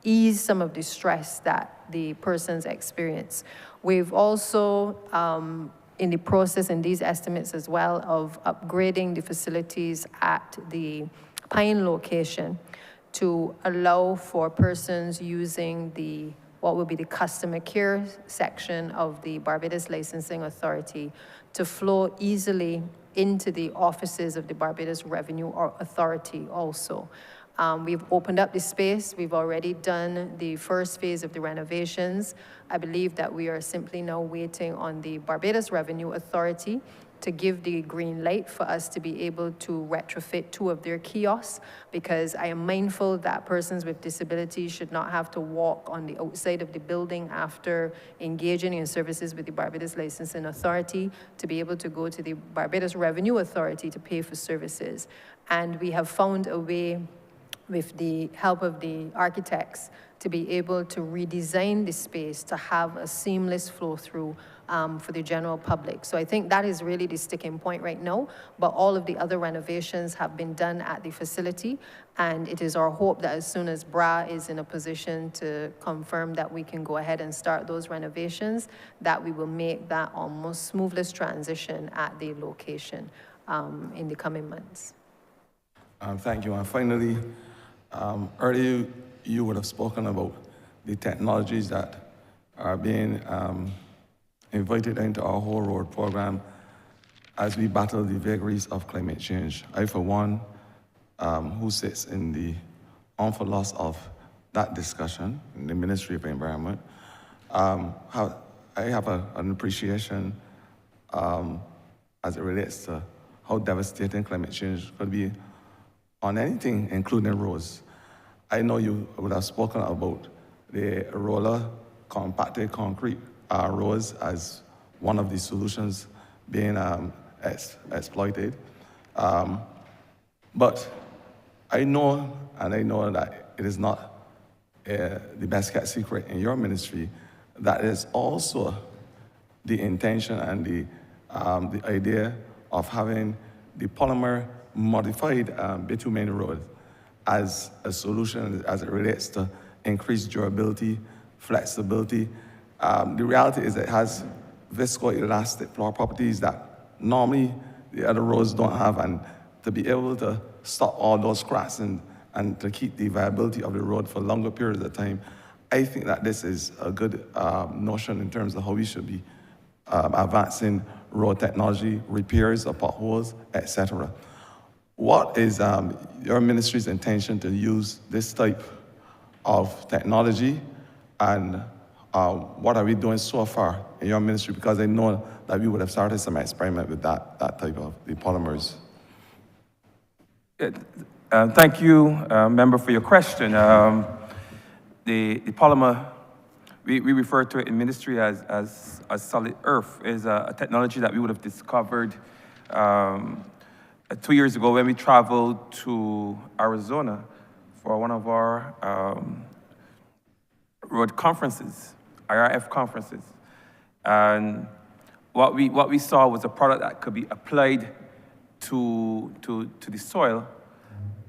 ease some of the stress that the persons experience. We've also in the process, in these estimates as well, of upgrading the facilities at the Pine location to allow for persons using what will be the customer care section of the Barbados Licensing Authority to flow easily into the offices of the Barbados Revenue Authority also. We've opened up the space. We've already done the first phase of the renovations. I believe that we are simply now waiting on the Barbados Revenue Authority to give the green light for us to be able to retrofit 2 of their kiosks, because I am mindful that persons with disabilities should not have to walk on the outside of the building after engaging in services with the Barbados Licensing Authority to be able to go to the Barbados Revenue Authority to pay for services. And we have found a way, with the help of the architects, to be able to redesign the space to have a seamless flow through for the general public. So I think that is really the sticking point right now, but all of the other renovations have been done at the facility, and it is our hope that as soon as BRA is in a position to confirm that we can go ahead and start those renovations, that we will make that almost smoothless transition at the location in the coming months. Thank you. And finally, earlier you would have spoken about the technologies that are being invited into our whole road program as we battle the vagaries of climate change. I, for one, who sits in the armful loss of that discussion in the Ministry of Environment, I have an appreciation as it relates to how devastating climate change could be on anything, including roads. I know you would have spoken about the roller compacted concrete roads as one of the solutions being exploited. But I know, and I know that it is not the best kept secret in your ministry, that is also the intention and the idea of having the polymer modified bitumen road as a solution as it relates to increased durability, flexibility. The reality is that it has viscoelastic properties that normally the other roads don't have, and to be able to stop all those cracks and to keep the viability of the road for longer periods of time, I think that this is a good notion in terms of how we should be advancing road technology, repairs of potholes, etc. What is your ministry's intention to use this type of technology, and what are we doing so far in your ministry? Because I know that we would have started some experiment with that type of the polymers. Thank you, member, for your question. The polymer, we refer to it in ministry as solid earth, is a technology that we would have discovered 2 years ago when we traveled to Arizona for one of our road conferences, IRF conferences. And what we saw was a product that could be applied to the soil,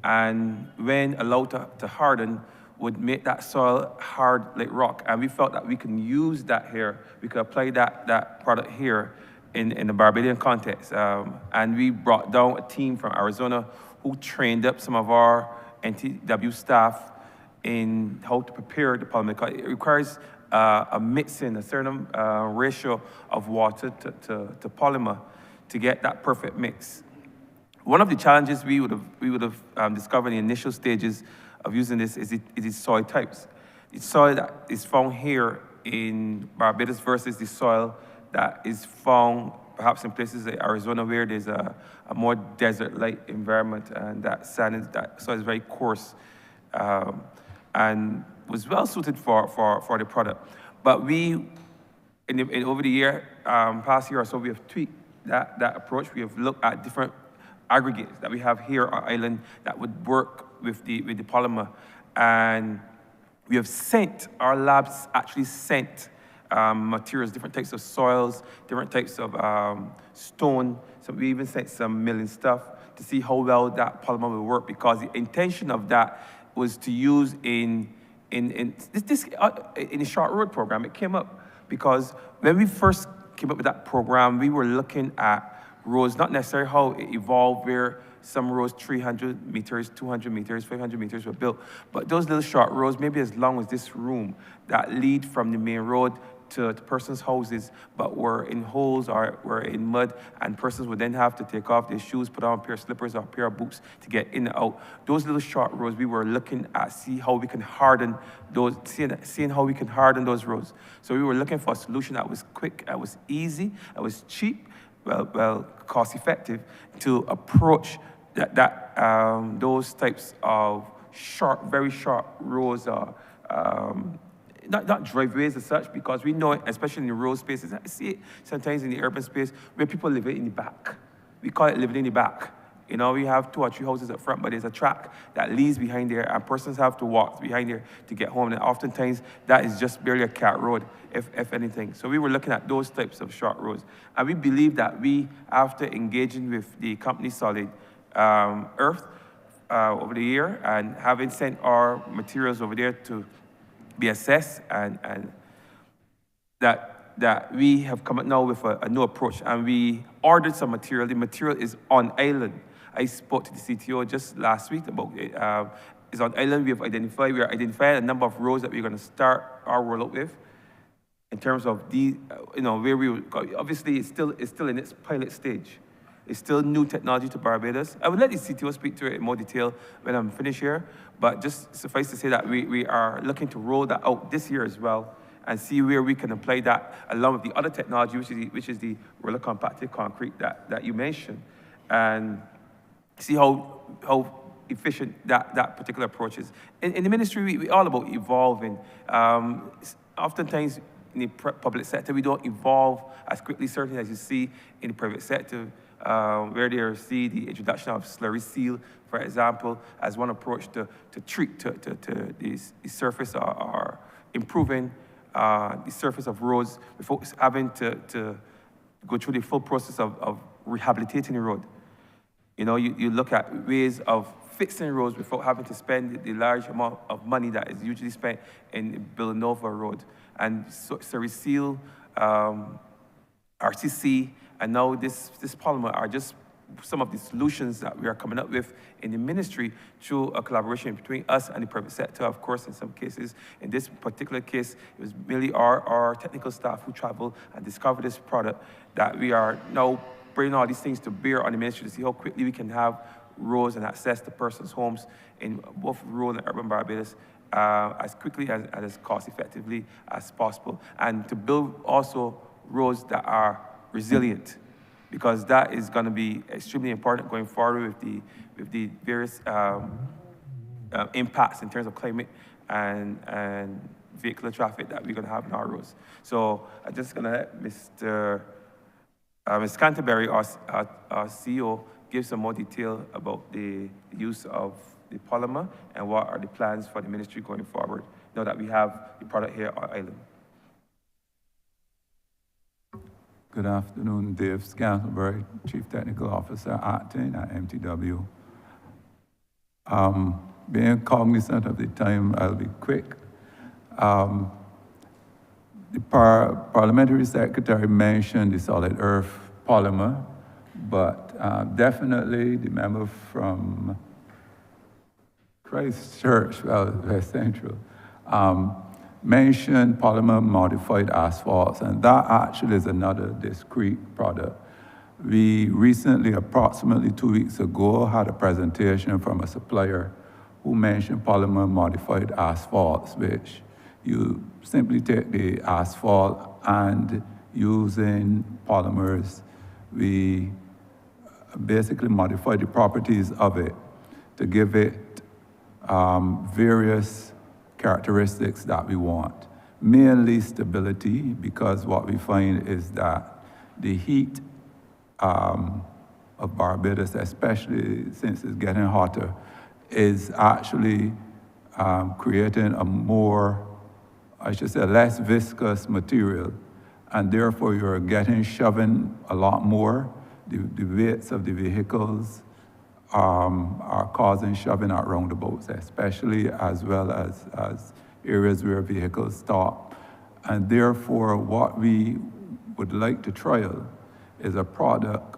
and when allowed to harden, would make that soil hard like rock. And we felt that we can use that here, we could apply that product here in the Barbadian context. And we brought down a team from Arizona who trained up some of our NTW staff in how to prepare the polymer. It requires a mixing, a certain ratio of water to polymer to get that perfect mix. One of the challenges we would have discovered in the initial stages of using this is its soil types. The soil that is found here in Barbados versus the soil that is found perhaps in places like Arizona, where there's a more desert-like environment, and that soil is very coarse and was well suited for the product. But we, over the past year or so, we have tweaked that approach. We have looked at different aggregates that we have here on island that would work with the polymer, and we have sent, our labs actually sent materials, different types of soils, different types of stone. So we even sent some milling stuff to see how well that polymer will work, because the intention of that was to use in the short road program. It came up because when we first came up with that program, we were looking at roads, not necessarily how it evolved, where some roads 300 meters, 200 meters, 500 meters were built, but those little short roads, maybe as long as this room, that lead from the main road to person's houses, but were in holes or were in mud, and persons would then have to take off their shoes, put on a pair of slippers or a pair of boots to get in and out. Those little short roads, we were looking at see how we can harden those, seeing how we can harden those roads. So we were looking for a solution that was quick, that was easy, that was cheap, well cost effective to approach those types of short, very short roads, or not driveways as such, because we know, especially in the rural spaces, I see it sometimes in the urban space where people live in the back. We call it living in the back. You know, we have 2 or 3 houses up front, but there's a track that leads behind there, and persons have to walk behind there to get home. And oftentimes, that is just barely a cat road, if anything. So we were looking at those types of short roads. And we believe that we, after engaging with the company Solid Earth over the year, and having sent our materials over there to be assessed, and that we have come up now with a new approach, and we ordered some material. The material is on island. I spoke to the CTO just last week about it. It's on island. We are identifying a number of roads that we're going to start our rollout with. In terms of the, where we would go. Obviously, it's still in its pilot stage. It's still new technology to Barbados. I will let the CTO speak to it in more detail when I'm finished here, but just suffice to say that we are looking to roll that out this year as well, and see where we can apply that along with the other technology, which is the roller compacted concrete that you mentioned, and see how efficient that particular approach is. In the ministry, we all about evolving. Oftentimes, in the public sector. We don't evolve as quickly, certainly, as you see in the private sector, where they see the introduction of slurry seal, for example, as one approach to treat the surface or improving the surface of roads without having to go through the full process of rehabilitating the road. You know, you look at ways of fixing roads without having to spend the large amount of money that is usually spent in Villanova Road. And slurry seal, RCC, and now this polymer are just some of the solutions that we are coming up with in the ministry through a collaboration between us and the private sector, of course, in some cases. In this particular case, it was merely our technical staff who traveled and discovered this product that we are now bringing all these things to bear on the ministry to see how quickly we can have roads and access to persons' homes in both rural and urban Barbados as quickly and as cost-effectively as possible. And to build also roads that are resilient, because that is going to be extremely important going forward with the various impacts in terms of climate and vehicular traffic that we're going to have in our roads. So I'm just going to let Mr. Canterbury, our CEO, give some more detail about the use of the polymer and what are the plans for the ministry going forward, now that we have the product here on island. Good afternoon, Dave Scantlebury, Chief Technical Officer acting at MTW. Being cognizant of the time, I'll be quick. The Parliamentary Secretary mentioned the solid earth polymer, but definitely the member from Christchurch, well, West Central, mentioned polymer modified asphalts, and that actually is another discrete product. We recently, approximately 2 weeks ago, had a presentation from a supplier who mentioned polymer modified asphalts, which you simply take the asphalt and using polymers, we basically modify the properties of it to give it various characteristics that we want. Mainly stability, because what we find is that the heat of Barbados, especially since it's getting hotter, is actually creating a more, I should say, less viscous material, and therefore you're shoving a lot more. The weights of the vehicles are causing shoving at roundabouts, especially as well as areas where vehicles stop. And therefore, what we would like to trial is a product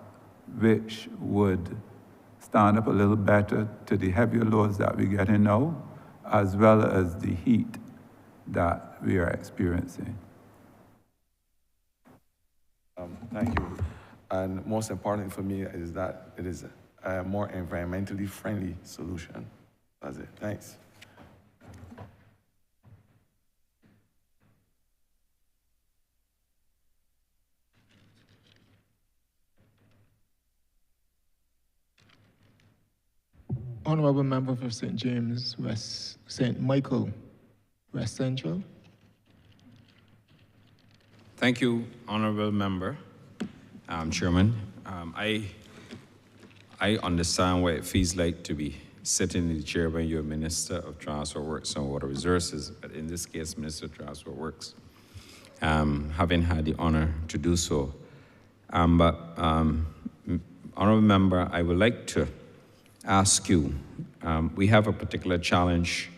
which would stand up a little better to the heavier loads that we're getting now, as well as the heat that we are experiencing. Thank you. And most important for me is that it is a more environmentally friendly solution. That's it. Thanks. Honourable Member for St. James, St. Michael, West Central. Thank you, Honourable Member, Chairman. I understand what it feels like to be sitting in the chair when you're Minister of Transport Works and Water Resources, but in this case, Minister of Transport Works, having had the honor to do so. Honourable Member, I would like to ask you, we have a particular challenge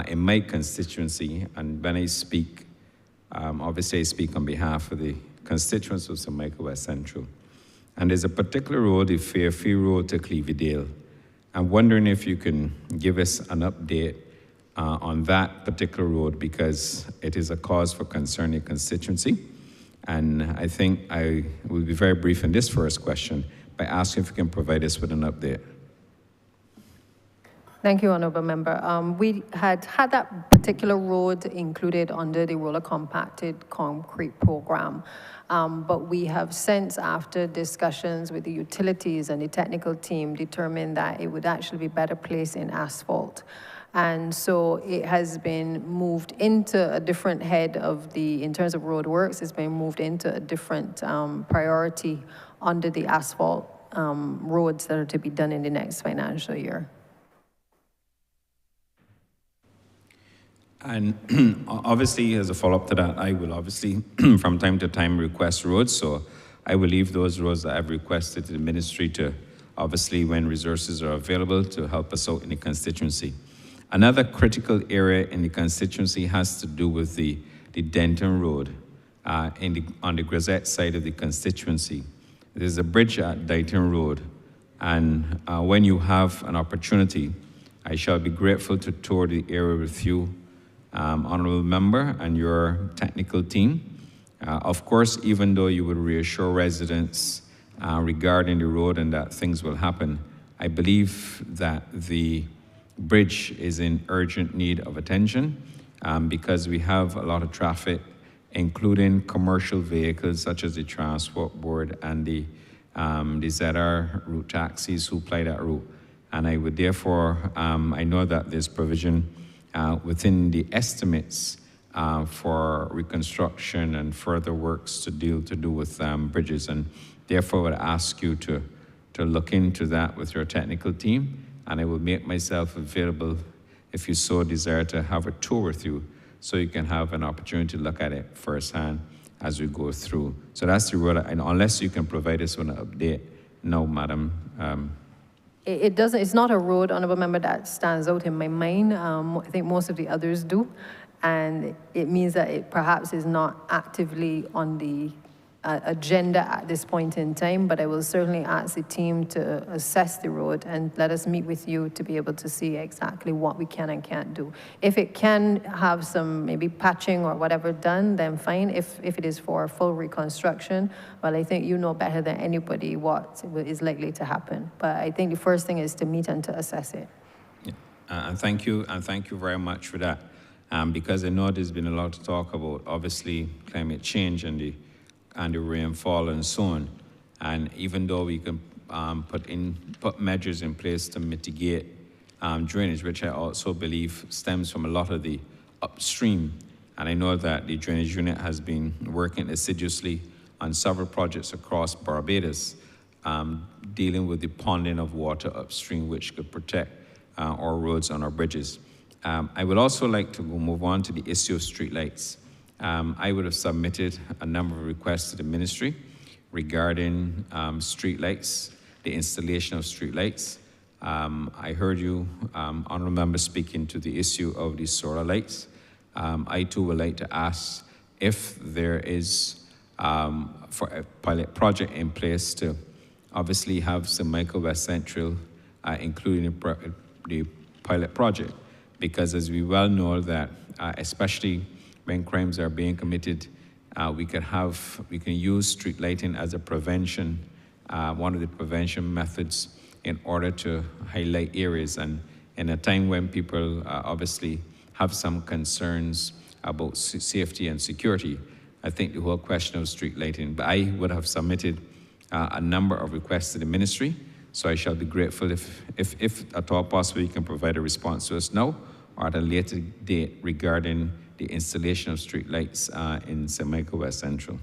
in my constituency, and when I speak, obviously I speak on behalf of the constituents of St. Michael West Central. And there's a particular road, the Fairfield Road to Cleavydale. I'm wondering if you can give us an update on that particular road, because it is a cause for concern in constituency. And I think I will be very brief in this first question by asking if you can provide us with an update. Thank you, Honourable Member. We had that particular road included under the roller compacted concrete program. But we have since, after discussions with the utilities and the technical team, determined that it would actually be better placed in asphalt. And so it has been moved into a different head of in terms of roadworks, it's been moved into a different priority under the asphalt roads that are to be done in the next financial year. And obviously, as a follow-up to that, I will obviously, from time to time, request roads. So I will leave those roads that I've requested to the ministry to, obviously, when resources are available, to help us out in the constituency. Another critical area in the constituency has to do with the Denton Road on the Grisette side of the constituency. There's a bridge at Denton Road, and when you have an opportunity, I shall be grateful to tour the area with you, Honourable Member, and your technical team. Of course, even though you would reassure residents regarding the road and that things will happen, I believe that the bridge is in urgent need of attention because we have a lot of traffic, including commercial vehicles such as the Transport Board and the ZR route taxis who ply that route. And I would therefore, I know that there's provision within the estimates for reconstruction and further works to do with bridges, and therefore would ask you to look into that with your technical team, and I will make myself available if you so desire to have a tour with you so you can have an opportunity to look at it firsthand as we go through. So that's the road, and unless you can provide us with an update, no, Madam. It doesn't, it's not a road, Honourable Member, that stands out in my mind. I think most of the others do. And it means that it perhaps is not actively on the agenda at this point in time, but I will certainly ask the team to assess the road and let us meet with you to be able to see exactly what we can and can't do. If it can have some maybe patching or whatever done, then fine. If it is for full reconstruction, well, I think you know better than anybody what is likely to happen. But I think the first thing is to meet and to assess it. Yeah. And thank you very much for that. Because I know there's been a lot of talk about, obviously, climate change and the rainfall and so on. And even though we can put measures in place to mitigate drainage, which I also believe stems from a lot of the upstream. And I know that the drainage unit has been working assiduously on several projects across Barbados, dealing with the ponding of water upstream, which could protect our roads and our bridges. I would also like to move on to the issue of streetlights. I would have submitted a number of requests to the ministry regarding streetlights, the installation of streetlights. I heard you, Honourable Member, speaking to the issue of the solar lights. I too would like to ask if there is for a pilot project in place to obviously have St. Michael West Central, including the pilot project, because as we well know that, especially when crimes are being committed, we can use street lighting as a prevention, one of the prevention methods in order to highlight areas. And in a time when people obviously have some concerns about safety and security, I think the whole question of street lighting, but I would have submitted a number of requests to the ministry, so I shall be grateful if at all possible you can provide a response to us now or at a later date regarding the installation of street lights in St. Michael West Central.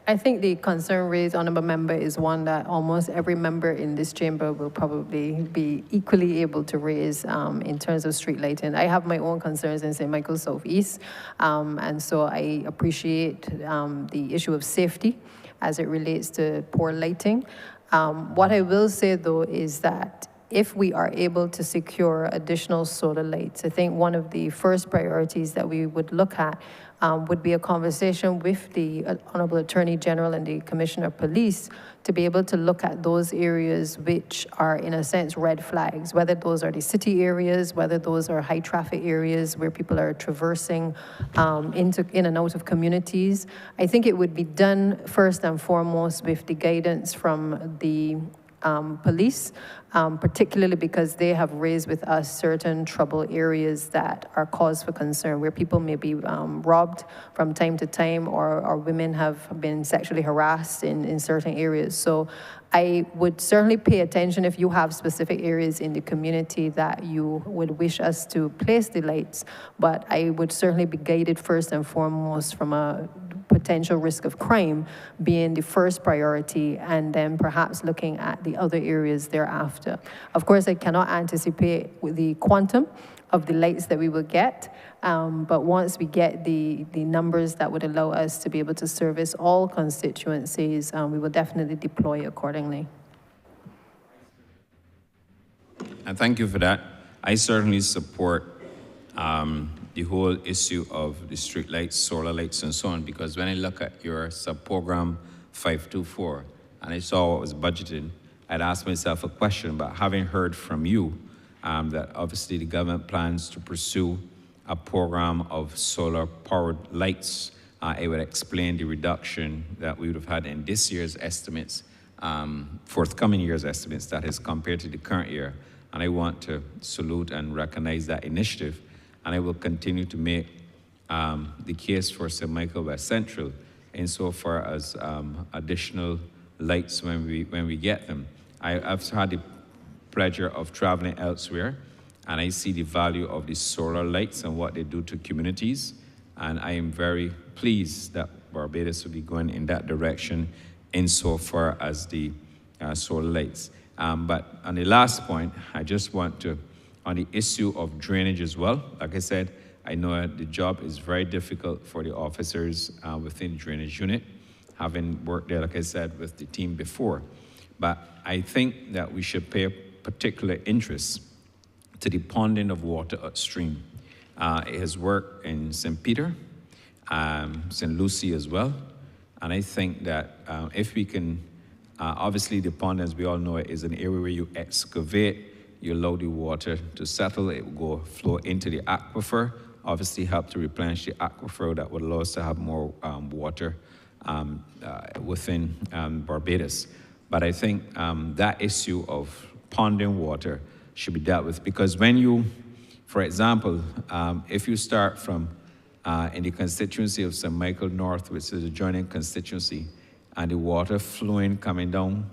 I think the concern raised, Honourable Member, is one that almost every member in this chamber will probably be equally able to raise in terms of street lighting. I have my own concerns in St. Michael Southeast, and so I appreciate the issue of safety as it relates to poor lighting. What I will say, though, is that if we are able to secure additional solar lights, I think one of the first priorities that we would look at would be a conversation with the Honourable Attorney General and the Commissioner of Police to be able to look at those areas which are, in a sense, red flags, whether those are the city areas, whether those are high traffic areas where people are traversing in and out of communities. I think it would be done first and foremost with the guidance from the police, particularly because they have raised with us certain trouble areas that are cause for concern, where people may be robbed from time to time, or women have been sexually harassed in certain areas. So I would certainly pay attention if you have specific areas in the community that you would wish us to place the lights, but I would certainly be guided first and foremost from a potential risk of crime being the first priority, and then perhaps looking at the other areas thereafter. Of course, I cannot anticipate with the quantum of the lights that we will get, but once we get the numbers that would allow us to be able to service all constituencies, we will definitely deploy accordingly. And thank you for that. I certainly support the whole issue of the street lights, solar lights, and so on, because when I look at your sub-program 524, and I saw what was budgeted, I'd ask myself a question, but having heard from you that obviously the government plans to pursue a program of solar-powered lights, it would explain the reduction that we would have had in this year's estimates, forthcoming year's estimates, that is, compared to the current year. And I want to salute and recognize that initiative, and I will continue to make the case for St. Michael West Central insofar as additional lights when we get them. I've had the pleasure of traveling elsewhere, and I see the value of the solar lights and what they do to communities, and I am very pleased that Barbados will be going in that direction insofar as the solar lights. But on the last point, I just want to, on the issue of drainage as well, like I said, I know the job is very difficult for the officers within the drainage unit, having worked there, like I said, with the team before. But I think that we should pay particular interest to the ponding of water upstream. It has worked in St. Peter, St. Lucie as well, and I think that if we can, obviously the pond, as we all know, is an area where you excavate, you allow the water to settle, it will go flow into the aquifer, obviously help to replenish the aquifer that would allow us to have more water within Barbados. But I think that issue of ponding water should be dealt with, because when you, for example, if you start from in the constituency of St. Michael North, which is a adjoining constituency, and the water flowing coming down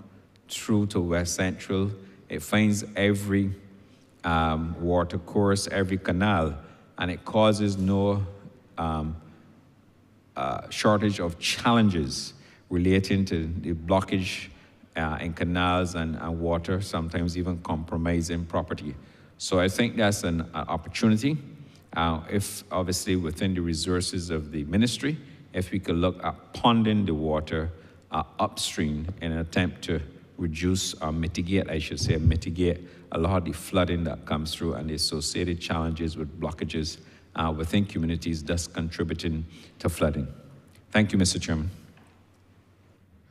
through to West Central, it finds every water course, every canal, and it causes no shortage of challenges relating to the blockage in canals and water, sometimes even compromising property. So I think that's an opportunity, if obviously within the resources of the ministry, if we could look at ponding the water upstream in an attempt to reduce or mitigate, I should say, mitigate a lot of the flooding that comes through and the associated challenges with blockages within communities, thus contributing to flooding. Thank you, Mr. Chairman.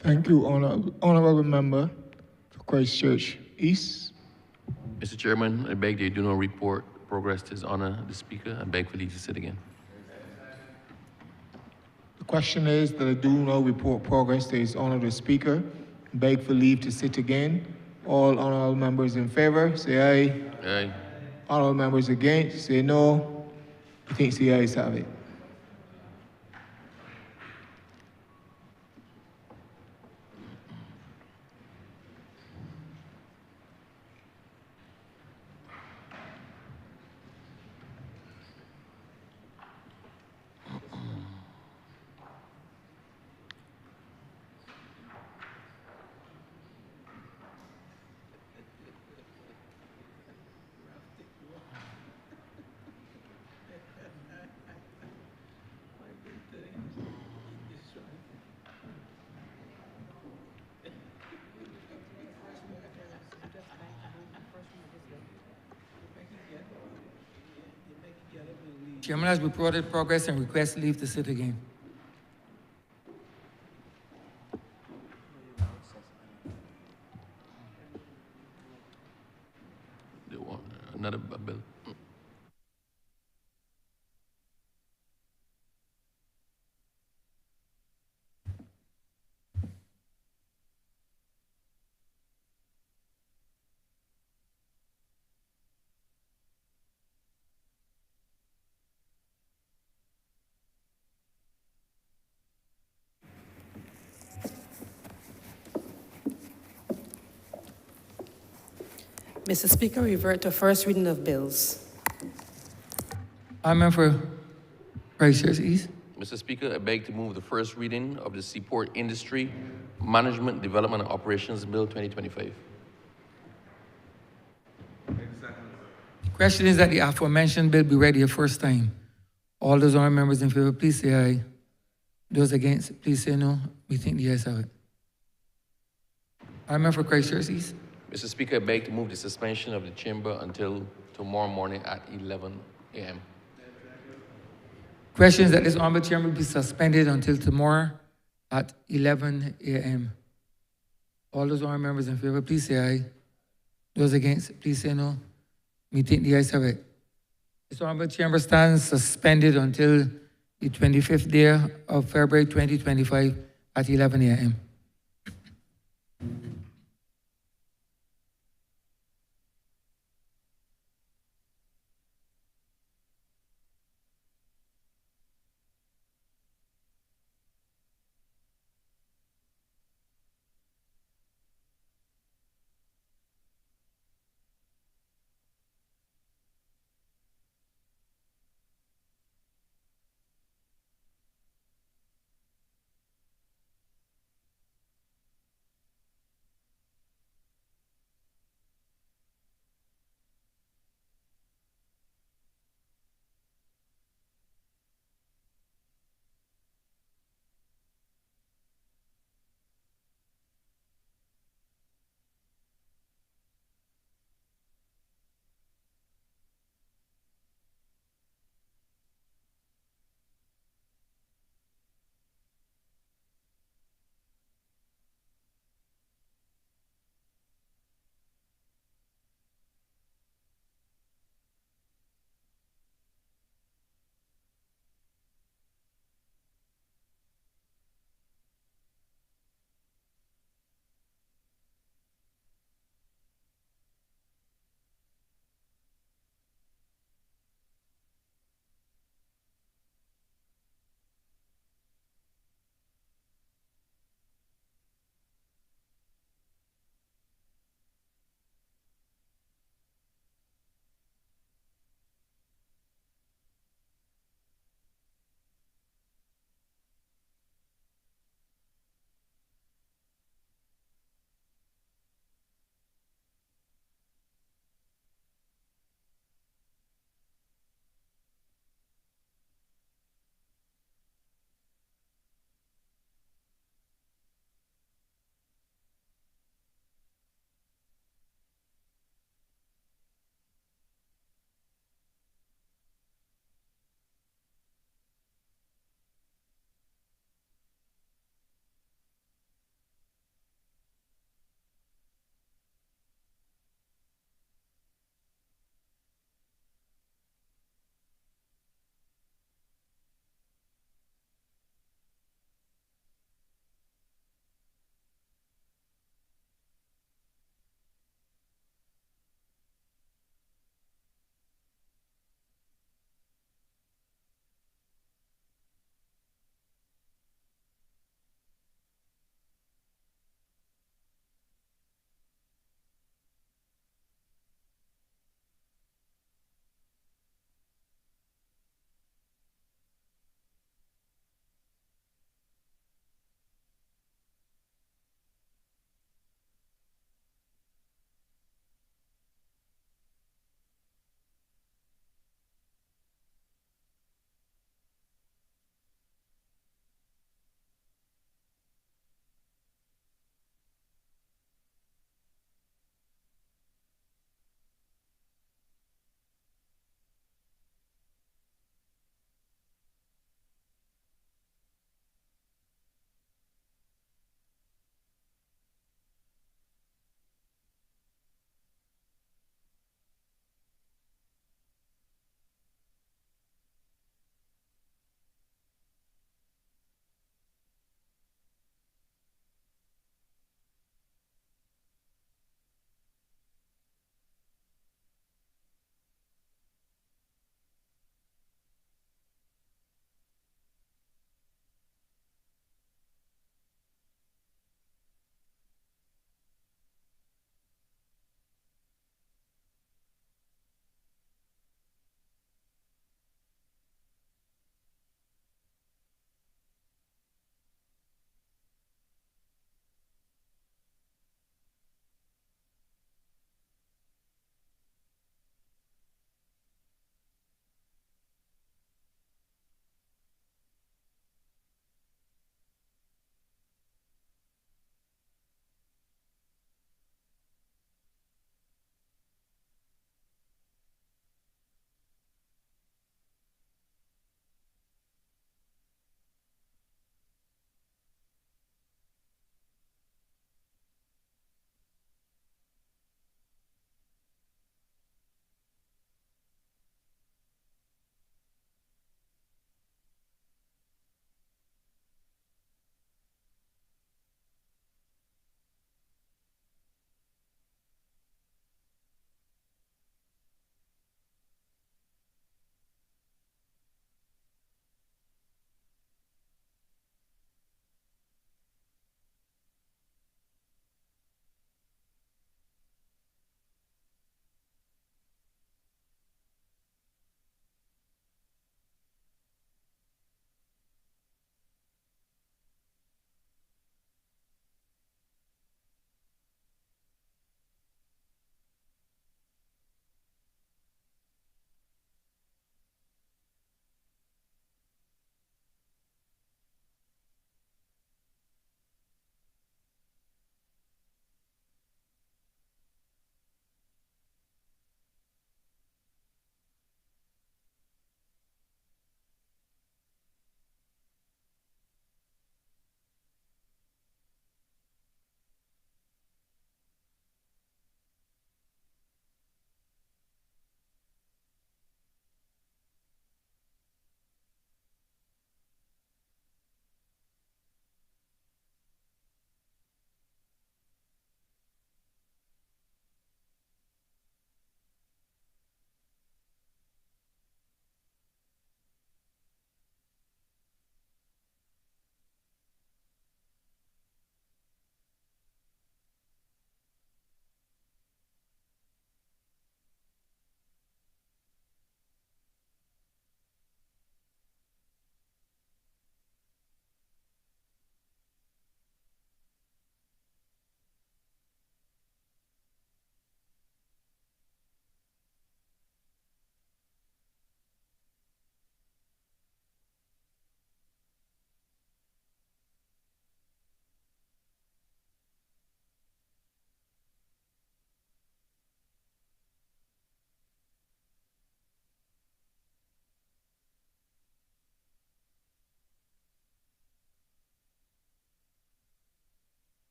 Thank you, Honourable Member for Christchurch East. Mr. Chairman, I beg that you do not report progress to His Honor the Speaker. I beg for leave to sit again. The question is that I do not report progress to His Honor the Speaker. Beg for leave to sit again. All honourable members in favor, say aye. Aye. Honourable members against, say no. I think the ayes have it. Chairman has reported progress and requests leave to sit again. Another bill. Mr. Speaker, revert to first reading of bills. I member for Christchurch East. Mr. Speaker, I beg to move the first reading of the Seaport Industry Management, Development, and Operations Bill 2025. Question is that the aforementioned bill be read here first time. All those honorable members in favor, please say aye. Those against, please say no. We think the ayes have it. I member for Christchurch East. Mr. Speaker, I beg to move the suspension of the chamber until tomorrow morning at 11 a.m. Question is that this honorable chairman be suspended until tomorrow at 11 a.m. All those honorable members in favor, please say aye. Those against, please say no. We think the ayes have it. This honorable chamber stands suspended until the 25th day of February 2025 at 11 a.m.